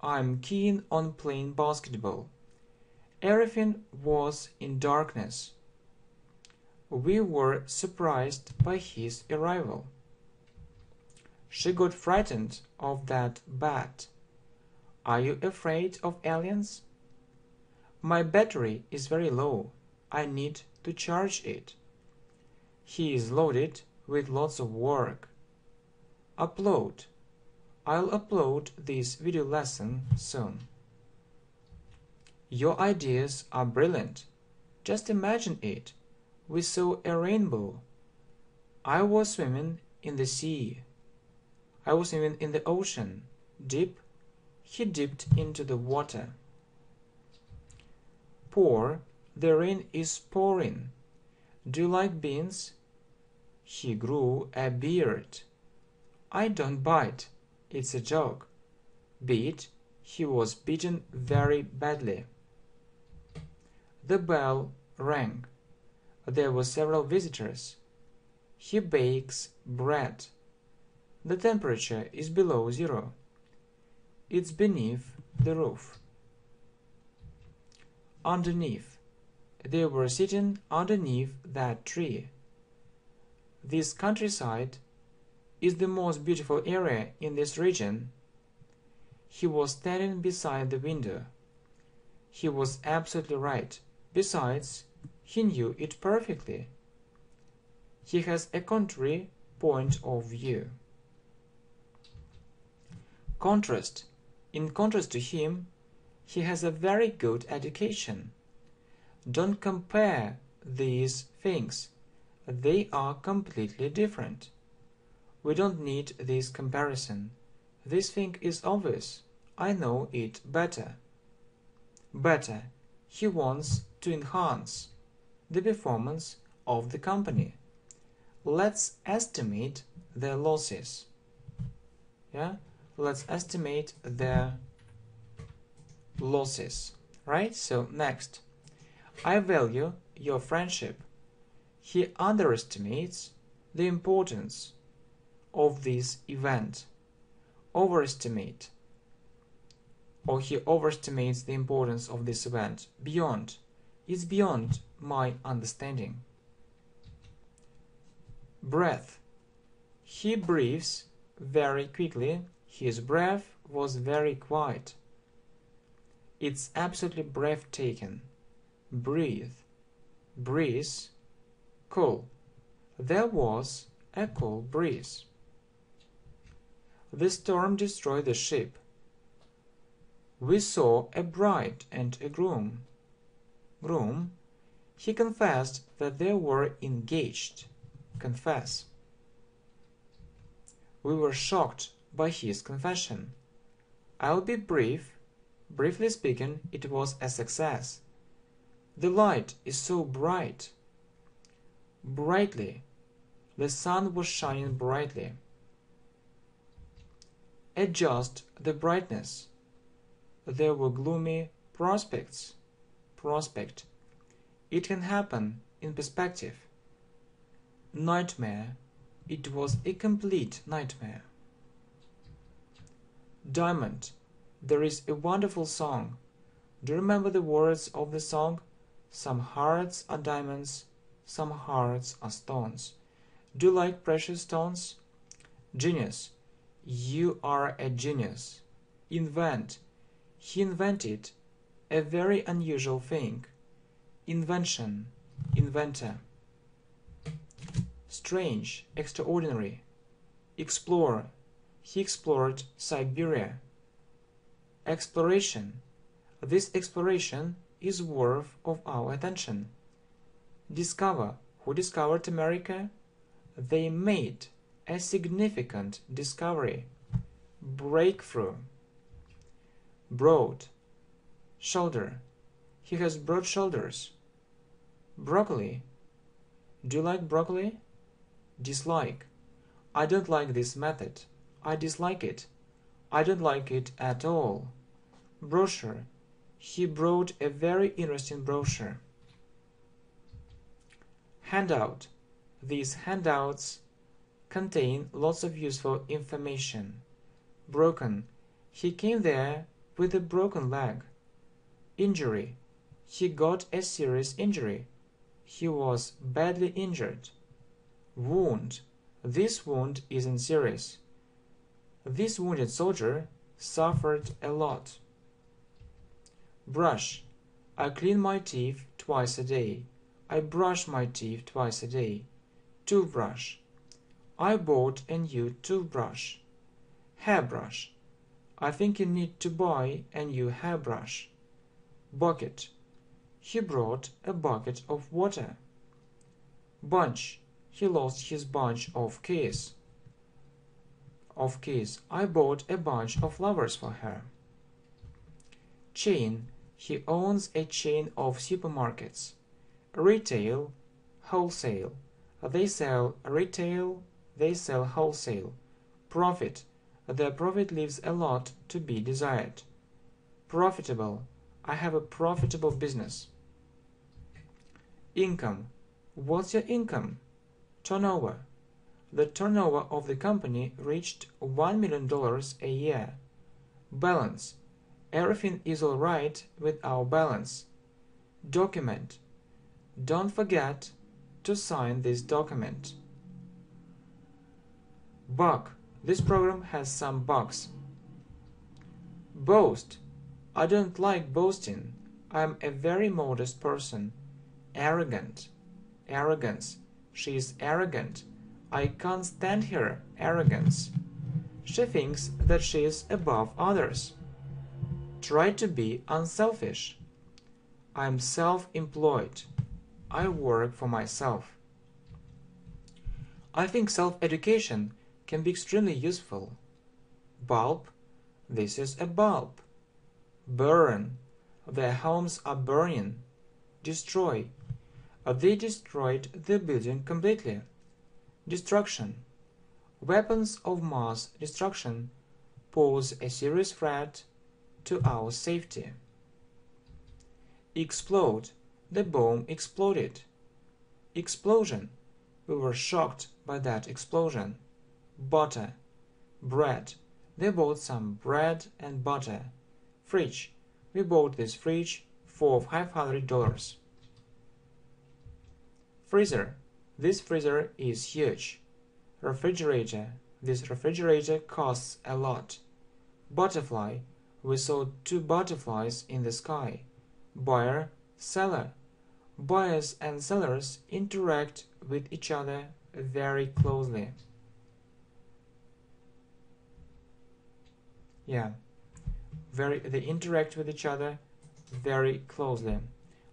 I'm keen on playing basketball. Everything was in darkness. We were surprised by his arrival. She got frightened of that bat. Are you afraid of aliens? My battery is very low. I need to charge it. He is loaded with lots of work. Upload. I'll upload this video lesson soon. Your ideas are brilliant. Just imagine it. We saw a rainbow. I was swimming in the sea. I was swimming in the ocean. Dip. He dipped into the water. Pour. The rain is pouring. Do you like beans? He grew a beard. I don't bite. It's a joke. Beat. He was beaten very badly. The bell rang. There were several visitors. He bakes bread. The temperature is below 0. It's beneath the roof. Underneath. They were sitting underneath that tree. This countryside is the most beautiful area in this region. He was standing beside the window. He was absolutely right. Besides, he knew it perfectly. He has a contrary point of view. Contrast. In contrast to him, he has a very good education. Don't compare these things. They are completely different. We don't need this comparison. This thing is obvious. I know it better. Better. He wants to enhance the performance of the company. Let's estimate their losses. Yeah? Let's estimate their losses. Right? So, next. I value your friendship. He underestimates the importance of this event. Overestimate. Or he overestimates the importance of this event. Beyond. It's beyond my understanding. Breath. He breathes very quickly. His breath was very quiet. It's absolutely breathtaking. Breathe. Breeze. Cool. There was a cool breeze. The storm destroyed the ship. We saw a bride and a groom. He confessed that they were engaged. Confess. We were shocked by his confession. I'll be brief. Briefly speaking, it was a success. The light is so bright. Brightly. The sun was shining brightly. Adjust the brightness. There were gloomy prospects. Prospect. It can happen in perspective. Nightmare. It was a complete nightmare. Diamond. There is a wonderful song. Do you remember the words of the song? Some hearts are diamonds, some hearts are stones. Do you like precious stones? Genius. You are a genius. Invent. He invented a very unusual thing. Invention. Inventor. Strange. Extraordinary. Explore. He explored Siberia. Exploration. This exploration is worth of our attention. Discover. Who discovered America? They made a significant discovery. Breakthrough. Broad. Shoulder. He has broad shoulders. Broccoli. Do you like broccoli? Dislike. I don't like this method. I dislike it. I don't like it at all. Brochure. He brought a very interesting brochure. Handout. These handouts contain lots of useful information. Broken. He came there with a broken leg. Injury. He got a serious injury. He was badly injured. Wound. This wound isn't serious. This wounded soldier suffered a lot. Brush. I clean my teeth twice a day. I brush my teeth twice a day. Toothbrush. I bought a new toothbrush. Hairbrush. I think you need to buy a new hairbrush. Bucket. He brought a bucket of water. Bunch. He lost his bunch of keys. I bought a bunch of flowers for her. Chain. He owns a chain of supermarkets. Retail. Wholesale. They sell retail. They sell wholesale. Profit. Their profit leaves a lot to be desired. Profitable. I have a profitable business. Income. What's your income? Turnover. The turnover of the company reached $1 million a year. Balance. Everything is all right with our balance. Document. Don't forget to sign this document. Bug. This program has some bugs. Boast. I don't like boasting. I'm a very modest person. Arrogant. Arrogance. She is arrogant. I can't stand her arrogance. She thinks that she is above others. Try to be unselfish. I'm self-employed. I work for myself. I think self-education can be extremely useful. Bulb. This is a bulb. Burn. Their homes are burning. Destroy. They destroyed the building completely. Destruction. Weapons of mass destruction pose a serious threat to our safety. Explode. The bomb exploded. Explosion. We were shocked by that explosion. Butter. Bread. They bought some bread and butter. Fridge. We bought this fridge for $500. Freezer. This freezer is huge. Refrigerator. This refrigerator costs a lot. Butterfly. We saw 2 butterflies in the sky. Buyer, seller. Buyers and sellers interact with each other very closely. They interact with each other very closely.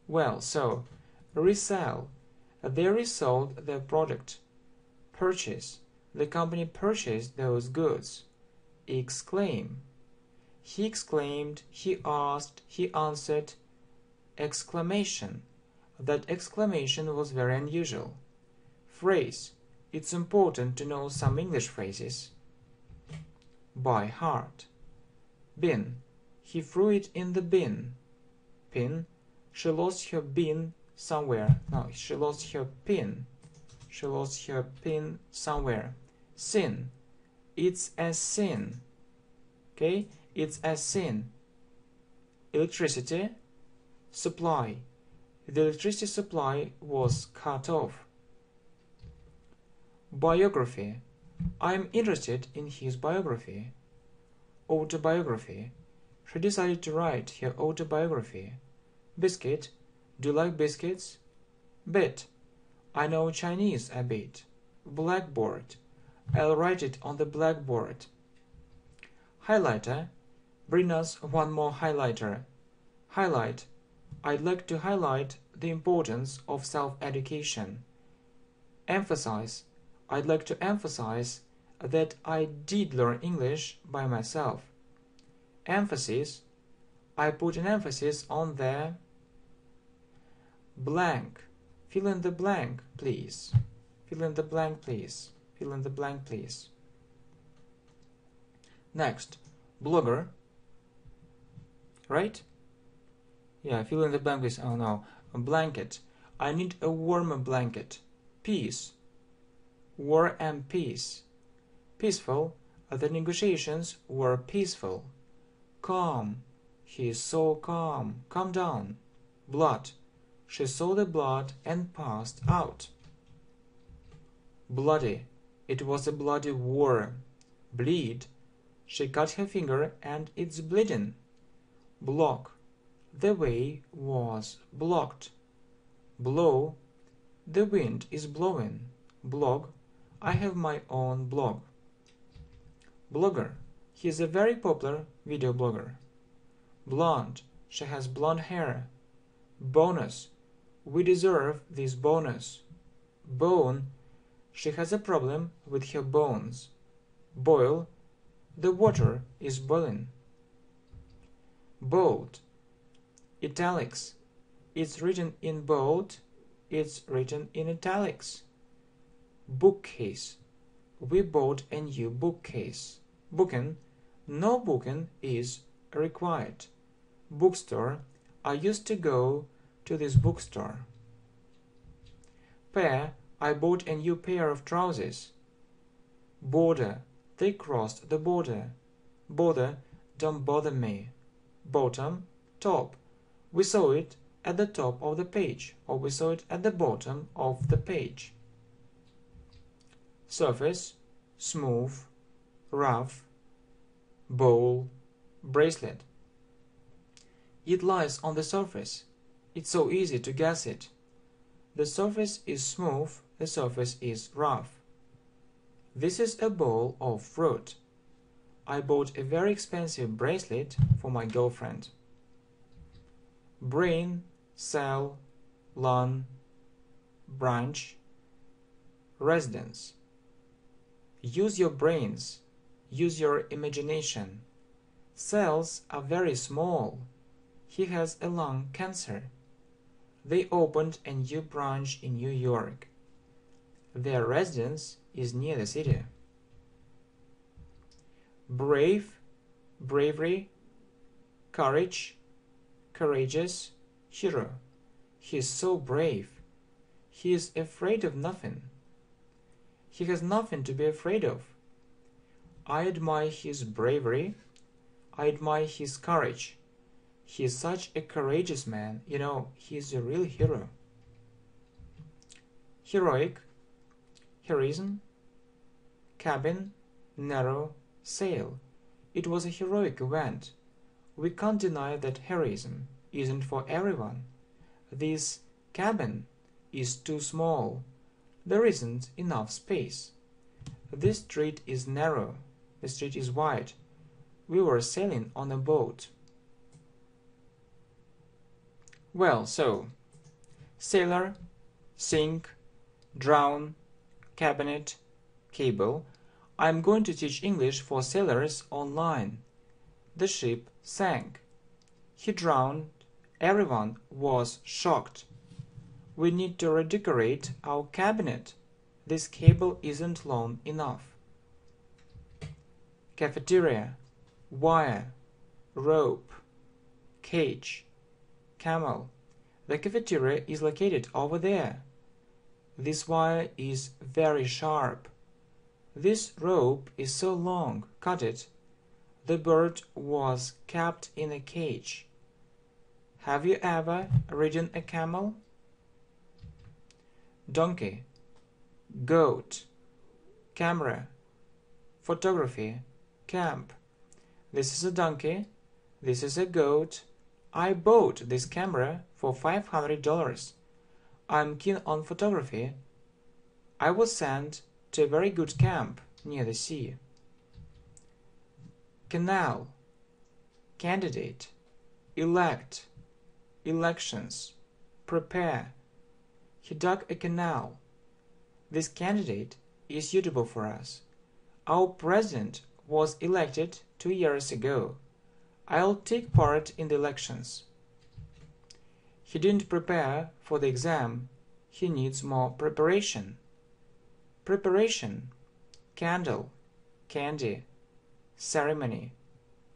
Well, so resell. They resold their product. Purchase. The company purchased those goods. Exclaim. He exclaimed, he asked, he answered. Exclamation. That exclamation was very unusual. Phrase. It's important to know some English phrases by heart. Bin. He threw it in the bin. Pin. She lost her bin somewhere. No, she lost her pin. She lost her pin somewhere. Sin. It's a sin. Okay? It's a sin. Electricity. Supply. The electricity supply was cut off. Biography. I'm interested in his biography. Autobiography. She decided to write her autobiography. Biscuit. Do you like biscuits? Bit. I know Chinese a bit. Blackboard. I'll write it on the blackboard. Highlighter. Bring us one more highlighter. Highlight. I'd like to highlight the importance of self-education. Emphasize. I'd like to emphasize that I did learn English by myself. Emphasis. I put an emphasis on the blank. Fill in the blank, please. Fill in the blank, please. Fill in the blank, please. Next, blogger. Right? Yeah, fill in the blank, please. Oh no, a blanket. I need a warmer blanket. Peace. War and peace. Peaceful. The negotiations were peaceful. Calm. He is so calm. Calm down. Blood. She saw the blood and passed out. Bloody. It was a bloody war. Bleed. She cut her finger and it's bleeding. Block. The way was blocked. Blow. The wind is blowing. Blog. I have my own blog. Blogger. He is a very popular video blogger. Blonde. She has blonde hair. Bonus. We deserve this bonus. Bone. She has a problem with her bones. Boil. The water is boiling. Bold. Italics. It's written in bold. It's written in italics. Bookcase. We bought a new bookcase. Booking. No booking is required. Bookstore. I used to go to this bookstore. Pair. I bought a new pair of trousers. Border. They crossed the border. Bother. Don't bother me. Bottom. Top. We saw it at the top of the page, or we saw it at the bottom of the page. Surface. smooth, rough, bowl, bracelet. It lies on the surface. It's so easy to guess it. The surface is smooth, the surface is rough. This is a bowl of fruit. I bought a very expensive bracelet for my girlfriend. Brain, cell, lung, branch, residence. Use your brains, use your imagination. Cells are very small. He has a lung cancer. They opened a new branch in New York. Their residence is near the city. Brave, bravery, courage, courageous, hero. He is so brave. He is afraid of nothing. He has nothing to be afraid of. I admire his bravery. I admire his courage. He is such a courageous man. You know, he is a real hero. Heroic, heroism, cabin, narrow, sail. It was a heroic event. We can't deny that heroism isn't for everyone. This cabin is too small. There isn't enough space. This street is narrow. The street is wide. We were sailing on a boat. Well, so, sailor, sink, drown, cabinet, cable. I'm going to teach English for sailors online. The ship sank. He drowned. Everyone was shocked. We need to redecorate our cabinet. This cable isn't long enough. Cafeteria, wire, rope, cage, camel. The cafeteria is located over there. This wire is very sharp. This rope is so long. Cut it. The bird was kept in a cage. Have you ever ridden a camel? Donkey, goat, camera, photography, camp. This is a donkey. This is a goat. I bought this camera for $500. I'm keen on photography. I was sent to a very good camp near the sea. Canal, candidate, elect, elections, prepare. He dug a canal. This candidate is suitable for us. Our president was elected 2 years ago. I'll take part in the elections. He didn't prepare for the exam. He needs more preparation. Preparation, candle, candy, ceremony,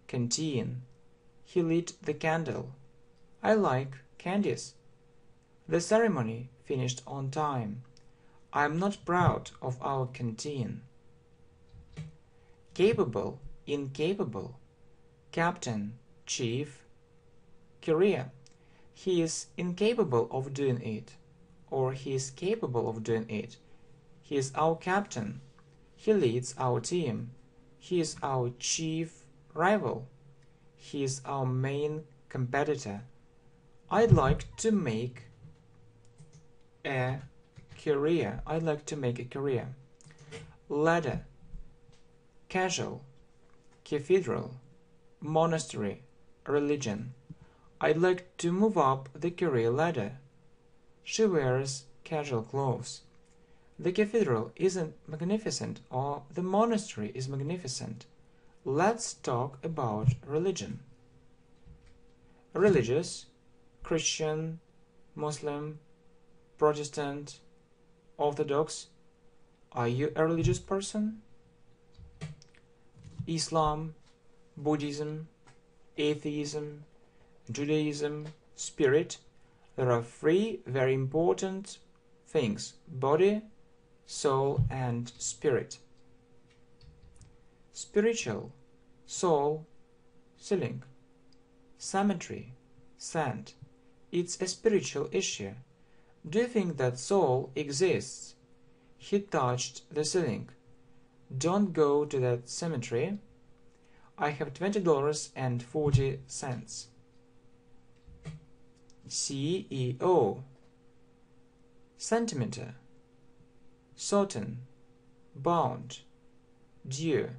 canteen. He lit the candle. I like candies. The ceremony finished on time. I'm not proud of our canteen. Capable, incapable, captain, chief, career. He is incapable of doing it, or he is capable of doing it. He is our captain. He leads our team. He is our chief rival. He is our main competitor. I'd like to make a career. I'd like to make a career. Ladder, casual, cathedral, monastery, religion. I'd like to move up the career ladder. She wears casual clothes. The cathedral isn't magnificent, or the monastery is magnificent. Let's talk about religion. Religious, Christian, Muslim, Protestant, Orthodox. Are you a religious person? Islam, Buddhism, atheism, Judaism, spirit. There are three very important things: body, soul, and spirit. Spiritual, soul, ceiling. Cemetery, sand. It's a spiritual issue. Do you think that soul exists? He touched the ceiling. Don't go to that cemetery. I have $20.40. CEO. Centimeter. Certain. Bound. Due.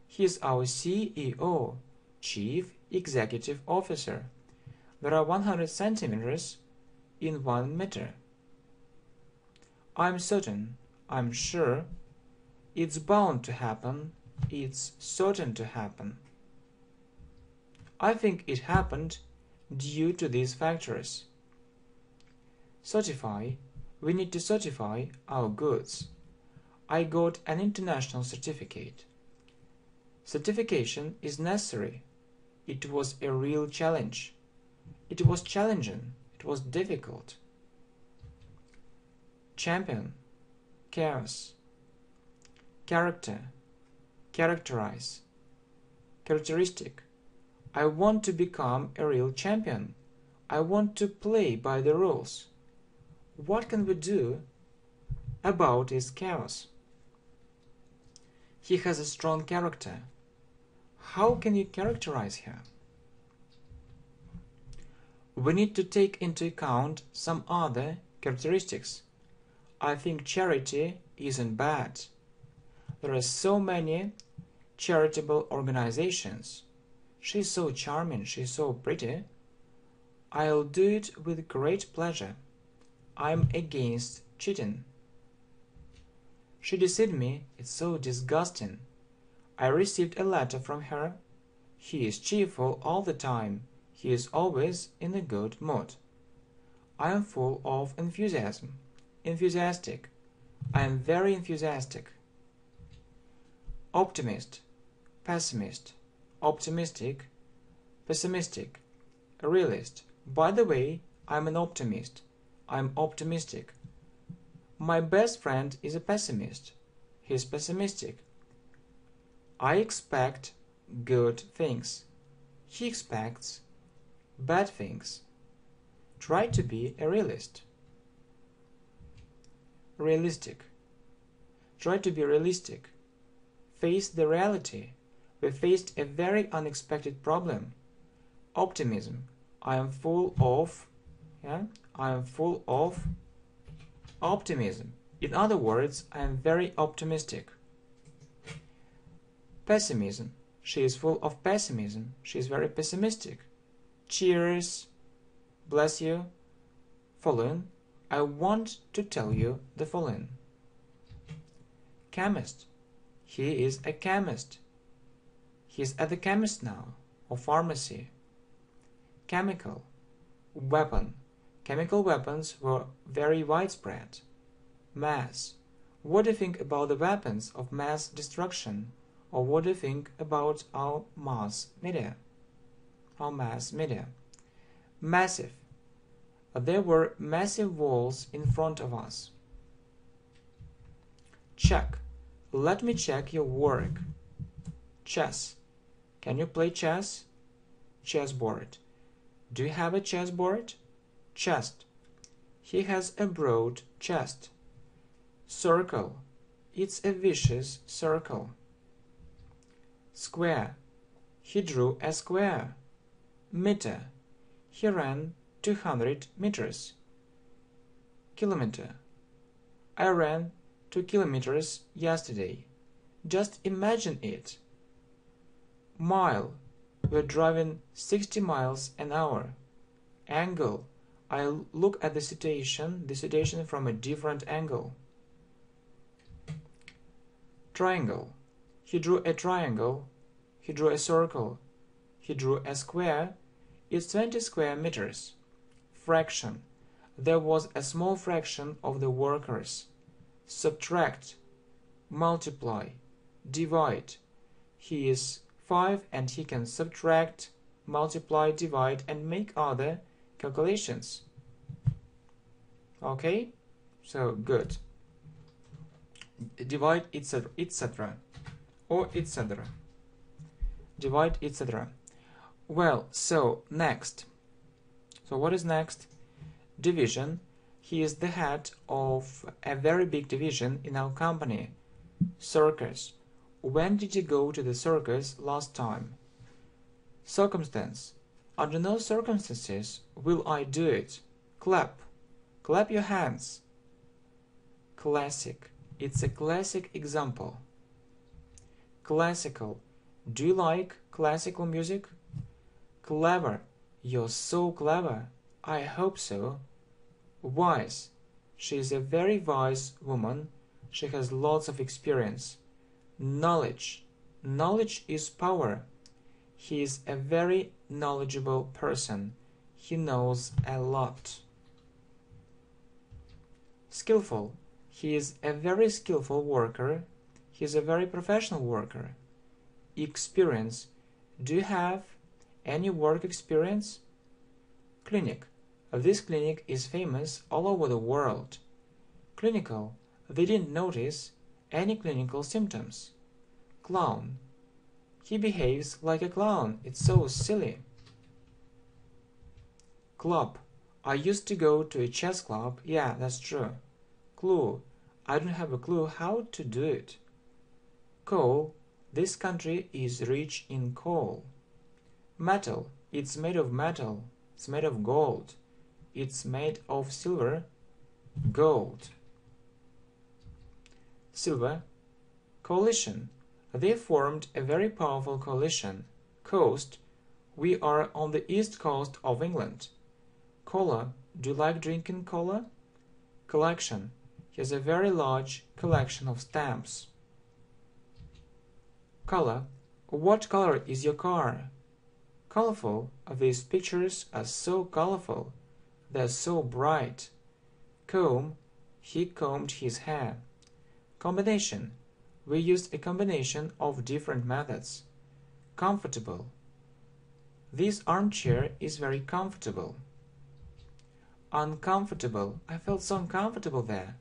He is our CEO, Chief Executive Officer. There are 100 centimeters in 1 meter. I'm certain, I'm sure, it's bound to happen, it's certain to happen. I think it happened due to these factors. Certify, we need to certify our goods. I got an international certificate. Certification is necessary. It was a real challenge. It was challenging. It was difficult. Champion. Chaos. Character. Characterize. Characteristic. I want to become a real champion. I want to play by the rules. What can we do about his chaos? He has a strong character. How can you characterize her? We need to take into account some other characteristics. I think charity isn't bad. There are so many charitable organizations. She's so charming, she's so pretty. I'll do it with great pleasure. I'm against cheating. She deceived me, it's so disgusting. I received a letter from her. He is cheerful all the time. He is always in a good mood. I am full of enthusiasm. Enthusiastic. I am very enthusiastic. Optimist. Pessimist. Optimistic. Pessimistic. Realist. By the way, I'm an optimist. I'm optimistic. My best friend is a pessimist. He's pessimistic. I expect good things. He expects bad things. Try to be a realist. Realistic. Try to be realistic. Face the reality. We faced a very unexpected problem. Optimism. I am full of optimism. In other words, I am very optimistic. Pessimism. She is full of pessimism. She is very pessimistic. Cheers. Bless you. Following. I want to tell you the following. Chemist. He is a chemist. He is at the chemist now, or pharmacy. Chemical. Weapon. Chemical weapons were very widespread. Mass. What do you think about the weapons of mass destruction? Or what do you think about our mass media? Massive. There were massive walls in front of us. Check. Let me check your work. Chess. Can you play chess? Chessboard. Do you have a chessboard? Chest. He has a broad chest. Circle. It's a vicious circle. Square. He drew a square. Meter. He ran 200 meters. Kilometer. I ran 2 kilometers yesterday. Just imagine it. Mile. We're driving 60 miles an hour. Angle. I look at the situation from a different angle. Triangle. He drew a triangle. He drew a circle. He drew a square. It's 20 square meters. Fraction. There was a small fraction of the workers. Subtract. Multiply. Divide. He is 5 and he can subtract, multiply, divide, and make other calculations. Okay? So, good. Divide, etc. Or etc. Divide, etc. Well, so, next. So, what is next? Division. He is the head of a very big division in our company. Circus. When did you go to the circus last time? Circumstance. Under no circumstances will I do it. Clap. Clap your hands. Classic. It's a classic example. Classical. Do you like classical music? Clever. You're so clever. I hope so. Wise. She is a very wise woman. She has lots of experience. Knowledge. Knowledge is power. He is a very knowledgeable person. He knows a lot. Skillful. He is a very skillful worker. He is a very professional worker. Experience. Do you have any work experience? Clinic. This clinic is famous all over the world. Clinical. They didn't notice any clinical symptoms. Clown. He behaves like a clown. It's so silly. Club. I used to go to a chess club. Yeah, that's true. Clue. I don't have a clue how to do it. Coal. This country is rich in coal. Metal. It's made of metal. It's made of gold. It's made of silver. Gold. Silver. Coalition. They formed a very powerful coalition. Coast. We are on the east coast of England. Cola. Do you like drinking cola? Collection. He has a very large collection of stamps. Color. What color is your car? Colorful. These pictures are so colorful. They're so bright. Comb. He combed his hair. Combination. We used a combination of different methods. Comfortable. This armchair is very comfortable. Uncomfortable. I felt so uncomfortable there.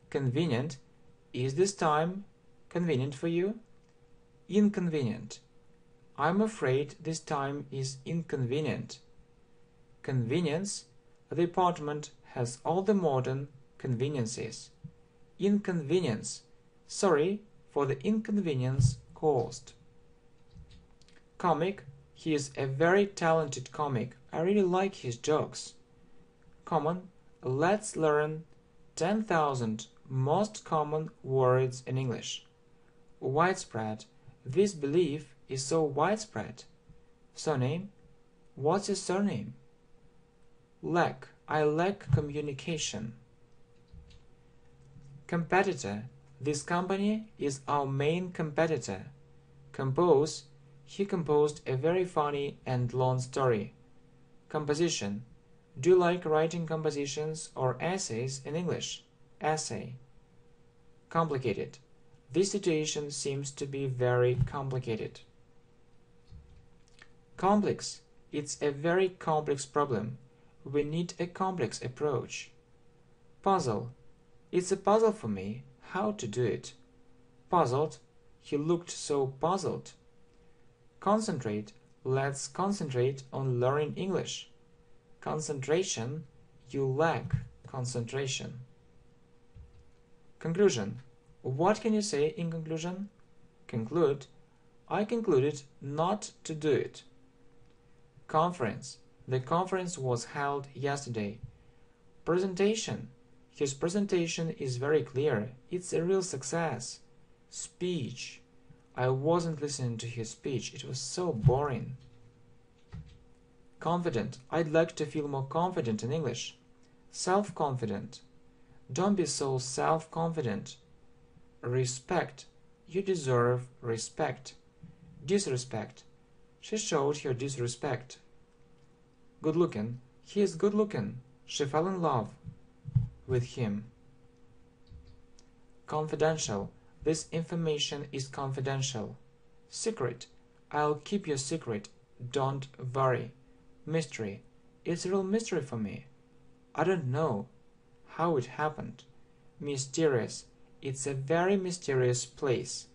Convenient. Is this time convenient for you? Inconvenient. I'm afraid this time is inconvenient. Convenience. The apartment has all the modern conveniences. Inconvenience. Sorry for the inconvenience caused. Comic. He is a very talented comic. I really like his jokes. Common. Let's learn 10,000 most common words in English. Widespread. This belief is so widespread. Surname. What's your surname? Lack. I lack communication. Competitor. This company is our main competitor. Compose. He composed a very funny and long story. Composition. Do you like writing compositions or essays in English? Essay. Complicated. This situation seems to be very complicated. Complex. It's a very complex problem. We need a complex approach. Puzzle. It's a puzzle for me how to do it. Puzzled. He looked so puzzled. Concentrate. Let's concentrate on learning English. Concentration. You lack concentration. Conclusion. What can you say in conclusion? Conclude. I concluded not to do it. Conference. The conference was held yesterday. Presentation. His presentation is very clear. It's a real success. Speech. I wasn't listening to his speech. It was so boring. Confident. I'd like to feel more confident in English. Self-confident. Don't be so self-confident. Respect. You deserve respect. Disrespect. She showed her disrespect. Good-looking. He is good-looking. She fell in love with him. Confidential. This information is confidential. Secret. I'll keep your secret. Don't worry. Mystery. It's a real mystery for me. I don't know how it happened. Mysterious. It's a very mysterious place.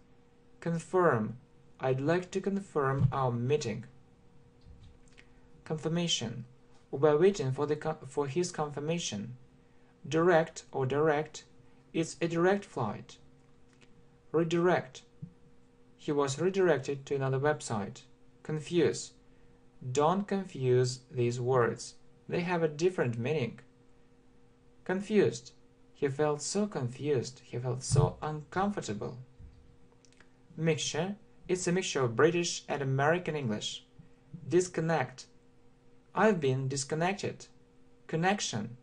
Confirm. I'd like to confirm our meeting. Confirmation. We're waiting for his confirmation. Direct or direct. It's a direct flight. Redirect. He was redirected to another website. Confuse. Don't confuse these words. They have a different meaning. Confused. He felt so confused. He felt so uncomfortable. Mixture. It's a mixture of British and American English. Disconnect. I've been disconnected. Connection.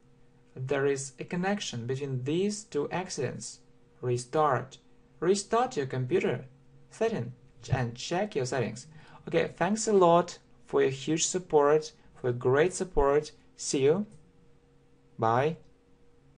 There is a connection between these two accidents. Restart. Restart your computer. Setting and check your settings. Okay, thanks a lot for your huge support, for your great support. See you. Bye.